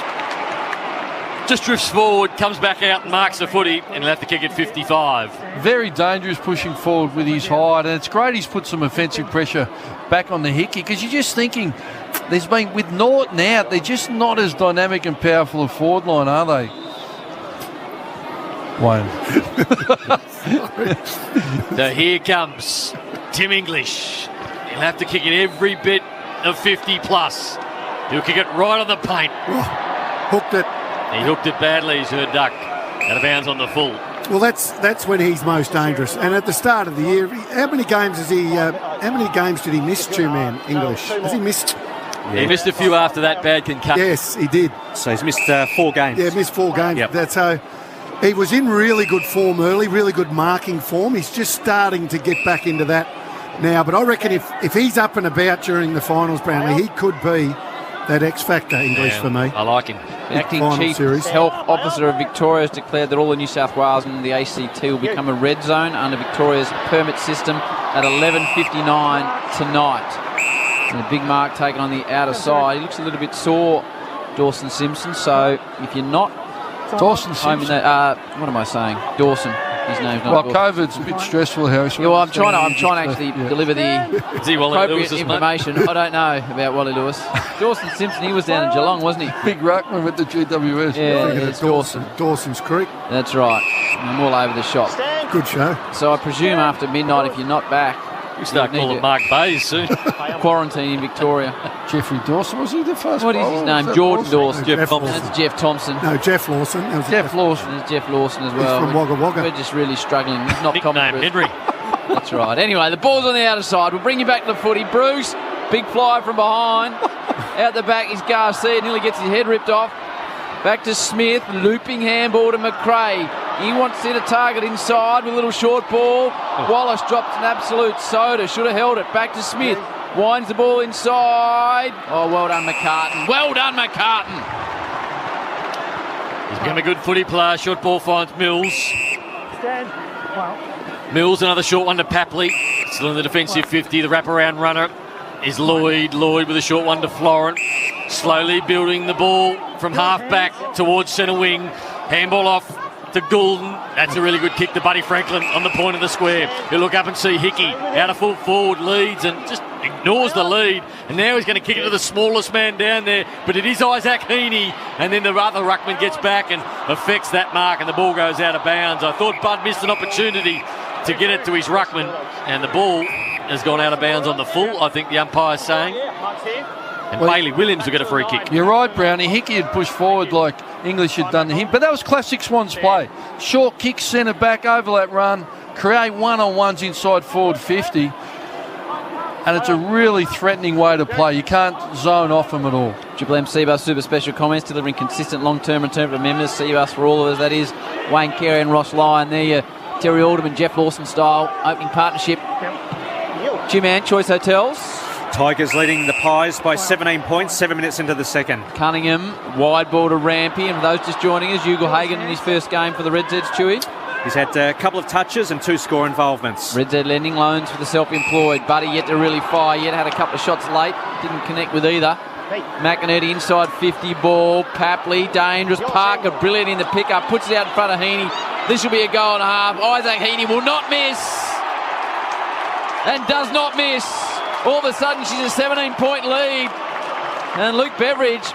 just drifts forward, comes back out and marks the footy, and he'll have to kick at 55. Very dangerous pushing forward with his height, and it's great he's put some offensive pressure back on the Hickey, because you're just thinking, with Norton out, they're just not as dynamic and powerful a forward line, are they? Wayne. So here comes Tim English. He'll have to kick it every bit of 50 plus. He'll kick it right on the paint. Hooked it. He hooked it badly, he's heard duck. Out of bounds on the full. Well, that's when he's most dangerous. And at the start of the year, how many games did he miss, Two-Man English? Has he missed? He missed a few after that bad concussion. Yes, he did. So he's missed 4 games. Yeah, missed 4 games. Yep. That's how he was in really good form early, really good marking form. He's just starting to get back into that now. But I reckon if he's up and about during the finals, Brownlee, he could be that X factor English for me. I like him. The acting chief health officer of Victoria has declared that all the New South Wales and the ACT will become a red zone under Victoria's permit system at 11:59 tonight. And a big mark taken on the outer side. He looks a little bit sore, Dawson Simpson. So if you're not Dawson Simpson. What am I saying? Dawson. His name's not. Well, COVID's a bit stressful, Harry. Yeah, well, I'm trying to actually deliver the appropriate information. I don't know about Wally Lewis. Dawson Simpson, he was down in Geelong, wasn't he? Big ruckman with the GWS. Yeah, it's Dawson. Dawson's Creek. That's right. I'm all over the shop. Good show. So I presume after midnight, if you're not back, you start calling Mark Bayes soon. Quarantine in Victoria. Jeffrey Dawson, was he the first? What is his name? Jordan Dawson. Jeff Thompson. That's Jeff Thompson. No, Jeff Lawson. Jeff Lawson. There's Jeff Lawson as well. He's from Wagga Wagga. We're just really struggling. It's not common. Henry. That's right. Anyway, the ball's on the outer side. We'll bring you back to the footy. Bruce, big fly from behind. Out the back is Garcia. Nearly gets his head ripped off. Back to Smith. Looping handball to McRae. He wants to hit a target inside with a little short ball. Wallace drops an absolute soda. Should have held it. Back to Smith. Winds the ball inside. Oh, well done, McCartan. Well done, McCartan. He's become a good footy player. Short ball finds Mills. Mills, another short one to Papley. Still in the defensive 50. The wraparound runner is Lloyd. Lloyd with a short one to Florent. Slowly building the ball from half back towards centre wing. Handball off to Goulden. That's a really good kick to Buddy Franklin on the point of the square. He'll look up and see Hickey out of full forward, leads and just ignores the lead. And now he's going to kick it to the smallest man down there. But it is Isaac Heaney. And then the other ruckman gets back and affects that mark and the ball goes out of bounds. I thought Bud missed an opportunity to get it to his ruckman. And the ball has gone out of bounds on the full, I think the umpire's saying. And Bailey Williams will get a free kick. You're right, Brownie. Hickey had pushed forward like English had done to him. But that was classic Swans play. Short kick, centre back, overlap run, create one-on-ones inside forward 50. And it's a really threatening way to play. You can't zone off them at all. Triple M Seabus Super Special Comments, delivering consistent long-term return for members. Seabus for all of us, that is. Wayne Carey and Ross Lyon. There you Terry Alderman, Jeff Lawson style opening partnership. Jim Ant, Choice Hotels. Tigers leading the Pies by 17 points, 7 minutes into the second. Cunningham, wide ball to Rampy. And for those just joining us, Hugo Hagen in his first game for the Red Zeds, Chewy. He's had a couple of touches and 2 score involvements. Red Z lending loans for the self-employed. Buddy yet to really fire. Yet had a couple of shots late. Didn't connect with either. McInerney inside 50 ball. Papley, dangerous. Parker, brilliant in the pickup. Puts it out in front of Heaney. This will be a goal and a half. Isaac Heaney will not miss. And does not miss. All of a sudden, she's a 17-point lead. And Luke Beveridge,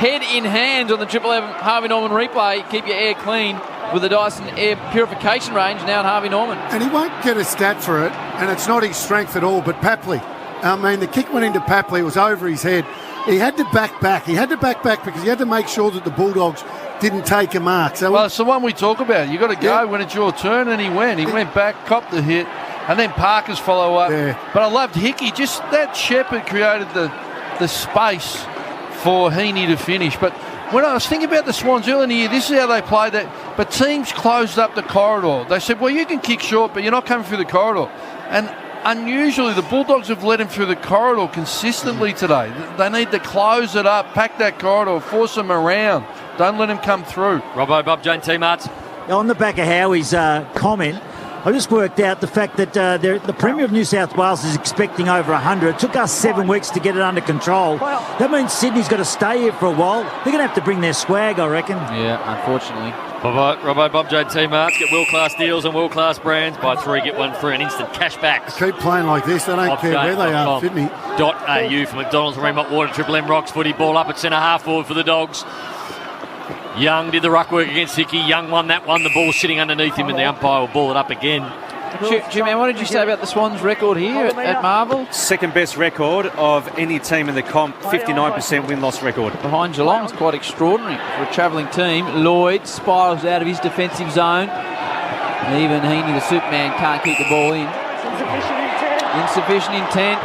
head in hand on the Triple M Harvey Norman replay. Keep your air clean with the Dyson Air Purification range now at Harvey Norman. And he won't get a stat for it, and it's not his strength at all, but Papley. I mean, the kick went into Papley. It was over his head. He had to back back. He had to back back because he had to make sure that the Bulldogs didn't take a mark. So well, it's the one we talk about. You've got to go when it's your turn, and he went. He went back, copped the hit, and then Parker's follow up. Yeah. But I loved Hickey. Just that Shepherd created the space for Heaney to finish. But when I was thinking about the Swans earlier in the year, this is how they played that. But teams closed up the corridor. They said, well, you can kick short, but you're not coming through the corridor. And unusually, the Bulldogs have led him through the corridor consistently today. They need to close it up, pack that corridor, force him around. Don't let him come through. Robbo, Bob, Jane T-Marts. On the back of Howie's comment, I just worked out the fact that the Premier of New South Wales is expecting over 100. It took us 7 weeks to get it under control. That means Sydney's got to stay here for a while. They're going to have to bring their swag, I reckon. Yeah, unfortunately. Robbo, Bob, Jane T-Marts. Get world-class deals on world-class brands. Buy 3, get 1 free and instant cash backs. Keep playing like this. They don't care where they are, Sydney. .au for McDonald's and Remont Water. Triple M Rocks footy. Ball up at centre half forward for the Dogs. Young did the ruck work against Hickey. Young won that one. The ball sitting underneath him and the umpire will ball it up again. Jim, what did you say about the Swans' record here at Marvel? Second best record of any team in the comp, 59% win-loss record. Behind Geelong, it's quite extraordinary for a travelling team. Lloyd spirals out of his defensive zone. And even Heaney, the Superman, can't keep the ball in. Insufficient intent.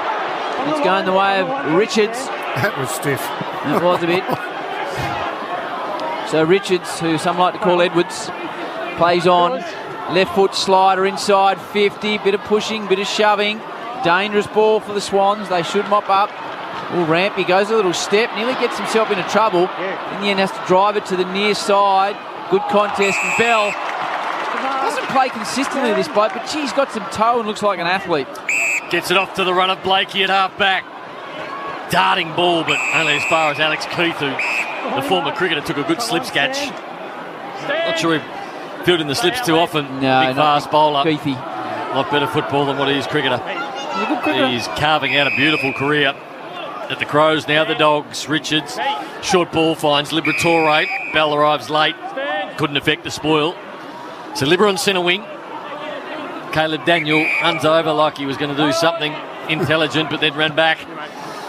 It's going the way of Richards. That was stiff. It was a bit. So Richards, who some like to call Edwards, plays on. Left foot slider inside 50. Bit of pushing, bit of shoving. Dangerous ball for the Swans. They should mop up. Rampy goes a little step, nearly gets himself into trouble. In the end has to drive it to the near side. Good contest, and Bell doesn't play consistently this bloke, but he's got some toe and looks like an athlete. Gets it off to the run of Blakey at half-back. Darting ball, but only as far as Alex Keith, who the former cricketer took a good slip catch. Not sure he fielded the slips too often. No, big fast bowler. Keithy. A lot better football than what he is cricketer. He's a good cricketer. He's carving out a beautiful career at the Crows. Now the Dogs. Richards, short ball finds Liberatore. Bell arrives late. Couldn't affect the spoil. So Libra on centre wing. Caleb Daniel runs over like he was going to do something intelligent, but then ran back.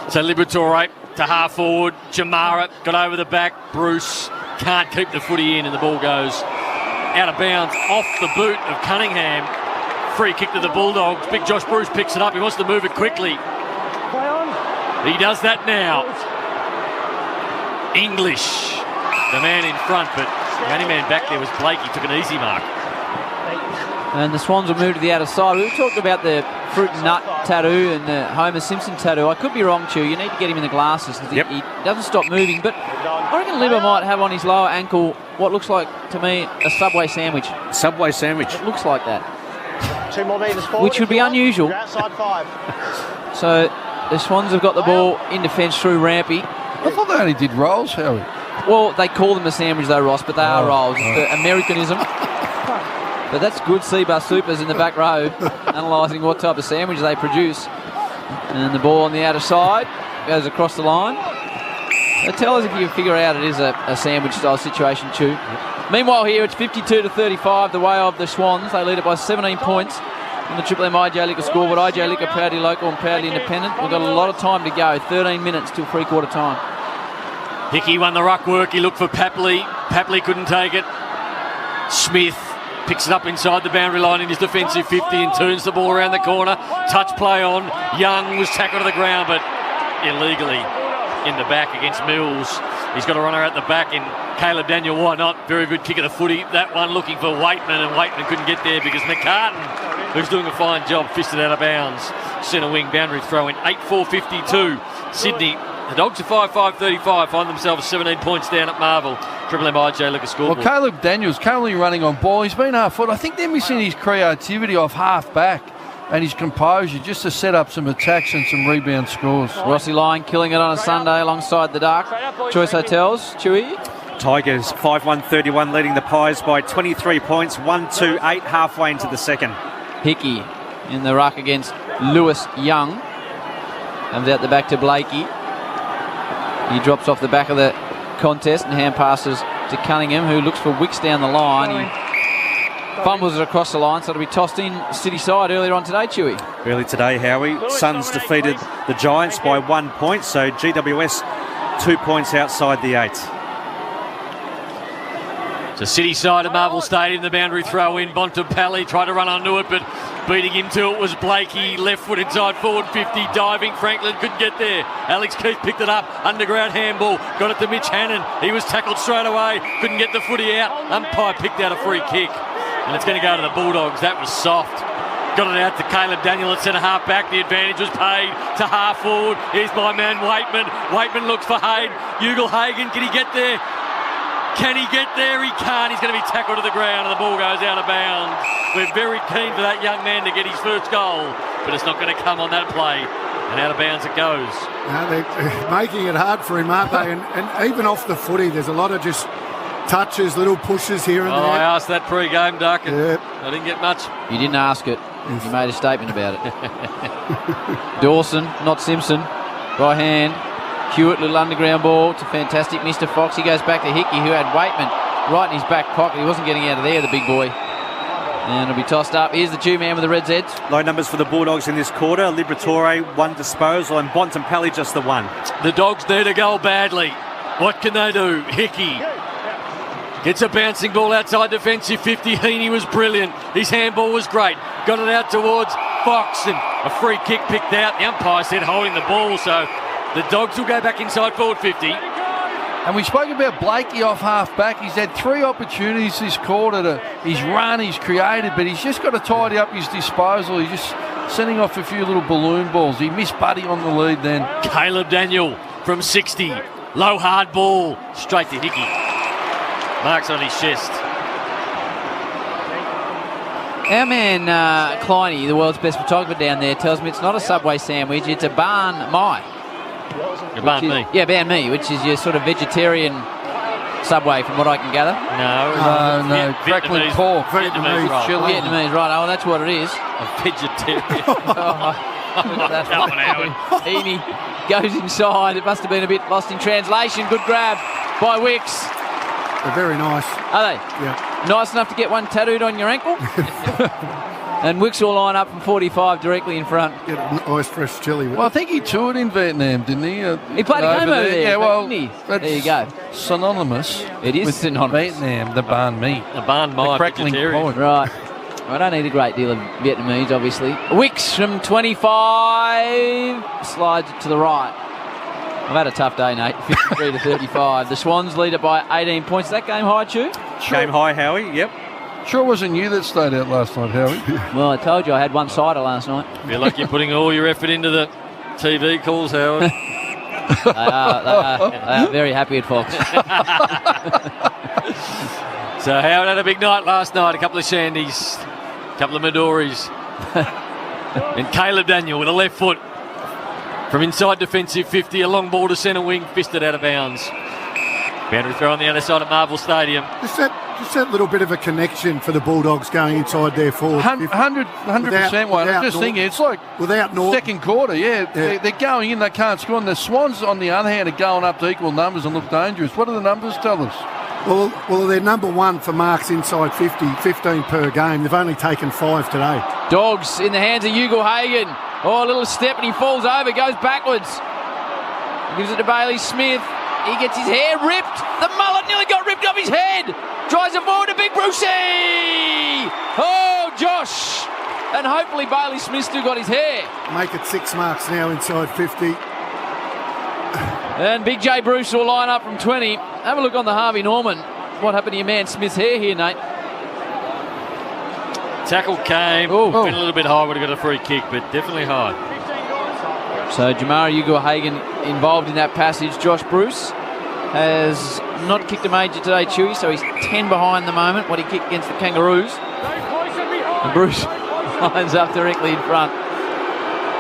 So Liberatore to half forward. Jamara got over the back. Bruce can't keep the footy in, and the ball goes out of bounds off the boot of Cunningham. Free kick to the Bulldogs. Big Josh Bruce picks it up. He wants to move it quickly. He does that now. English, the man in front, but the only man back there was Blake. He took an easy mark. And the Swans will move to the outer side. We talked about the fruit and nut tattoo and the Homer Simpson tattoo. I could be wrong, Chew. You need to get him in the glasses because he doesn't stop moving. But I reckon Libba might have on his lower ankle what looks like, to me, a Subway sandwich. Subway sandwich. It looks like that. 2 more metres forward. Which would be unusual. Outside 5. So the Swans have got the ball in defence through Rampy. I thought they only did rolls, Howie. Well, they call them a sandwich though, Ross, but they are rolls. It's the Americanism. But that's good Seabus Supers in the back row analysing what type of sandwich they produce. And the ball on the outer side goes across the line. So tell us if you figure out it is a sandwich style situation, Chew. Meanwhile here it's 52-35 the way of the Swans. They lead it by 17 points on the Triple M IJ Liquor scoreboard. IJ Liquor proudly local and proudly independent. We've got a lot of time to go. 13 minutes till three-quarter time. Hickey won the ruck work. He looked for Papley. Papley couldn't take it. Smith picks it up inside the boundary line in his defensive 50 and turns the ball around the corner. Touch play on. Young was tackled to the ground, but illegally in the back against Mills. He's got a runner at the back in Caleb Daniel. Why not? Very good kick of the footy. That one looking for Waitman, and Waitman couldn't get there because McCartan, who's doing a fine job, fisted out of bounds. Centre wing boundary throw in. 8-4-52. Sydney. The Dogs are 5-5-35, find themselves 17 points down at Marvel. Triple M IJ Liquor scoreboard. Well, Caleb Daniels currently running on ball. He's been half foot. I think they're missing his creativity off half back and his composure just to set up some attacks and some rebound scores. Rossi Lyon killing it on a Sunday alongside the Dark. Choice Hotels, Chewy. Tigers 5-1-31 leading the Pies by 23 points. 1-2-8 halfway into the second. Hickey in the ruck against Lewis Young. Comes out the back to Blakey. He drops off the back of the contest and hand passes to Cunningham, who looks for Wicks down the line. He fumbles it across the line, so it'll be tossed in City side earlier on today, Chewy. Early today, Howie. Suns defeated the Giants by 1 point, so GWS 2 points outside the 8. So City side of Marvel Stadium, the boundary throw in. Bontempelli tried to run onto it, but beating him to it was Blakey. Left foot inside forward 50, diving. Franklin couldn't get there. Alex Keith picked it up. Underground handball. Got it to Mitch Hannon. He was tackled straight away. Couldn't get the footy out. Umpire picked out a free kick. And it's going to go to the Bulldogs. That was soft. Got it out to Caleb Daniel at centre half back. The advantage was paid to half forward. Here's my man Waitman. Waitman looks for Hayden. Ugle-Hagan, can he get there? Can he get there? He can't. He's going to be tackled to the ground and the ball goes out of bounds. We're very keen for that young man to get his first goal, but it's not going to come on that play. And out of bounds it goes. No, they're making it hard for him, aren't they? And even off the footy, there's a lot of just touches, little pushes here and there. I asked that pre-game, Duck, and I didn't get much. You didn't ask it. You made a statement about it. Dawson, not Simpson. By hand. Hewitt, little underground ball. It's a fantastic Mr. Fox. He goes back to Hickey, who had Waitman right in his back pocket. He wasn't getting out of there, the big boy. And it'll be tossed up. Here's the two man with the red Zeds. Low numbers for the Bulldogs in this quarter. Liberatore, 1 disposal, and Bontempelli just the 1. The Dogs need a goal badly. What can they do? Hickey gets a bouncing ball outside defensive 50. Heaney was brilliant. His handball was great. Got it out towards Fox, and a free kick picked out. The umpire said holding the ball, so The Dogs will go back inside forward 50. And we spoke about Blakey off half-back. He's had 3 opportunities this quarter. He's run, he's created, but he's just got to tidy up his disposal. He's just sending off a few little balloon balls. He missed Buddy on the lead then. Caleb Daniel from 60. Low hard ball. Straight to Hickey. Marks on his chest. Our man Kleiny, the world's best photographer down there, tells me it's not a Subway sandwich, it's a banh mi. Banh mi? Yeah, banh mi, which is your sort of vegetarian Subway from what I can gather. No. Crackling pork. Vietnamese roll. Chili. Vietnamese, right. Oh, that's what it is. A vegetarian. That's Heaney goes inside. It must have been a bit lost in translation. Good grab by Wicks. They're very nice. Are they? Yeah. Nice enough to get one tattooed on your ankle? And Wicks will line up from 45 directly in front. Get a nice fresh chili. Well, I think he toured in Vietnam, didn't he? He played a game over there. Yeah, well, didn't he? that's there you go. Synonymous. It is with synonymous. Vietnam, the banh mi. The banh mi. The crackling pork. Right. I don't need a great deal of Vietnamese, obviously. Wicks from 25 slides it to the right. I've had a tough day, Nate. 53 to 35. The Swans lead it by 18 points. Is that game high, Chew? Game high, Howie. Yep. Sure wasn't you that stayed out last night, Howie? Well, I told you I had one cider last night. Feel like you're putting all your effort into the TV calls, Howard. They are very happy at Fox. So Howard had a big night last night. A couple of shandies, a couple of Midoris. And Caleb Daniel with a left foot from inside defensive 50, a long ball to centre wing, fisted out of bounds. Boundary throw on the other side of Marvel Stadium. Just that little bit of a connection for the Bulldogs going inside their forward. 100% one. I'm just thinking, it's like without second quarter, They're going in, they can't score. And the Swans, on the other hand, are going up to equal numbers and look dangerous. What do the numbers tell us? Well, they're number one for marks inside 50, 15 per game. They've only taken 5 today. Dogs in the hands of Hugo Hagan. Oh, a little step and he falls over, goes backwards. Gives it to Bailey Smith. He gets his hair ripped. The mullet nearly got ripped off his head. Drives it forward to Big Brucey. Oh, Josh. And hopefully Bailey Smith still got his hair. Make it 6 marks now inside 50. And Big J Bruce will line up from 20. Have a look on the Harvey Norman. What happened to your man Smith's hair here, Nate? Tackle came. Been a little bit high, would have got a free kick, but definitely high. So Jamara Ugo-Hagan involved in that passage. Josh Bruce has not kicked a major today, Chewy, so he's 10 behind the moment, what he kicked against the Kangaroos. And Bruce lines up directly in front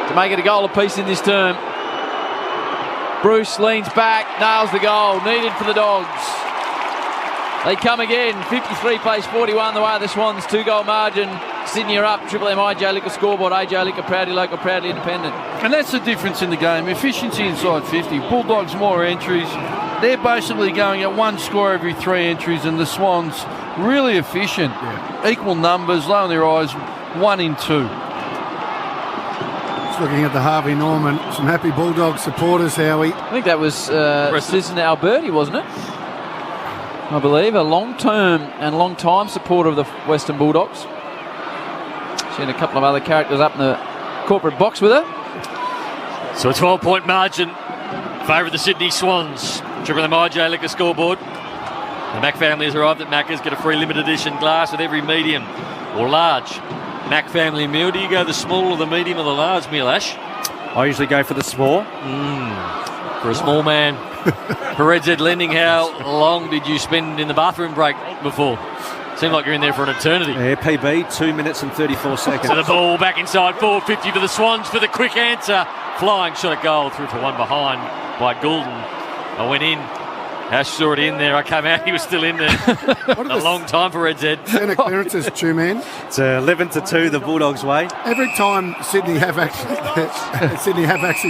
to make it a goal apiece in this term. Bruce leans back, nails the goal, needed for the Dogs. They come again, 53 plays 41 the way of the Swans, 2-goal margin. Sydney are up, Triple M AJ Liquor scoreboard, AJ Liquor proudly local, proudly independent. And that's the difference in the game, efficiency inside 50. Bulldogs more entries. They're basically going at 1 score every 3 entries, and the Swans really efficient. Equal numbers, low on their eyes, 1 in 2. Just looking at the Harvey Norman, some happy Bulldog supporters, Howie. I think that was Susan Alberti, wasn't it? I believe, a long-term and long-time supporter of the Western Bulldogs. She had a couple of other characters up in the corporate box with her. So a 12-point margin favour of the Sydney Swans. Triple M AJ Liquor scoreboard. The Mac family has arrived at Macca's. Get a free limited edition glass with every medium or large Mac family meal. Do you go the small or the medium or the large meal, Ash? I usually go for the small. For a small man. For Red Z Lending, how long did you spend in the bathroom break before? Seemed like you're in there for an eternity. Yeah, PB, 2 minutes and 34 seconds. So the ball back inside 450 for the Swans for the quick answer. Flying shot at goal through to one behind by Goulden. I went in. Ash saw it in there. I came out. He was still in there. A long time for Red Z. Centre clearances, two-man. It's 11-2 the Bulldogs' way. Every time Sydney have actually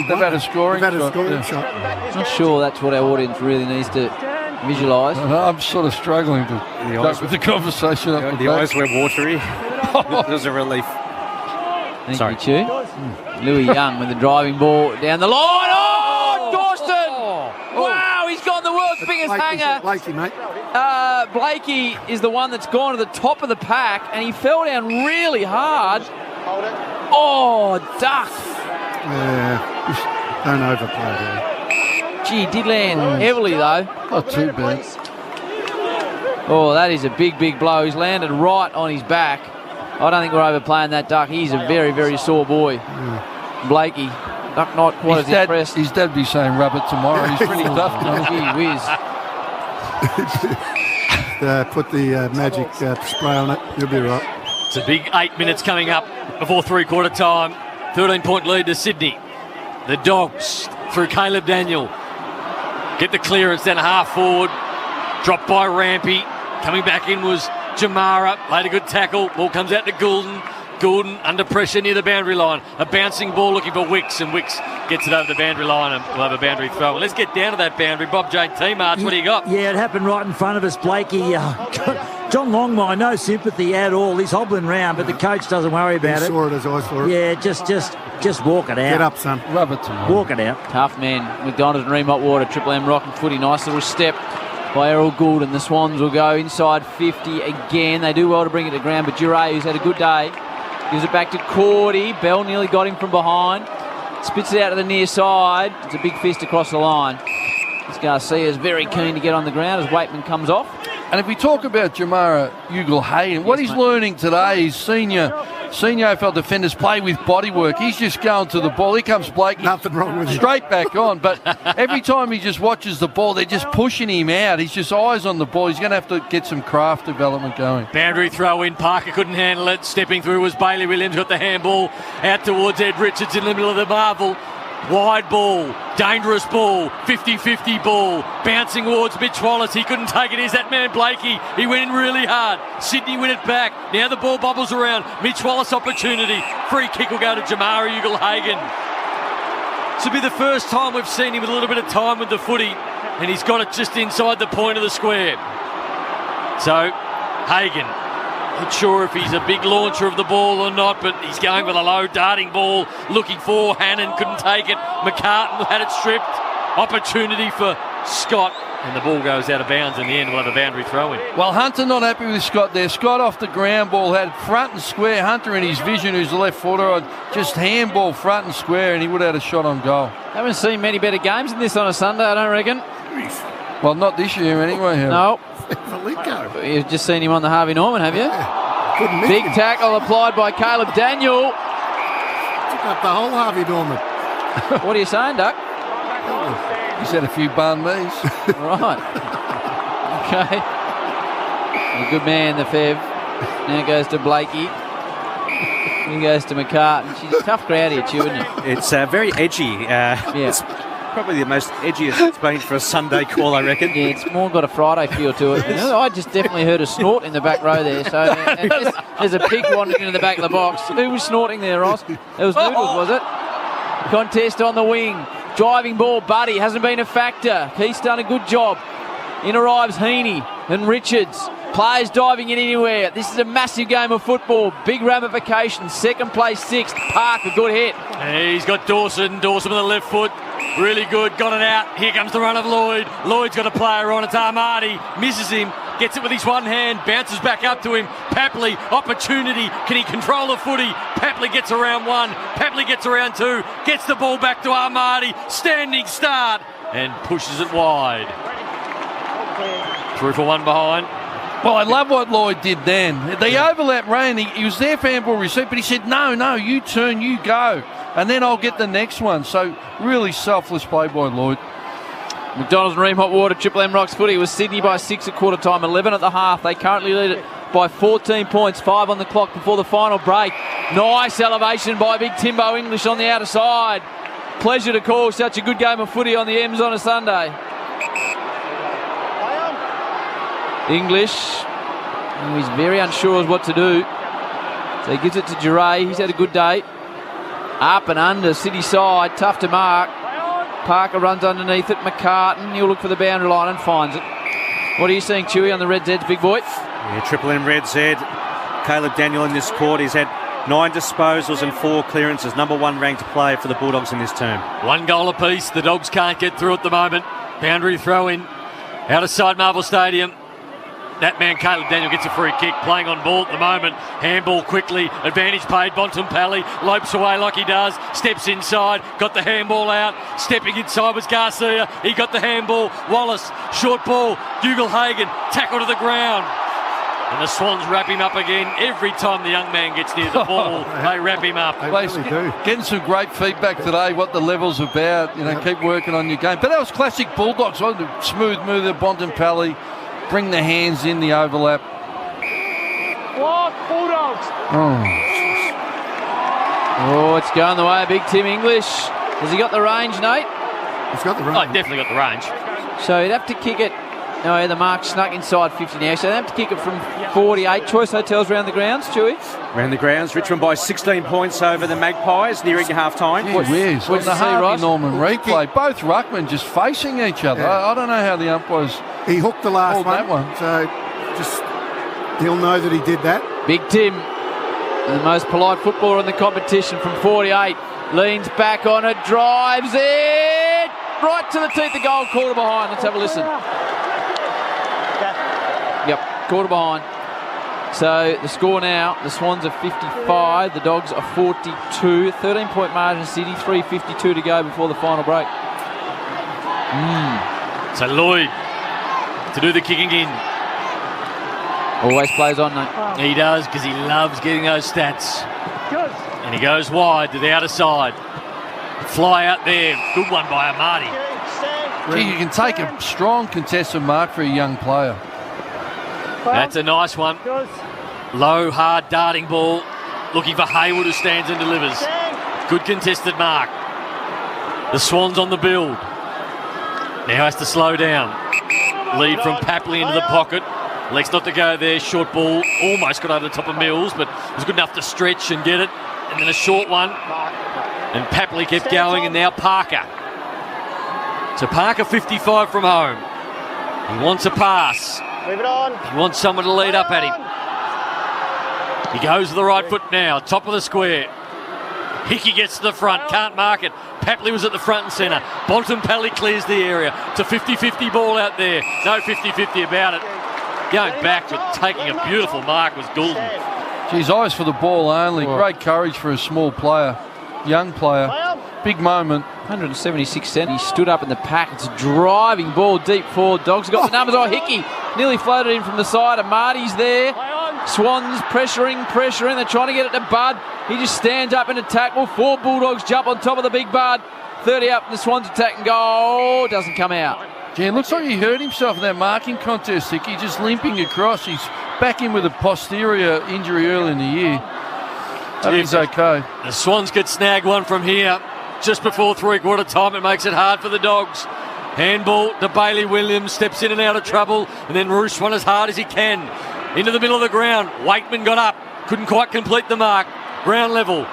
they've had a scoring shot. Not sure that's what our audience really needs to visualise. I'm sort of struggling to go with the conversation. The eyes were watery. It was a relief. Thank you, Chew. Louis Young with the driving ball down the line. Oh, Dawson! Wow, he's got the world's biggest hanger. Blakey, mate. Blakey is the one that's gone to the top of the pack, and he fell down really hard. Oh, duck. Yeah, don't overplay there. Gee, he did land heavily, though. Not too bad. Oh, that is a big, big blow. He's landed right on his back. I don't think we're overplaying that duck. He's a very, very sore boy. Blakey. Duck not quite as impressed. His dad be saying rub it tomorrow. He's pretty tough. Gee whiz. Put the magic spray on it. You'll be right. It's a big 8 minutes coming up before three-quarter time. 13-point lead to Sydney. The Dogs through Caleb Daniel. Get the clearance then half forward. Dropped by Rampy. Coming back in was Jamara. Laid a good tackle. Ball comes out to Goulden. Goulden under pressure near the boundary line. A bouncing ball looking for Wicks, and Wicks gets it over the boundary line, and we'll have a boundary throw. Let's get down to that boundary. Bob Jane T-March, what do you got? Yeah, it happened right in front of us, Blakey. John Longmire, no sympathy at all. He's hobbling round, but the coach doesn't worry about it. He saw it as I saw it. Yeah, just walk it out. Get up, son. Rub it tomorrow. Walk it out. Tough man. McDonald and Ream Hot Water. Triple M Rock and Footy. Nice little step by Errol Goulden. The Swans will go inside 50 again. They do well to bring it to ground, but Duray, who's had a good day, gives it back to Cordy. Bell nearly got him from behind. Spits it out to the near side. It's a big fist across the line. This Garcia is very keen to get on the ground as Waitman comes off. And if we talk about Jamara Ugle-Hagan, what he's learning today is senior AFL defenders play with bodywork. He's just going to the ball. Here comes Blake. Nothing wrong with straight back on. But every time he just watches the ball, they're just pushing him out. He's just eyes on the ball. He's going to have to get some craft development going. Boundary throw in. Parker couldn't handle it. Stepping through was Bailey Williams. Got the handball out towards Ed Richards in the middle of the marvel. Wide ball, dangerous ball, 50-50 ball, bouncing towards Mitch Wallace. He couldn't take it. Here's that man Blakey. He went in really hard. Sydney win it back. Now the ball bubbles around. Mitch Wallace opportunity. Free kick will go to Jamara Ugle-Hagan. This will be the first time we've seen him with a little bit of time with the footy, and he's got it just inside the point of the square. So, Hagan. Not sure if he's a big launcher of the ball or not, but he's going with a low darting ball, looking for Hannon, couldn't take it. McCartan had it stripped. Opportunity for Scott, and the ball goes out of bounds in the end. We'll have a boundary throw in. Well, Hunter not happy with Scott there. Scott off the ground ball, had front and square. Hunter in his vision, who's the left footer, just handball front and square, and he would have had a shot on goal. Haven't seen many better games than this on a Sunday, I don't reckon. Well, not this year anyway. No. You've just seen him on the Harvey Norman, have you? Big tackle applied by Caleb Daniel. Took up the whole Harvey Norman. What are you saying, Duck? He's had a few banh mi's. Right. Okay. A good man, the Fev. Now goes to Blakey. He goes to McCartan. She's a tough crowd here, too, isn't it? It's very edgy. Yeah. It's probably the most edgiest it's been for a Sunday call, I reckon. Yeah, it's more got a Friday feel to it. I just definitely heard a snort in the back row there. So and there's a pig wandering into the back of the box. Who was snorting there, Ross? It was Noodles, was it? Contest on the wing. Driving ball, Buddy hasn't been a factor. He's done a good job. In arrives Heaney and Richards. Players diving in anywhere. This is a massive game of football. Big ramifications. Second place, sixth. Park, a good hit. He's got Dawson. Dawson with the left foot. Really good. Got it out. Here comes the run of Lloyd. Lloyd's got a player on. It's Armadi. Misses him. Gets it with his one hand. Bounces back up to him. Papley. Opportunity. Can he control the footy? Papley gets around one. Papley gets around two. Gets the ball back to Armadi. Standing start. And pushes it wide. Through for one behind. Well, I love what Lloyd did then. The overlap ran. He was there for handball receipt, but he said, no, you turn, you go. And then I'll get the next one. So really selfless play by Lloyd. McDonald's and Ream Hot Water, Triple M Rocks footy was Sydney by 6 at quarter time, 11 at the half. They currently lead it by 14 points, 5 on the clock before the final break. Nice elevation by Big Timbo English on the outer side. Pleasure to call such a good game of footy on the M's on a Sunday. English, he's very unsure of what to do. So he gives it to Duray. He's had a good day. Up and under, City side, tough to mark. Parker runs underneath it. McCartan, he'll look for the boundary line and finds it. What are you seeing, Chewy, on the Red Zeds, big boy? Yeah, Triple M Red Z. Caleb Daniel in this quarter. He's had 9 disposals and 4 clearances. Number 1 ranked player for the Bulldogs in this term. 1 goal apiece. The Dogs can't get through at the moment. Boundary throw in. Out of side Marvel Stadium. that man, Caleb Daniel, gets a free kick, playing on ball at the moment. Handball quickly, advantage paid. Bontempelli lopes away like he does, steps inside, got the handball out. Stepping inside was Garcia. He got the handball. Wallace, short ball. Ugelhagen, tackle to the ground. And the Swans wrap him up again. Every time the young man gets near the ball, they wrap him up. They really do. Getting some great feedback today, what the level's about. Keep working on your game. But that was classic Bulldogs. Smooth move there, Bontempelli. Bring the hands in the overlap. Block, Bulldogs. Oh, it's going the way of Big Tim English. Has he got the range, Nate? He's got the range. Oh, definitely got the range. So he'd have to kick it. No, the mark snuck inside 50 now, so they have to kick it from 48. Choice Hotels round the grounds, Chewy. Round the grounds, Richmond by 16 points over the Magpies, nearing half-time. What the Harvey Norman replay, both ruckmen just facing each other. Yeah. I don't know how the umpires... He hooked the last one, that one. So just he'll know that he did that. Big Tim, the most polite footballer in the competition from 48, leans back on it, drives it right to the teeth of goal, quarter behind. Let's have a listen. Yep, quarter behind. So the score now, the Swans are 55, the Dogs are 42, 13-point margin City, 3:52 to go before the final break. So Lloyd to do the kicking in. Always plays on, mate. He does, because he loves getting those stats. And he goes wide to the outer side. Fly out there. Good one by Amati. Gee, you can take a strong contested mark for a young player. That's a nice one. Low, hard darting ball. Looking for Hayward, who stands and delivers. Good contested mark. The Swans on the build. Now has to slow down. Lead from Papley into the pocket. Elects not to go there. Short ball. Almost got over the top of Mills, but was good enough to stretch and get it. And then a short one. And Papley kept going, and now Parker. So Parker 55 from home. He wants a pass. Move it on. He wants someone to lead up at him. He goes to the right foot now, top of the square. Hickey gets to the front, can't mark it. Papley was at the front and centre. Bontempelli clears the area. It's a 50-50 ball out there. No 50-50 about it. Going back with taking a beautiful mark was Goulden. Geez, eyes for the ball only. Great courage for a small player, young player. Big moment. 176 cent. He stood up in the pack. It's a driving ball deep forward. Dogs got the numbers. Oh, Hickey nearly floated in from the side. And Marty's there. Swans pressuring. They're trying to get it to Bud. He just stands up in a tackle. 4 Bulldogs jump on top of the big Bud. 30 up, and the Swans attack and goal. Doesn't come out. Yeah, it looks like he hurt himself in that marking contest, Hickey. Just limping across. He's back in with a posterior injury early in the year. That is okay. The Swans could snag one from here. Just before three-quarter time, it makes it hard for the Dogs. Handball to Bailey Williams, steps in and out of trouble, and then Roosh won as hard as he can. Into the middle of the ground. Wakeman got up, couldn't quite complete the mark. Ground level.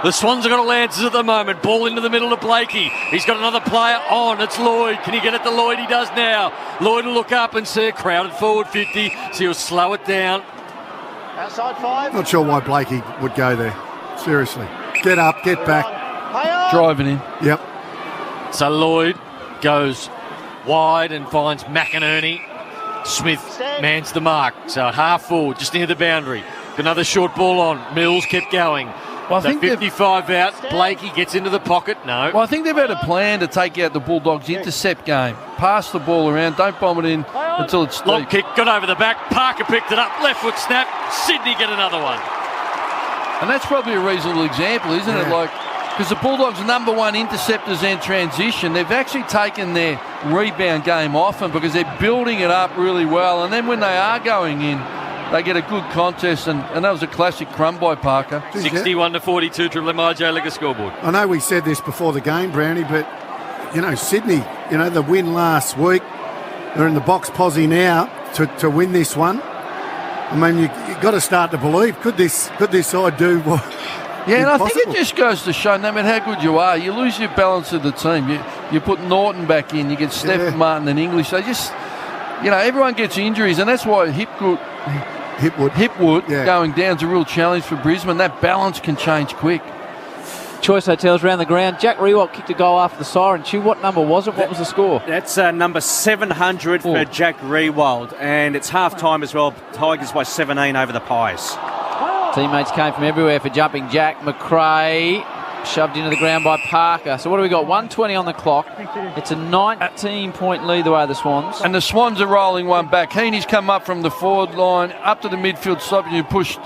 The Swans have got a Lancers at the moment. Ball into the middle to Blakey. He's got another player on. It's Lloyd. Can he get it to Lloyd? He does now. Lloyd will look up and see a crowded forward 50, so he'll slow it down. Outside 5. Not sure why Blakey would go there. Seriously. Get up, get back. Driving in. Yep. So Lloyd goes wide and finds McInerney. Smith mans the mark. So at half forward, just near the boundary. Another short ball on. Mills kept going. Well, I so think 55 out. Blakey gets into the pocket. No. Well, I think they've had a plan to take out the Bulldogs' intercept game. Pass the ball around. Don't bomb it in until it's Long deep. kick, got over the back. Parker picked it up. Left foot snap. Sydney get another one. And that's probably a reasonable example, isn't it? Like, because the Bulldogs' number one interceptors and transition, they've actually taken their rebound game often because they're building it up really well. And then when they are going in, they get a good contest, and that was a classic crumb by Parker. 61-42, Triple M IJ Liquor scoreboard. I know we said this before the game, Brownie, but, Sydney, the win last week, they're in the box posse now to win this one. I mean, you got to start to believe, could this side do what? Yeah, and I think it just goes to show, no matter how good you are, you lose your balance of the team. You put Norton back in, you get Steph Martin and English. They just, everyone gets injuries, and that's why Hipwood going down is a real challenge for Brisbane. That balance can change quick. Choice Hotels around the ground. Jack Rewalt kicked a goal after the siren. Chew, what number was it? What was the score? That's number 700 for Jack Rewald, and it's half-time as well. Tigers by 17 over the Pies. Teammates came from everywhere for jumping Jack. McRae shoved into the ground by Parker. So what do we got? 1:20 on the clock. It's a 19-point lead the way of the Swans. And the Swans are rolling one back. Heaney's come up from the forward line up to the midfield stop, and you pushed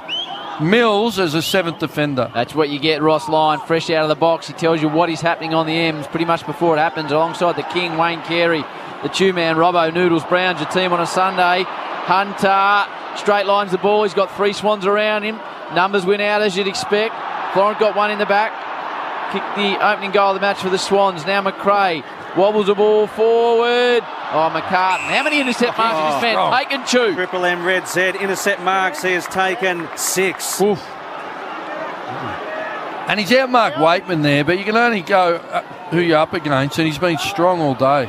Mills as a 7th defender. That's what you get. Ross Lyon, fresh out of the box. He tells you what is happening on the M's pretty much before it happens. Alongside the King, Wayne Carey, the Chew Man, Robbo, Noodles, Brown's your team on a Sunday. Hunter straight lines the ball. He's got 3 Swans around him. Numbers win out as you'd expect. Florent got one in the back. Kicked the opening goal of the match for the Swans. Now McRae wobbles the ball forward. Oh, McCartan. How many intercept marks has this man taken, Chew? Triple M Red Z intercept marks. He has taken 6. Oof. And he's outmarked Waitman there, but you can only go who you're up against, and he's been strong all day.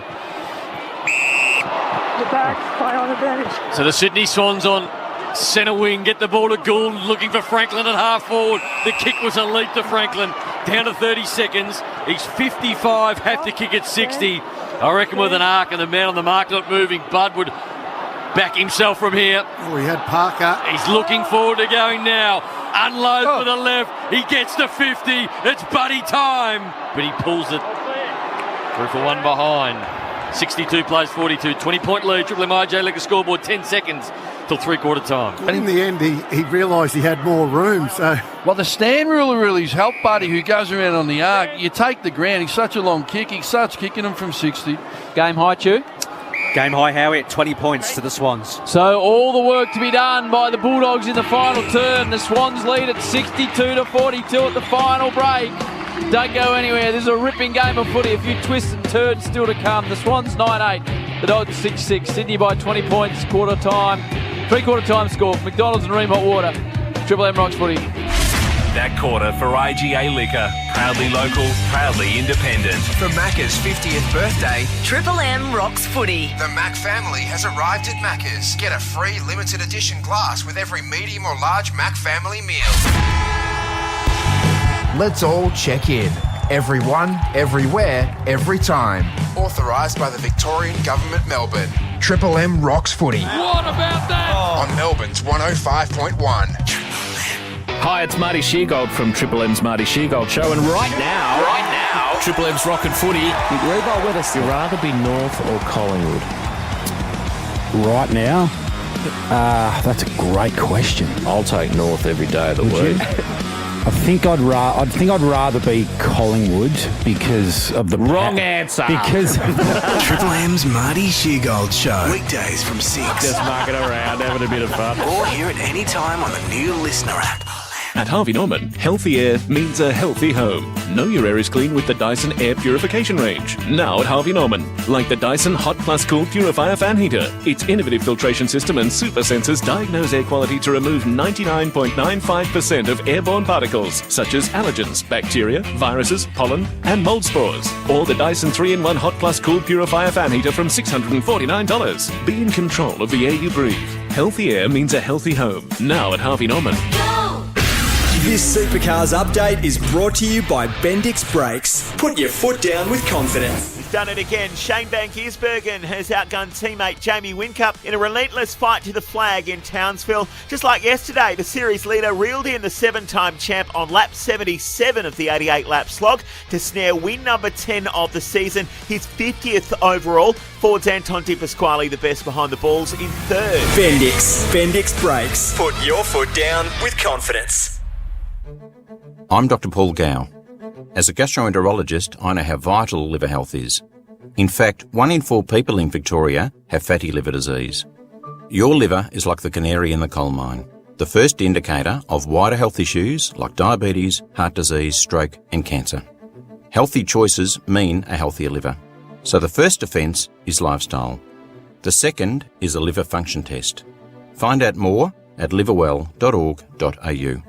The back, play on advantage. So the Sydney Swans on centre wing, get the ball to Gould, looking for Franklin at half forward. The kick was a leap to Franklin. Down to 30 seconds. He's 55, have to kick at 60. I reckon with an arc and the man on the mark not moving, Bud would back himself from here. Oh, he had Parker. He's looking forward to going now. Unload to the left. He gets to 50. It's Buddy time. But he pulls it through for one behind. 62 plays 42. 20-point lead. Triple MIJ like a scoreboard. 10 seconds till three-quarter time. And in the end, he realised he had more room. So, well, the stand ruler really's helped Buddy, who goes around on the arc. You take the ground. He's such a long kick. He starts kicking him from 60. Game high, Chew? Game high, Howie, at 20 points to the Swans. So all the work to be done by the Bulldogs in the final term. The Swans lead at 62-42 at the final break. Don't go anywhere. This is a ripping game of footy. A few twists and turns still to come. The Swans 9-8. The Dogs 6-6. Sydney by 20 points. Quarter time. Three-quarter time score. McDonald's and Ream Hot Water. Triple M Rocks Footy. That quarter for IGA Liquor. Proudly local, proudly independent. For Macca's 50th birthday, Triple M Rocks Footy. the Mac family has arrived at Macca's. Get a free limited edition glass with every medium or large Mac family meal. Let's all check in. Everyone, everywhere, every time. Authorised by the Victorian Government, Melbourne. Triple M Rocks Footy. What about that? On Melbourne's 105.1. Hi, it's Marty Sheargold from Triple M's Marty Sheargold Show, and right now, Triple M's Rocket Footy. Rebo with us. You'd rather be North or Collingwood? Right now? That's a great question. I'll take North every day of the week. I think I'd rather be Collingwood because of the Wrong answer. Because Triple M's Marty Sheargold Show. Weekdays from 6. Just mucking around, having a bit of fun. Or hear it anytime on the new Listener app. At Harvey Norman, healthy air means a healthy home. Know your air is clean with the Dyson Air Purification Range. Now at Harvey Norman. Like the Dyson Hot Plus Cool Purifier Fan Heater. Its innovative filtration system and super sensors diagnose air quality to remove 99.95% of airborne particles, such as allergens, bacteria, viruses, pollen, and mold spores. Or the Dyson 3-in-1 Hot Plus Cool Purifier Fan Heater from $649. Be in control of the air you breathe. Healthy air means a healthy home. Now at Harvey Norman. This Supercars update is brought to you by Bendix Brakes. Put your foot down with confidence. He's done it again. Shane Van Gisbergen has outgunned teammate Jamie Whincup in a relentless fight to the flag in Townsville. Just like yesterday, the series leader reeled in the 7-time champ on lap 77 of the 88-lap slog to snare win number 10 of the season, his 50th overall. Ford's Anton Di Pasquale, the best behind the balls, in third. Bendix Brakes. Put your foot down with confidence. I'm Dr. Paul Gow. As a gastroenterologist, I know how vital liver health is. In fact, 1 in 4 people in Victoria have fatty liver disease. Your liver is like the canary in the coal mine, the first indicator of wider health issues like diabetes, heart disease, stroke and cancer. Healthy choices mean a healthier liver. So the first defence is lifestyle. The second is a liver function test. Find out more at liverwell.org.au.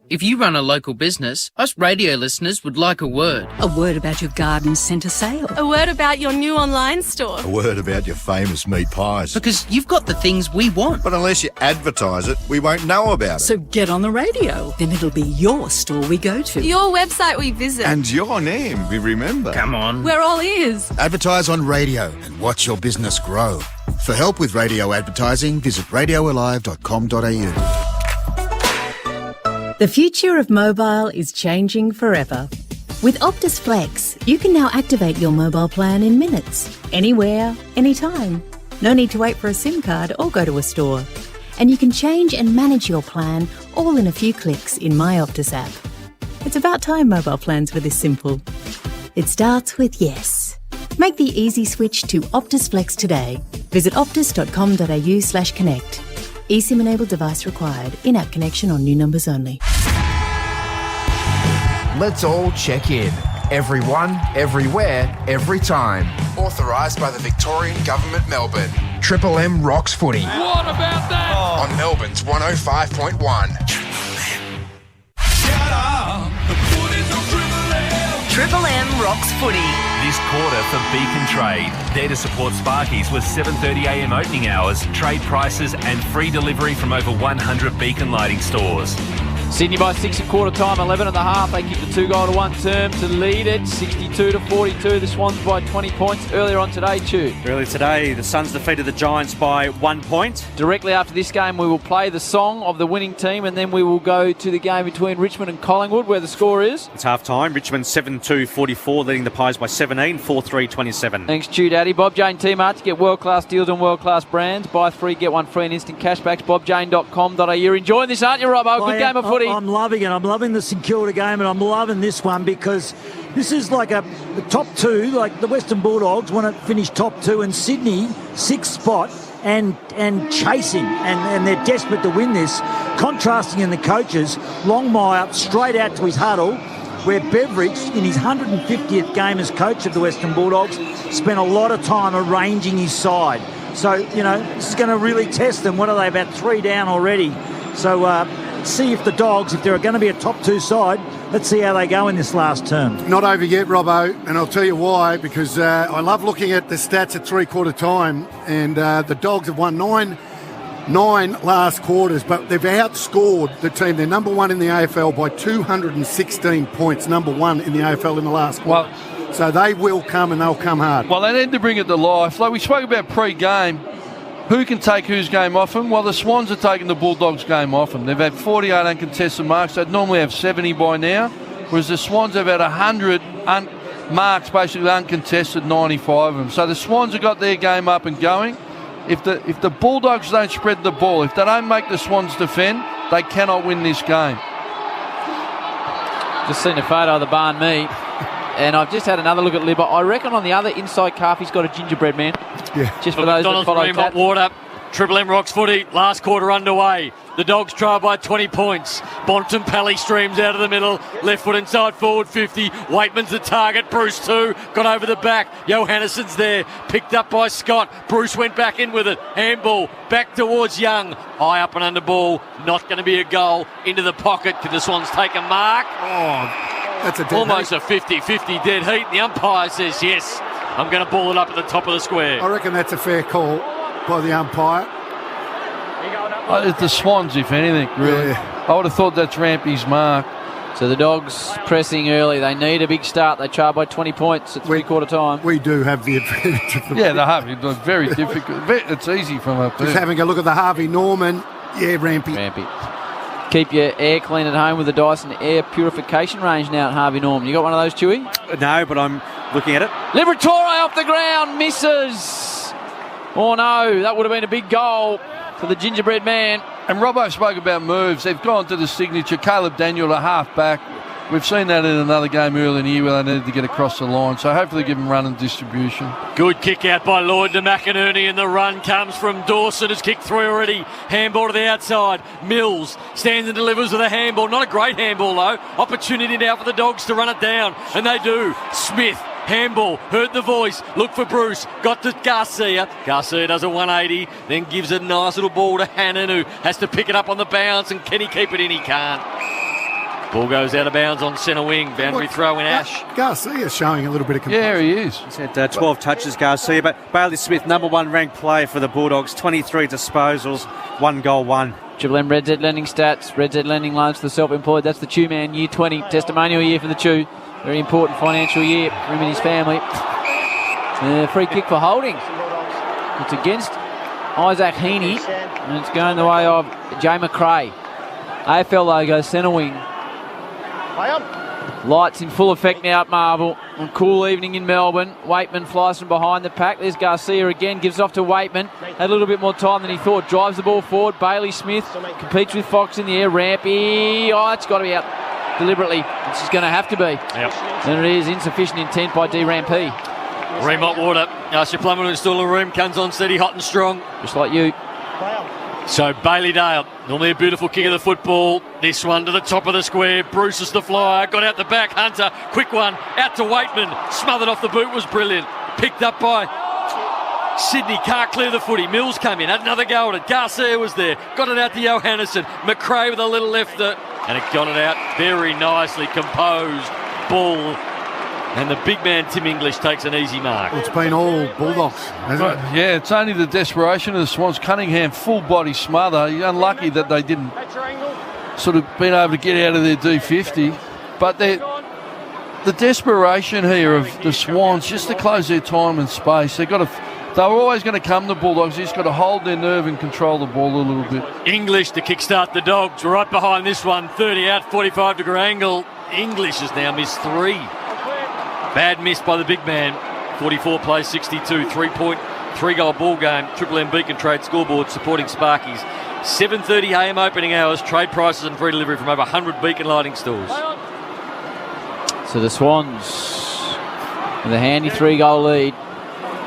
If you run a local business, us radio listeners would like a word. A word about your garden centre sale. A word about your new online store. A word about your famous meat pies. Because you've got the things we want. But unless you advertise it, we won't know about it. So get on the radio. Then it'll be your store we go to. Your website we visit. And your name we remember. Come on. We're all ears. Advertise on radio and watch your business grow. For help with radio advertising, visit radioalive.com.au. The future of mobile is changing forever. With Optus Flex, you can now activate your mobile plan in minutes, anywhere, anytime. No need to wait for a SIM card or go to a store. And you can change and manage your plan all in a few clicks in My Optus app. It's about time mobile plans were this simple. It starts with yes. Make the easy switch to Optus Flex today. Visit optus.com.au/connect. eSIM-enabled device required. In-app connection on new numbers only. Let's all check in. Everyone, everywhere, every time. Authorised by the Victorian Government, Melbourne. Triple M rocks footy. What about that? On Melbourne's 105.1. Triple M rocks footy. This quarter for Beacon Trade. There to support Sparkies with 7:30am opening hours, trade prices and free delivery from over 100 Beacon lighting stores. Sydney by 6 at quarter time, 11 and a half. They kicked a 2-goal-to-1 term to lead it, 62-42. The Swans by 20 points earlier on today, Chew. Earlier today, the Suns defeated the Giants by 1 point. Directly after this game, we will play the song of the winning team, and then we will go to the game between Richmond and Collingwood, where the score is. It's half-time. Richmond 7-2-44, leading the Pies by 17, 4-3-27. Thanks, Chew Daddy. Bob Jane T-Mart to get world-class deals on world-class brands. Buy 3, get 1 free and instant cashbacks. BobJane.com.au. You're enjoying this, aren't you, Robbo? Good game of footy. I'm loving it. I'm loving the St Kilda game, and I'm loving this one because this is like the top two, like the Western Bulldogs want to finish top 2, and Sydney 6th spot and chasing, and they're desperate to win this. Contrasting in the coaches, Longmire straight out to his huddle, where Beveridge, in his 150th game as coach of the Western Bulldogs, spent a lot of time arranging his side. So, this is going to really test them. What are they, about 3 down already? So, see if the Dogs, if they're going to be a top 2 side, let's see how they go in this last term. Not over yet, Robbo, and I'll tell you why, because I love looking at the stats at three-quarter time, and the Dogs have won nine last quarters, but they've outscored the team. They're number 1 in the AFL by 216 points, number 1 in the AFL in the last quarter. So they will come, and they'll come hard. Well, they need to bring it to life. Like we spoke about pre-game, who can take whose game off them? Well, the Swans are taking the Bulldogs' game off them. They've had 48 uncontested marks. They'd normally have 70 by now, whereas the Swans have had 100 marks, basically uncontested, 95 of them. So the Swans have got their game up and going. If the Bulldogs don't spread the ball, if they don't make the Swans defend, they cannot win this game. Just seen a photo of the barn meat, and I've just had another look at Libba. I reckon on the other inside calf he's got a gingerbread man. Yeah. Just for those that follow that. Water. Triple M rocks footy. Last quarter underway. The Dogs trail by 20 points. Bontempelli streams out of the middle. Left foot inside, forward 50. Waitman's the target. Bruce 2. Got over the back. Johannesson's there. Picked up by Scott. Bruce went back in with it. Handball. Back towards Young. High up and under ball. Not going to be a goal. Into the pocket. Can the Swans take a mark? Oh, that's a dead almost heat. A 50-50 dead heat. The umpire says yes. I'm going to ball it up at the top of the square. I reckon that's a fair call by the umpire. It's the Swans, if anything, really. Yeah. I would have thought that's Rampy's mark. So the Dogs pressing early. They need a big start. They trail by 20 points at three-quarter time. We do have the advantage of the Yeah, they have. It's very difficult. It's easy from up there. Just having a look at the Harvey Norman. Yeah, Rampy. Keep your air clean at home with the Dyson air purification range now at Harvey Norman. You got one of those, Chewy? No, but I'm looking at it. Liberatore off the ground, misses. Oh no, that would have been a big goal for the gingerbread man. And Robbo spoke about moves. They've gone to the signature. Caleb Daniel, a half-back. We've seen that in another game earlier in the year where they needed to get across the line. So hopefully give him run and distribution. Good kick out by Lloyd to McInerney, and the run comes from Dawson, who's kicked through already. Handball to the outside. Mills stands and delivers with a handball. Not a great handball, though. Opportunity now for the Dogs to run it down, and they do. Smith. Handball, heard the voice, look for Bruce, got to Garcia. Garcia does a 180, then gives a nice little ball to Hannon, who has to pick it up on the bounce, and can he keep it in? He can't. Ball goes out of bounds on centre wing. Boundary throw in Ash. Garcia's showing a little bit of composure. Yeah, he is. He's had 12 touches, Garcia, but Bailey Smith, number one ranked player for the Bulldogs, 23 disposals, 1 goal, 1. Triple M Red Z Lending stats. Red Z Lending loans for the self-employed. That's the Chew Man, year 20. Testimonial year for the Chew. Very important financial year for him and his family. Free kick for holding. It's against Isaac Heaney, and it's going the way of Jay McRae. AFL logo, centre wing. Lights in full effect now at Marvel. A cool evening in Melbourne. Waitman flies from behind the pack. There's Garcia again, gives off to Waitman. Had a little bit more time than he thought. Drives the ball forward. Bailey Smith competes with Fox in the air. Rampy. Oh, it's got to be out deliberately. It's just going to have to be. Yep. And it is insufficient intent by D. Rampy. Ream hot water. Asher Plummer to install a room. Comes on steady, hot and strong. Just like you. So Bailey Dale, normally a beautiful kick of the football. This one to the top of the square. Bruce is the flyer. Got out the back. Hunter, quick one. Out to Waitman. Smothered off the boot, was brilliant. Picked up by Sydney. Can't clear the footy. Mills came in. Had another go at it. Garcia was there. Got it out to Johannesson. McRae with a little lifter. And it got it out very nicely. Composed. Ball. And the big man, Tim English, takes an easy mark. It's been all Bulldogs, hasn't it? Yeah, it's only the desperation of the Swans. Cunningham, full body smother. You're unlucky that they didn't sort of been able to get out of their D50. But the desperation here of the Swans, just to close their time and space, they were always going to come, the Bulldogs. They just got to hold their nerve and control the ball a little bit. English to kickstart the Dogs. Right behind this one, 30 out, 45-degree angle. English has now missed 3. Bad miss by the big man. 44 plays 62. 3-goal ball game. Triple M Beacon Trade scoreboard supporting Sparkies. 7:30 a.m. opening hours. Trade prices and free delivery from over 100 Beacon lighting stores. So the Swans with a handy 3-goal lead.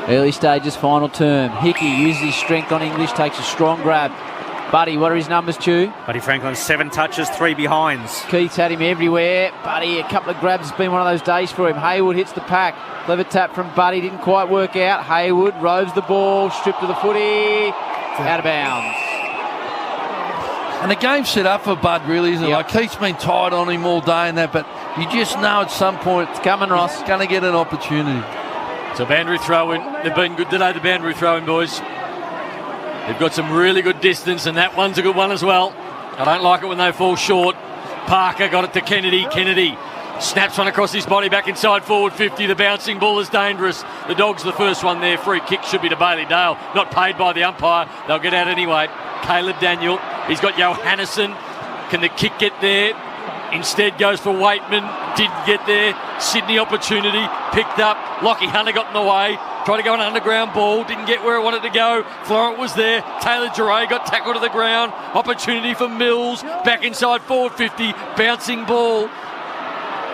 Early stages, final term. Hickey uses his strength on English, takes a strong grab. Buddy, what are his numbers, Chew? Buddy Franklin, 7 touches, 3 behinds. Keith's had him everywhere. Buddy, a couple of grabs. It's been one of those days for him. Hayward hits the pack. Clever tap from Buddy. Didn't quite work out. Hayward roves the ball. Stripped to the footy. Out of bounds. And the game's set up for Bud, really, isn't it? Like, Keith's been tied on him all day and that, but you just know at some point it's coming, Ross. He's going to get an opportunity. So boundary throw-in. They've been good today, the boundary throw-in, boys. They've got some really good distance, and that one's a good one as well. I don't like it when they fall short. Parker got it to Kennedy. Kennedy snaps one across his body, back inside forward 50. The bouncing ball is dangerous. The Dogs the first one there. Free kick should be to Bailey Dale. Not paid by the umpire. They'll get out anyway. Caleb Daniel. He's got Johannesson. Can the kick get there? Instead goes for Waitman. Didn't get there. Sydney opportunity. Picked up. Lockie Hunter got in the way. Tried to go an underground ball. Didn't get where it wanted to go. Florent was there. Taylor Giray got tackled to the ground. Opportunity for Mills. Back inside forward 50. Bouncing ball.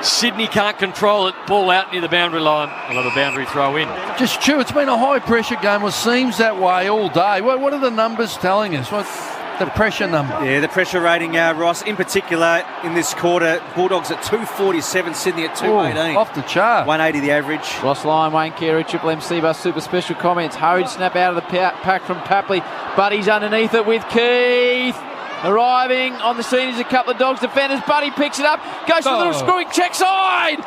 Sydney can't control it. Ball out near the boundary line. We'll have a boundary throw in. Just true. It's been a high pressure game. It seems that way all day. What are the numbers telling us? What's the pressure number? Yeah, the pressure rating, Ross, in particular in this quarter, Bulldogs at 247, Sydney at 218. Off the chart. 180 the average. Ross Lyon, Wayne Carey, Triple M Bus Super Special comments. Hurried snap out of the pack from Papley. Buddy's underneath it with Keith. Arriving on the scene is a couple of Dogs defenders. Buddy picks it up, goes for a little screwing check side.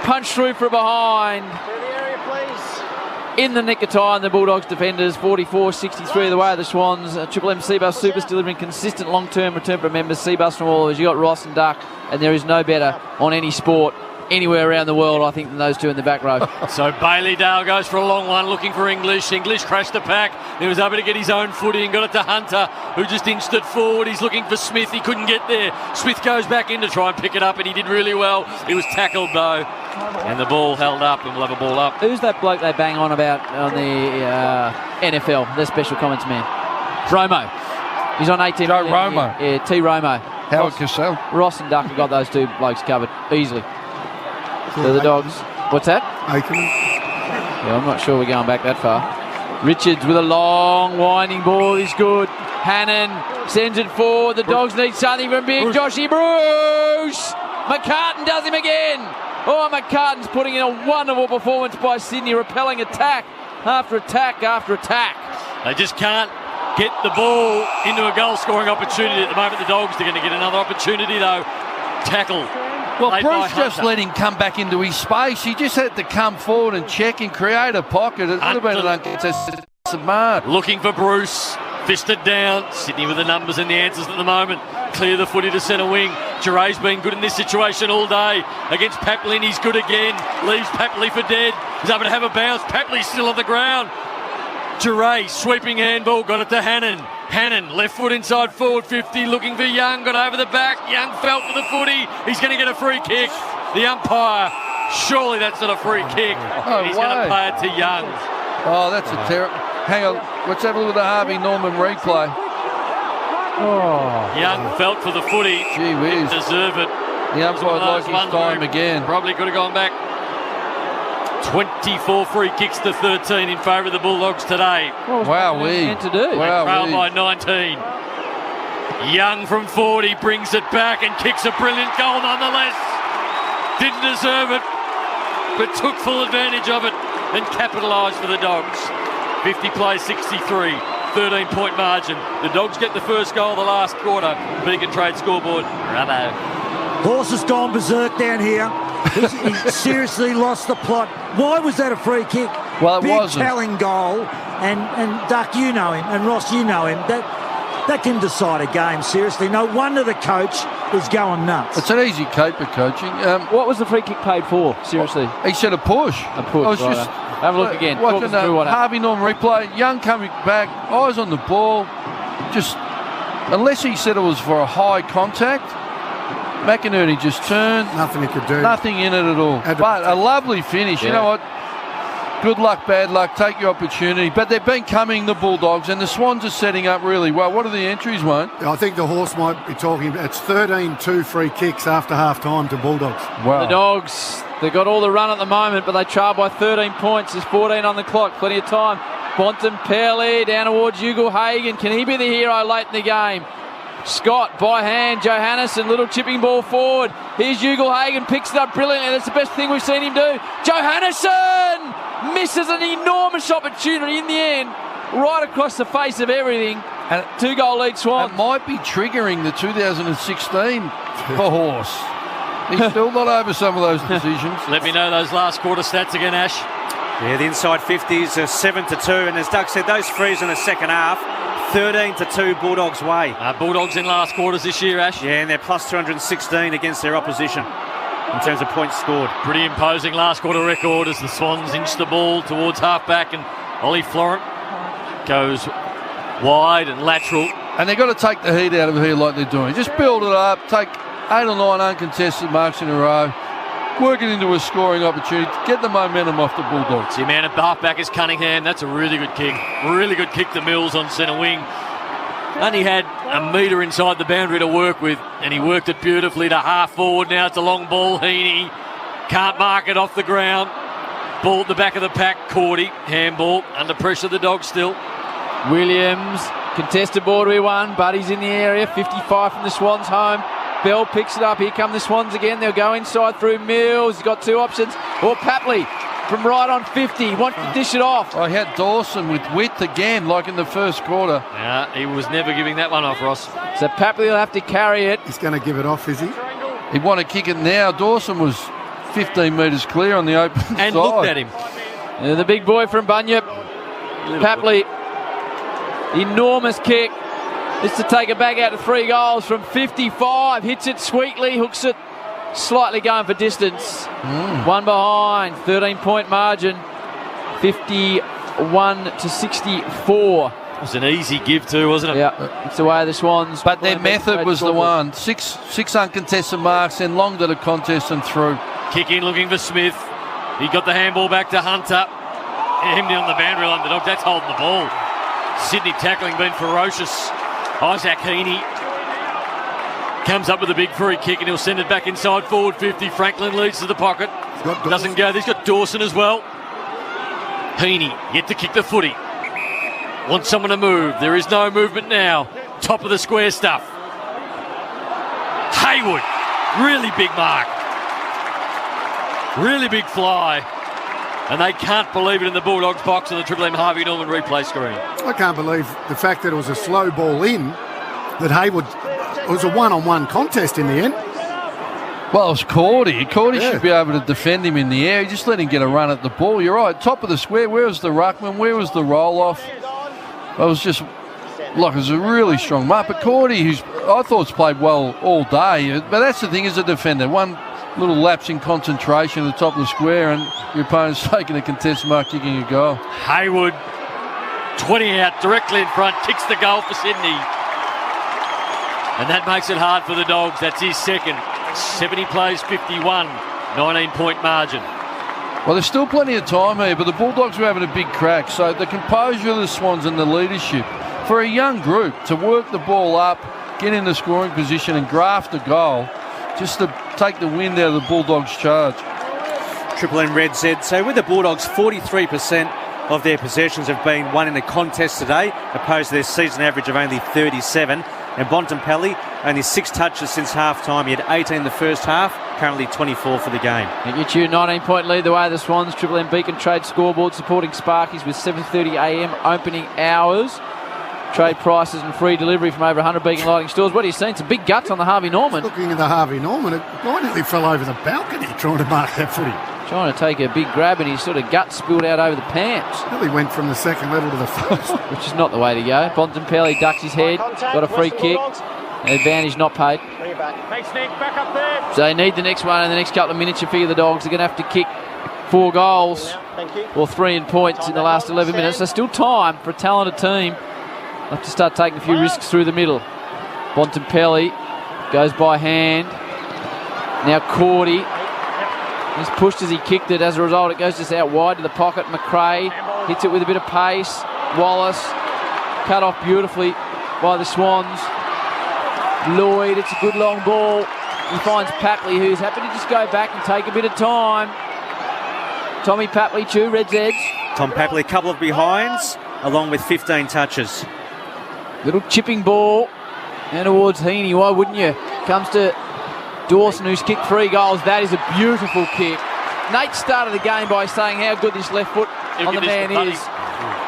Punch through from behind. In the nick of time, the Bulldogs defenders, 44-63 the way of the Swans. Triple M Bus Supers delivering consistent long-term return for members. Bus from all of us. You got Ross and Duck, and there is no better on any sport anywhere around the world, I think, than those two in the back row. So Bailey Dale goes for a long one, looking for English. English crashed the pack. He was able to get his own footy and got it to Hunter, who just inched it forward. He's looking for Smith. He couldn't get there. Smith goes back in to try and pick it up, and he did really well. He was tackled, though, and the ball held up, and we'll have a ball up. Who's that bloke they bang on about on the NFL, their special comments man? Romo. He's on 18. Joe Romo. Yeah, T. Romo. Howard Cassell. Ross and Duck have got those two blokes covered easily. So the Dogs. What's that? Aiken. Yeah, I'm not sure we're going back that far. Richards with a long winding ball is good. Hannon sends it forward. The Dogs need something from big Joshy Bruce. McCartan does him again. Oh, McCartan's putting in a wonderful performance by Sydney, repelling attack after attack after attack. They just can't get the ball into a goal-scoring opportunity at the moment. The Dogs are going to get another opportunity, though. tackle. Well, made by Bruce just Hunter. let him come back into his space. He just had to come forward and check and create a pocket. It would have been an uncontested mark. Looking for Bruce. Fisted down. Sydney with the numbers and the answers at the moment. Clear the footy to centre wing. Geray's been good in this situation all day. Against Papley, he's good again. Leaves Papley for dead. He's able to have a bounce. Papley's still on the ground. Geray, sweeping handball, got it to Hannon. Hannon, left foot inside forward 50, looking for Young, got over the back. Young felt for the footy. He's going to get a free kick. The umpire, surely that's not a free kick. He's going to play it to Young. Oh, that's a terrible. Hang on, let's have a look at the Harvey Norman replay. Young felt for the footy. Gee whiz. Didn't deserve it. The umpire like his time again. Probably could have gone back. 24 free kicks to 13 in favour of the Bulldogs today. Wow, to do. Trailed by 19. Young from 40 brings it back and kicks a brilliant goal nonetheless. Didn't deserve it, but took full advantage of it and capitalised for the Dogs. 50 plays 63, 13-point margin. The Dogs get the first goal of the last quarter. Beacon Trade scoreboard. Bravo. Horse has gone berserk down here. He seriously lost the plot. Why was that a free kick? Well, it Big wasn't. telling goal. And Duck, you know him, and Ross, you know him. That can decide a game, seriously. No wonder the coach is going nuts. It's an easy caper coaching. What was the free kick paid for, seriously? He said a push. A push, I was right. just Have a look again. watching Talk us through what happened. Harvey Norman replay. Young coming back, eyes on the ball. Just, unless he said it was for a high contact, McInerney just turned. Nothing he could do. Nothing in it at all. But a lovely finish. You know what? Good luck, bad luck. Take your opportunity. But they've been coming, the Bulldogs, and the Swans are setting up really well. What are the entries, Wayne? I think the Horse might be talking about it's 13-2 free kicks after half-time to Bulldogs. Wow. The Dogs, they've got all the run at the moment, but they trail by 13 points. There's 14 on the clock. Plenty of time. Bontempelli down towards Ugle-Hagan. Can he be the hero late in the game? Scott by hand, Johannesson, little chipping ball forward. Here's Ugle-Hagan, picks it up brilliantly. That's the best thing we've seen him do. Johannesson misses an enormous opportunity in the end, right across the face of everything. And 2-goal lead Swans. It might be triggering the 2016 for Horse. He's still not over some of those decisions. Let me know those last quarter stats again, Ash. Yeah, the inside 50s are 7-2, and as Doug said, those frees in the second half, 13-2 Bulldogs way. Bulldogs in last quarters this year, Ash. Yeah, and they're plus 216 against their opposition in terms of points scored. Pretty imposing last quarter record as the Swans inch the ball towards half-back, and Ollie Florent goes wide and lateral. And they've got to take the heat out of here like they're doing. Just build it up, take 8 or 9 uncontested marks in a row, work it into a scoring opportunity, get the momentum off the Bulldogs. The man at half-back is Cunningham. That's a really good kick. Really good kick to Mills on centre wing. Only had a metre inside the boundary to work with, and he worked it beautifully to half forward. Now it's a long ball. Heaney can't mark it off the ground. Ball at the back of the pack. Cordy, handball, under pressure the Dogs still. Williams, contested ball to be won. Buddy's in the area, 55 from the Swans home. Bell picks it up. Here come the Swans again. They'll go inside through Mills. He's got 2 options. Or Papley from right on 50. Wants to dish it off. I had Dawson with width again, like in the first quarter. Yeah, he was never giving that one off, Ross. So Papley will have to carry it. He's going to give it off, is he? He want to kick it now. Dawson was 15 metres clear on the open and side. Looked at him. The big boy from Bunyip. Papley. Enormous kick. This to take it back out to 3 goals from 55. Hits it sweetly, hooks it, slightly going for distance. One behind, 13-point margin, 51-64. It was an easy give too, wasn't it? Yeah, it's the way of the Swans. But their method was the one. Six uncontested marks, then long to the contest and through. Kick in looking for Smith. He got the handball back to Hunter. Him down the boundary line, the Dogs, that's holding the ball. Sydney tackling been ferocious. Isaac Heaney comes up with a big free kick and he'll send it back inside forward 50. Franklin leads to the pocket. Doesn't go. He's got Dawson as well. Heaney yet to kick the footy. Wants someone to move. There is no movement now. Top of the square stuff. Haywood. Really big mark. Really big fly. And they can't believe it in the Bulldogs box on the Triple M Harvey Norman replay screen. I can't believe the fact that it was a slow ball in, that Haywood, it was a one-on-one contest in the end. Well, it's Cordy. Cordy should be able to defend him in the air. Just let him get a run at the ball. You're right. Top of the square. Where was the ruckman? Where was the roll-off? It was just like it was a really strong mark. But Cordy, who's I thought's played well all day. But that's the thing as a defender. One little lapse in concentration at the top of the square and your opponent's taking a contested mark, kicking a goal. Hayward, 20 out, directly in front, kicks the goal for Sydney. And that makes it hard for the Dogs. That's his second. 70 plays 51, 19-point margin. Well, there's still plenty of time here, but the Bulldogs were having a big crack. So the composure of the Swans and the leadership for a young group to work the ball up, get in the scoring position and graft a goal just to take the wind out of the Bulldogs' charge. Triple M Red said, so with the Bulldogs, 43% of their possessions have been won in a contest today, opposed to their season average of only 37. And Bontempelli, only 6 touches since half-time. He had 18 in the first half, currently 24 for the game. It gets you a 19-point lead the way of the Swans. Triple M Beacon Trade scoreboard supporting Sparkies with 7:30am opening hours. Trade prices and free delivery from over 100 Beacon Lighting stores. What are you seeing? Some big guts on the Harvey Norman. Looking at the Harvey Norman, it nearly fell over the balcony trying to mark that footy. Trying to take a big grab and his sort of gut spilled out over the pants. Nearly went from the second level to the first. Which is not the way to go. Bontempelli ducks his head, got a free kick. Advantage not paid. Thanks, Nick. Back up there. So they need the next one in the next couple of minutes. You figure the Dogs are going to have to kick 4 goals or 3 in points in the last 11 minutes. So still time for a talented team. They'll have to start taking a few risks through the middle. Bontempelli goes by hand. Now Cordy. He's pushed as he kicked it. As a result, it goes just out wide to the pocket. McRae hits it with a bit of pace. Wallace cut off beautifully by the Swans. Lloyd, it's a good long ball. He finds Papley, who's happy to just go back and take a bit of time. Tommy Papley too, Red's edge. Tom Papley, a couple of behinds, along with 15 touches. Little chipping ball. And towards Heaney, why wouldn't you? Comes to Dawson, who's kicked 3 goals. That is a beautiful kick. Nate started the game by saying how good this left foot on the man is.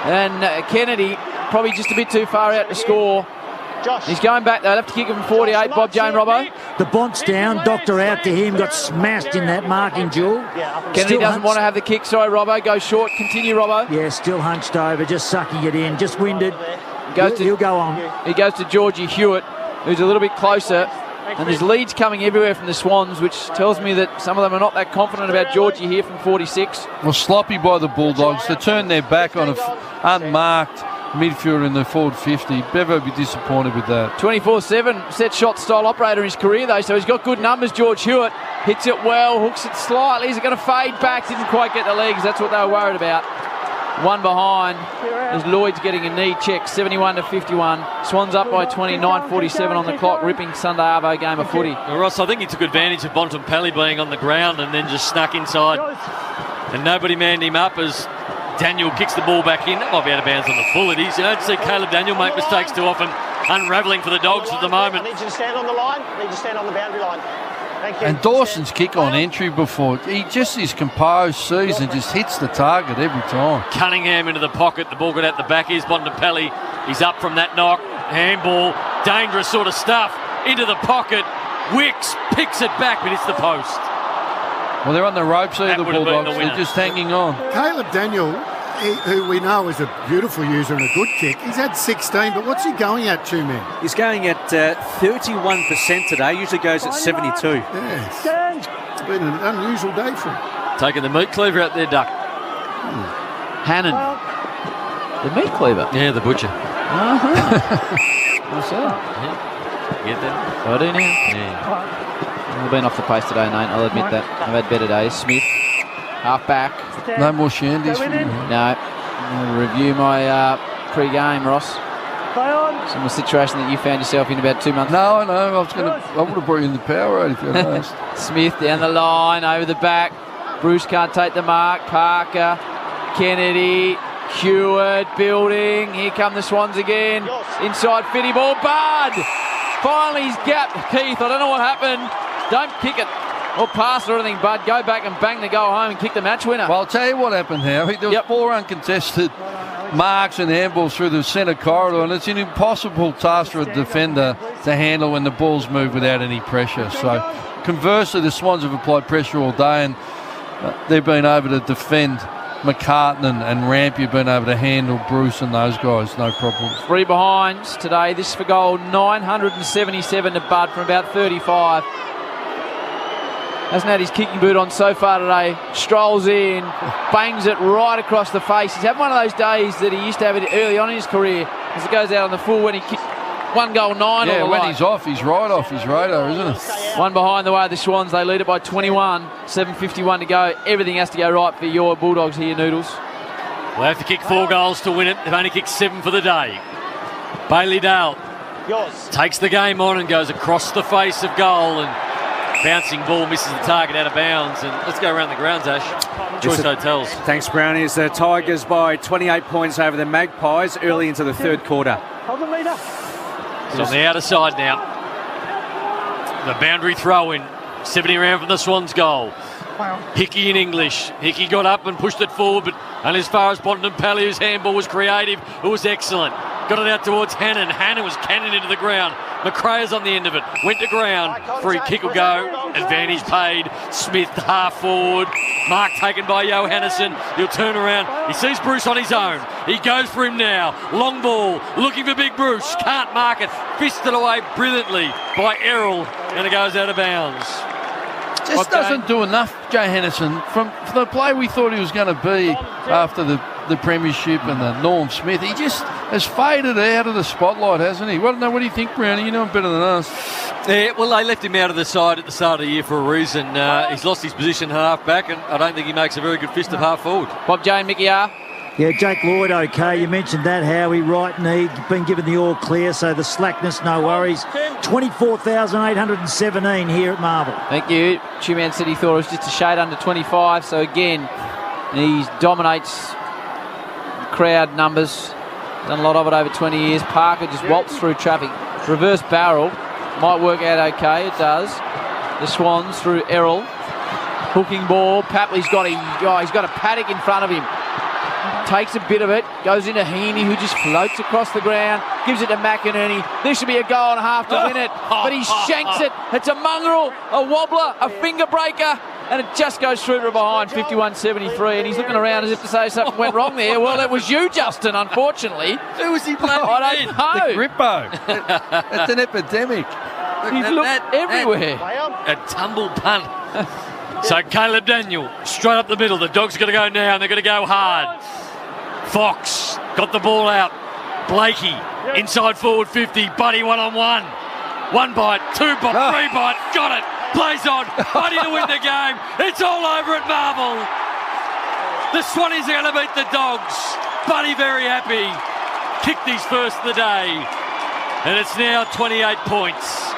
And Kennedy, probably just a bit too far out to score. He's going back. They'll have to kick him from 48. Bob Jane, Robbo. The Bont's down. Doctor out to him. Got smashed in that marking duel. Kennedy doesn't want to have the kick. Sorry, Robbo. Go short. Continue, Robbo. Yeah, still hunched over. Just sucking it in. Just winded. He'll go on. He goes to Georgie Hewitt, who's a little bit closer. And there's leads coming everywhere from the Swans, which tells me that some of them are not that confident about Georgie here from 46. Well, sloppy by the Bulldogs to turn their back on an unmarked midfielder in the forward 50. Bevo would be disappointed with that. 24/7 set shot style operator in his career though, so he's got good numbers. George Hewitt hits it well, hooks it slightly. Is it going to fade back? Didn't quite get the legs. That's what they were worried about. One behind as Lloyd's getting a knee check, 71-51. Swans up by 29:47 on the clock, ripping Sunday Arvo game of footy. Well, Ross, I think he took advantage of Bontempelli being on the ground and then just snuck inside. And nobody manned him up as Daniel kicks the ball back in. That might be out of bounds on the full. It is. You don't see Caleb Daniel make mistakes too often. Unravelling for the Dogs at the moment. I need you to stand on the line. I need you to stand on the boundary line. Thank you. And Dawson's kick on entry before, he just his composed season just hits the target every time. Cunningham into the pocket. The ball got out the back. Here's Bontempelli. He's up from that knock. Handball. Dangerous sort of stuff. Into the pocket. Wicks picks it back, but it's the post. Well, they're on the ropes here, the Bulldogs. They're just hanging on. Caleb Daniel, who we know is a beautiful user and a good kick, he's had 16, but what's he going at, two-man? He's going at 31% today, usually goes at 72. Yes. It's been an unusual day for him. Taking the meat cleaver out there, Duck. Hannon. The meat cleaver? Yeah, the butcher. What's that? Yeah. Get that? I do now. Yeah. I've been off the pace today, Nate. I'll admit that. I've had better days. Smith, half back. No more shandies for you. No. I'll review my pre-game, Ross. Similar situation that you found yourself in about 2 months. No, I know. I would have brought you in the power if you had asked. Smith down the line, over the back. Bruce can't take the mark. Parker, Kennedy, Hewitt building. Here come the Swans again. Inside Fitty ball. Bud! Finally he's gapped Keith. I don't know what happened. Don't kick it. Or pass or anything, Bud. Go back and bang the goal home and kick the match winner. Well, I'll tell you what happened, Howie. There was 4 uncontested marks and handballs through the centre corridor, and it's an impossible task for a defender to handle when the ball's moved without any pressure. So, conversely, the Swans have applied pressure all day, and they've been able to defend McCartan and Rampy have been able to handle Bruce and those guys, no problem. 3 behinds today. This for goal 977 to Bud from about 35. Hasn't had his kicking boot on so far today. Strolls in, bangs it right across the face. He's had one of those days that he used to have it early on in his career, as it goes out on the full when he kicked 1 goal 9. Yeah, when he's off, he's right off his radar, isn't it? 1 behind the way of the Swans. They lead it by 21. 7:51 to go. Everything has to go right for your Bulldogs here, Noodles. They have to kick 4 goals to win it. They've only kicked 7 for the day. Bailey Dale takes the game on and goes across the face of goal, and bouncing ball misses the target out of bounds. And let's go around the grounds, Ash. Choice Hotels. Thanks, Brownie. It's the Tigers by 28 points over the Magpies early into the third quarter. It's on the outer side now. The boundary throw in. 70 around from the Swans goal. Hickey in English. Hickey got up and pushed it forward, but only as far as Bontempelli, whose handball was creative. It was excellent. Got it out towards Hannon. Hannon was cannon into the ground. McRae's on the end of it. Went to ground. Free kick will go. Advantage paid. Smith half forward. Mark taken by Johannesson. He'll turn around. He sees Bruce on his own. He goes for him now. Long ball. Looking for Big Bruce. Can't mark it. Fisted away brilliantly by Errol. And it goes out of bounds. Just doesn't do enough, Johannesson, from the play we thought he was going to be after the premiership and the Norm Smith. He just has faded out of the spotlight, hasn't he? What do you think, Brownie? You know him better than us. Yeah, well, they left him out of the side at the start of the year for a reason. He's lost his position half back, and I don't think he makes a very good fist of half forward. Bob Jane, Mickey R. Yeah, Jake Lloyd, okay. You mentioned that, Howie. Right knee, been given the all clear, so the slackness, no worries. 24,817 here at Marvel. Thank you. Two-Man said he thought it was just a shade under 25, so again, he dominates the crowd numbers. Done a lot of it over 20 years. Parker just waltzed through traffic. Reverse barrel. Might work out okay. It does. The Swans through Errol. Hooking ball. Papley's got him. Oh, he's got a paddock in front of him. Takes a bit of it, goes into Heaney, who just floats across the ground, gives it to McInerney. There should be a goal and a half to win it, but he shanks it. It's a mongrel, a wobbler, a finger breaker, and it just goes through to behind, 51-73, and he's looking around as if to say something went wrong there. Well, it was you, Justin, unfortunately. Who was he playing? I don't know. The Grippo. It's an epidemic. He's looked everywhere. A tumble punt. So Caleb Daniel, straight up the middle. The Dogs are going to go now, and they're going to go hard. Fox got the ball out. Blakey, inside forward 50. Buddy one-on-one. 1 bite, 2 bite, 3 bite. Got it. Plays on. Buddy to win the game. It's all over at Marvel. The Swannies are going to beat the Dogs. Buddy very happy. Kicked his first of the day. And it's now 28 points.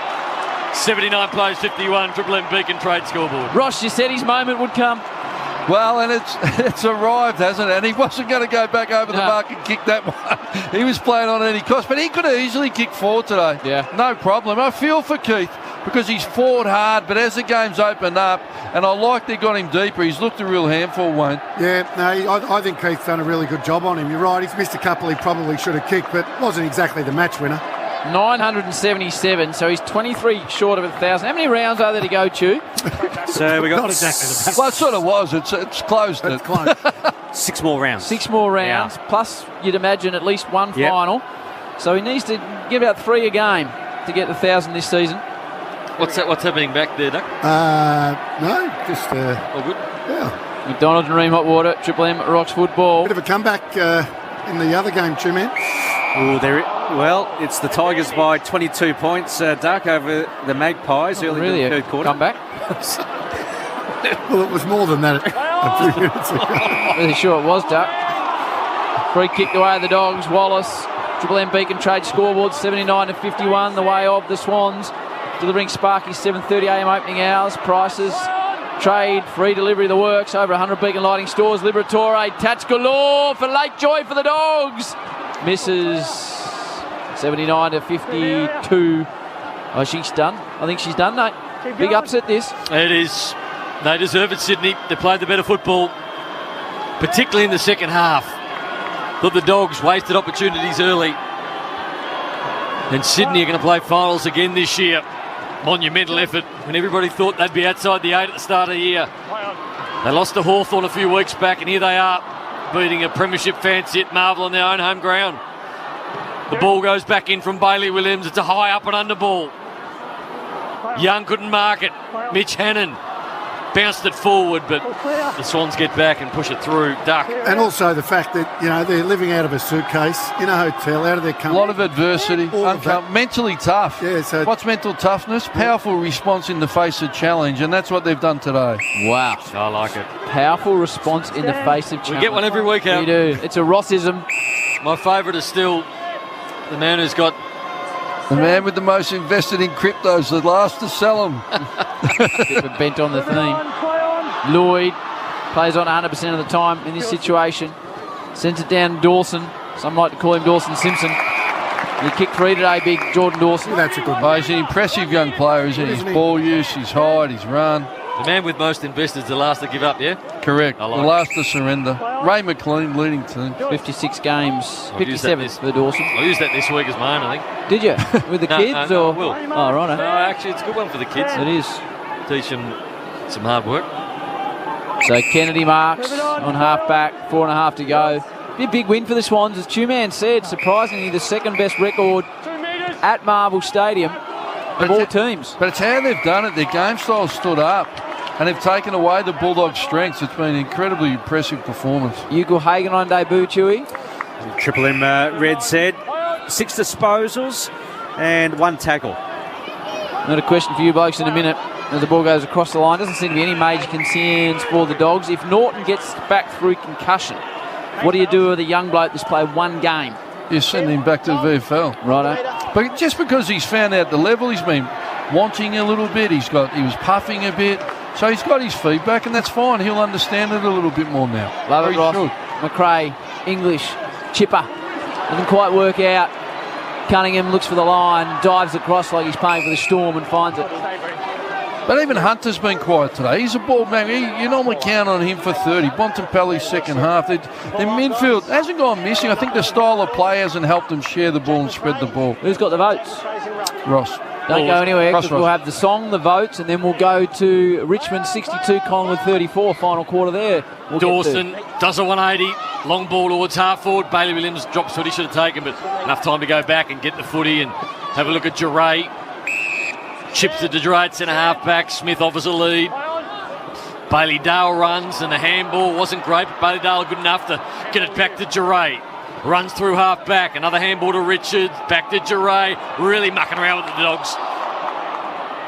79 plays 51, Triple M Beacon Trade scoreboard. Ross, you said his moment would come. Well, and it's arrived, hasn't it? And he wasn't going to go back over the mark and kick that one. He was playing on any cost, but he could have easily kicked 4 today. Yeah. No problem. I feel for Keith because he's fought hard, but as the game's opened up, and I like they got him deeper, he's looked a real handful, Wayne. Yeah, no, I think Keith's done a really good job on him. You're right, he's missed a couple he probably should have kicked, but wasn't exactly the match winner. 977, so he's 23 short of 1,000. How many rounds are there to go, Chew? So we got Not exactly the match. Well, it sort of was. It's closed. It's close. 6 more rounds. 6 more rounds, plus you'd imagine at least one final. So he needs to get about 3 a game to get 1,000 this season. What's happening back there, Duck? No, just all good. Yeah. McDonald and Ream Hotwater, Triple M Rocks football. Bit of a comeback in the other game, Two-Man. Well, it's the Tigers by 22 points, Duck, over the Magpies early in the third quarter. Comeback? Well, it was more than that a few minutes ago. Really sure it was, Duck. Free kick away the Dogs. Wallace, Triple M Beacon Trade scoreboard 79-51, the way of the Swans. Delivering Sparky's 7:30am opening hours. Prices, trade, free delivery of the works. Over 100 Beacon Lighting stores. Liberatore, tats galore for late joy for the Dogs. Misses 79-52. Oh, she's done. I think she's done, mate. Big upset this. It is. They deserve it, Sydney. They played the better football, particularly in the second half. Thought the Dogs wasted opportunities early. And Sydney are going to play finals again this year. Monumental effort when everybody thought they'd be outside the 8 at the start of the year. They lost to Hawthorn a few weeks back, and here they are, beating a premiership fancy at Marvel on their own home ground. The ball goes back in from Bailey Williams. It's a high up and under ball. Young couldn't mark it. Mitch Hannon bounced it forward, but the Swans get back and push it through. Duck. And also the fact that, they're living out of a suitcase in a hotel, out of their country. A lot of adversity. Mentally tough. Yeah, so what's mental toughness? Powerful response in the face of challenge, and that's what they've done today. Wow. I like it. Powerful response in the face of challenge. We get one every week out. We do. It's a Rossism. My favourite is still the man who's got... The man with the most invested in cryptos, the last to sell them. Bit of a bent on the theme. Lloyd plays on 100% of the time in this situation. Sends it down Dawson. Some like to call him Dawson Simpson. He kicked 3 today, big Jordan Dawson. That's a good one. He's an impressive young player, isn't he? His ball use, his height, his run. The man with most investors, the last to give up, yeah? Correct. The last to surrender. Ray McLean leading team. 56 games, 57 for Dawson. I used that this week as mine, I think. Did you? With the kids? No, or? I will. Oh, right. No, actually, it's a good one for the kids. It is. Teach them some hard work. So Kennedy marks on half-back, 4.5 to go. Be a big win for the Swans, as Two-Man said. Surprisingly, the second best record at Marvel Stadium of all teams. But it's how they've done it. Their game style stood up, and they've taken away the Bulldogs' strengths. It's been an incredibly impressive performance. Hugo Hagen on debut, Chewy. Triple M Red said 6 disposals and 1 tackle. Not a question for you blokes in a minute. As the ball goes across the line, doesn't seem to be any major concerns for the Dogs. If Norton gets back through concussion, what do you do with a young bloke that's played 1 game? You send him back to the VFL. Righto. But just because he's found out the level, he's been wanting a little bit. He was puffing a bit. So he's got his feedback, and that's fine. He'll understand it a little bit more now. Love it, Ross. McRae, English, chipper. Doesn't quite work out. Cunningham looks for the line, dives across like he's paying for the Storm and finds it. But even Hunter's been quiet today. He's a ball man. You normally count on him for 30. Bontempelli's second half. Their midfield hasn't gone missing. I think the style of play hasn't helped them share the ball and spread the ball. Who's got the votes? Ross. Don't go anywhere, because we'll have the song, the votes, and then we'll go to Richmond 62, Collingwood 34, final quarter there. Dawson does a 180, long ball towards half forward. Bailey Williams drops what he should have taken, but enough time to go back and get the footy and have a look at Duray. Chips it to Duray at centre half back. Smith offers a lead. Bailey Dale runs, and the handball wasn't great, but Bailey Dale good enough to get it back to Duray. Runs through half back. Another handball to Richards. Back to Duray. Really mucking around with the Dogs.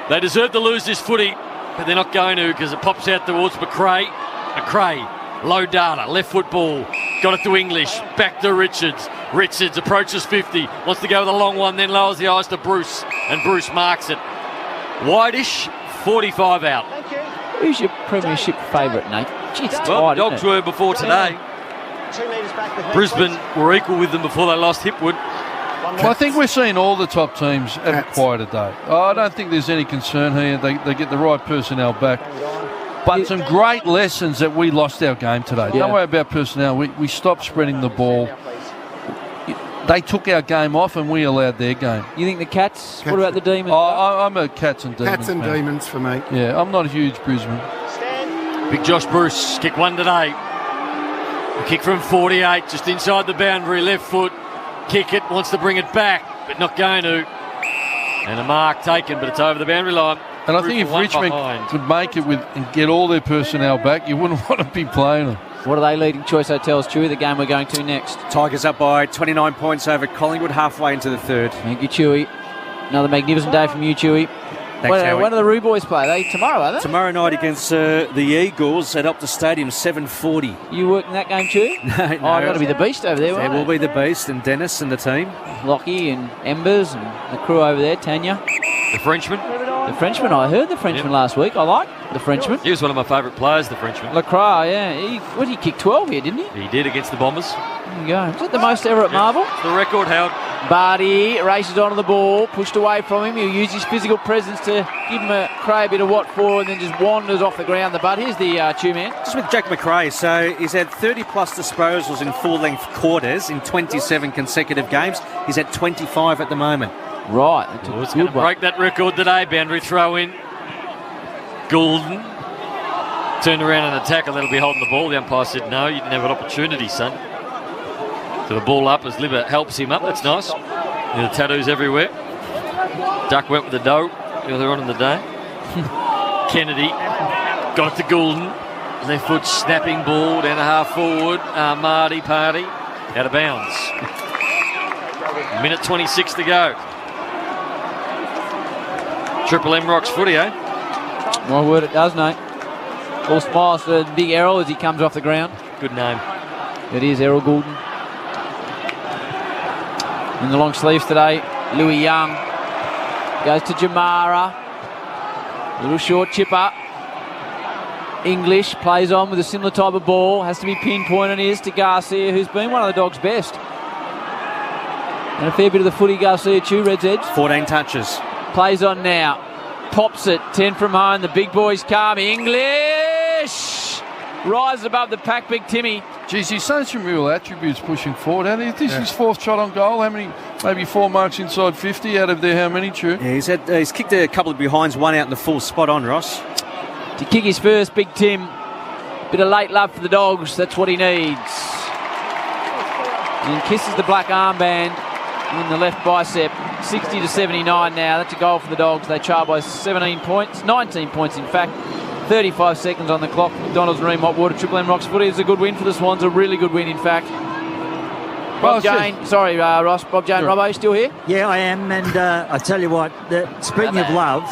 They deserve to lose this footy, but they're not going to, because it pops out towards McRae. McRae, low data, left foot ball. Got it to English. Back to Richards. Richards approaches 50. Wants to go with a long one, then lowers the eyes to Bruce. And Bruce marks it. Whitish, 45 out. Who's your premiership favourite, Nate? Gee, it's well, tight, Dogs were before today. Brisbane were equal with them before they lost Hipwood. Well, I think we're seeing all the top teams have a quieter day. I don't think there's any concern here. They get the right personnel back. But some great lessons that we lost our game today. Don't worry about personnel. We stopped spreading the ball. They took our game off and we allowed their game. You think the Cats? What about the Demons? I'm a Cats and Demons. Cats and Demons for me. Yeah, I'm not a huge Brisbane. Big Josh Bruce, kick 1 today. A kick from 48, just inside the boundary, left foot. Kick it, wants to bring it back, but not going to. And a mark taken, but it's over the boundary line. And I think if Richmond could make it with and get all their personnel back, you wouldn't want to be playing them. What are they leading Choice Hotels, Chewy, the game we're going to next? Tigers up by 29 points over Collingwood, halfway into the third. Thank you, Chewy. Another magnificent day from you, Chewy. Thanks, when do the Roo Boys play? Are they tomorrow, are they? Tomorrow night against the Eagles at Optus Stadium, 7:40. You working that game, Chewy? No. Oh, got to be the Beast over there, There will be the Beast and Dennis and the team. Lockie and Embers and the crew over there, Tanya. The Frenchman. The Frenchman, I heard the Frenchman last week. I like the Frenchman. He was one of my favourite players, the Frenchman. Lacroix, yeah. He kicked 12 here, didn't he? He did against the Bombers. There you go. Is that the most ever at Marvel? The record, Howard. Barty races onto the ball, pushed away from him. He'll use his physical presence to give him a bit of what for, and then just wanders off the ground. The Bud. Here's the two-man. Just with Jack McRae, so he's had 30-plus disposals in full-length quarters in 27 consecutive games. He's at 25 at the moment. Right. It's going to break that record today. Boundary throw in. Goulden turned around and attack. They'll be holding the ball. The umpire said, no, you didn't have an opportunity, son. So the ball up as Libba helps him up. That's nice. The tattoos everywhere. Duck went with the dough earlier on in the day. Kennedy got it to Goulden. Left foot snapping ball down a half forward. Marty Party out of bounds. Minute 26 to go. Triple M rocks footy, eh? My word, it does, Nate. All smiles for Big Errol as he comes off the ground. Good name. It is Errol Goulden. In the long sleeves today, Louis Young goes to Jamara. Little short chipper. English plays on with a similar type of ball. Has to be pinpointed is to Garcia, who's been one of the Dogs' best. And a fair bit of the footy Garcia too, Red's Edge. 14 touches. Plays on now. Pops it. 10 from home. The big boys come. English rises above the pack, Big Timmy. Geez, he's shown some real attributes pushing forward. This is his fourth shot on goal. How many? Maybe 4 marks inside 50 out of there. How many, True? Yeah, he's kicked a couple of behinds, one out in the full spot on, Ross. To kick his first, Big Tim. Bit of late love for the Dogs. That's what he needs. And kisses the black armband in the left bicep. 60 to 79 now. That's a goal for the Dogs. They trail by 17 points. 19 points, in fact. 35 seconds on the clock. McDonald's Marine Hot Water. Triple M Rocks footy is a good win for the Swans. A really good win, in fact. Bob Jane. Sorry, Ross. Bob Jane. Robbo, still here? Yeah, I am. And I tell you what, speaking of love,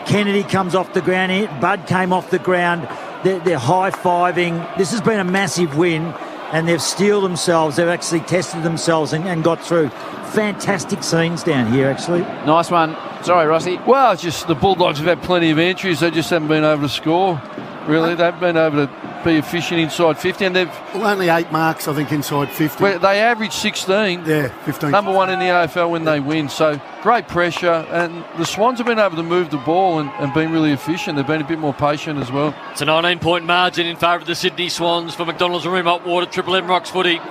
Kennedy comes off the ground here. Bud came off the ground. They're high-fiving. This has been a massive win, and they've steeled themselves. They've actually tested themselves and got through. Fantastic scenes down here, actually. Nice one. Sorry, Rossi. Well, it's just the Bulldogs have had plenty of entries. They just haven't been able to score, really. They've been able to be efficient inside 50, and they've... Well, only 8 marks, I think, inside 50. Well, they average 16. Yeah, 15. Number 1 in the AFL when they win. So, great pressure. And the Swans have been able to move the ball and been really efficient. They've been a bit more patient as well. It's a 19-point margin in favour of the Sydney Swans for McDonald's Marine Hot Water. Triple M rocks footy.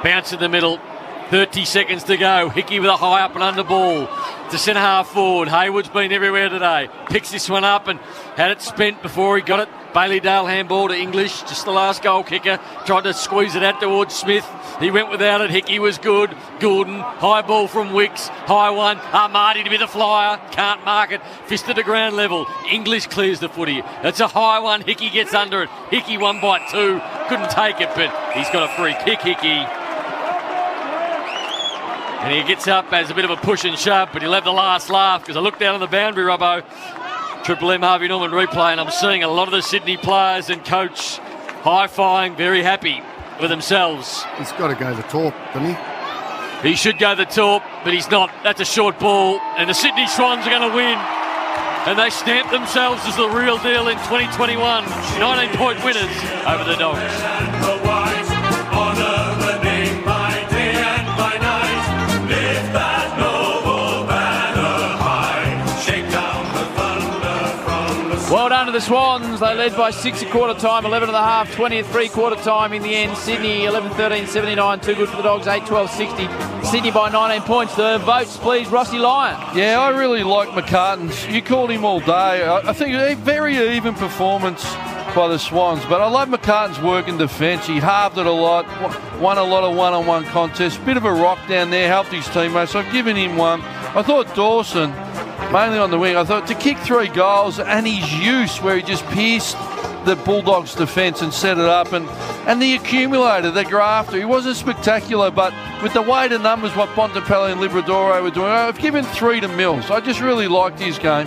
Bounce in the middle. 30 seconds to go. Hickey with a high up and under ball to centre half forward. Hayward's been everywhere today. Picks this one up and had it spent before he got it. Bailey Dale handball to English, just the last goal kicker. Tried to squeeze it out towards Smith. He went without it. Hickey was good. Goulden, high ball from Wicks. High one. Marty to be the flyer. Can't mark it. Fisted to ground level. English clears the footy. It's a high one. Hickey gets under it. Hickey 1 by 2. Couldn't take it, but he's got a free kick, Hickey. And he gets up as a bit of a push and shove, but he'll have the last laugh because I look down on the boundary, Robbo. Triple M Harvey Norman replay, and I'm seeing a lot of the Sydney players and coach high-fiving, very happy with themselves. He's got to go the top, doesn't he? He should go the top, but he's not. That's a short ball, and the Sydney Swans are going to win. And they stamp themselves as the real deal in 2021. 19-point winners over the Dogs. Well done to the Swans. They led by 6 at quarter time, 11 at the half, 20 at 3/4 time in the end. Sydney 11-13, 79, too good for the Dogs, 8-12, 60. Sydney by 19 points. The votes, please, Rossi Lyon. Yeah, I really like McCartan's. You called him all day. I think a very even performance by the Swans, but I love McCartan's work in defence. He halved it a lot, won a lot of one-on-one contests. Bit of a rock down there, helped his teammates. I've given him one. I thought Dawson, mainly on the wing, I thought to kick 3 goals and his use where he just pierced the Bulldogs' defence and set it up, and the accumulator, the grafter, he wasn't spectacular, but with the weight of numbers, what Bontempelli and Libradoro were doing, I've given 3 to Mills. I just really liked his game.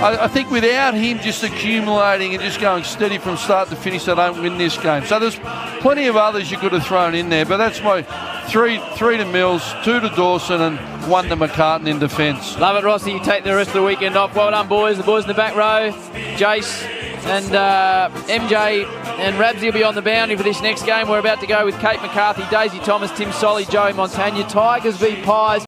I think without him just accumulating and just going steady from start to finish, they don't win this game. So there's plenty of others you could have thrown in there, but that's my 3 to Mills, 2 to Dawson, and 1 to McCartan in defence. Love it, Rossi. You take the rest of the weekend off. Well done, boys. The boys in the back row, Jace and MJ and Rabsy will be on the boundary for this next game. We're about to go with Kate McCarthy, Daisy Thomas, Tim Solly, Joey Montagna. Tigers v Pies.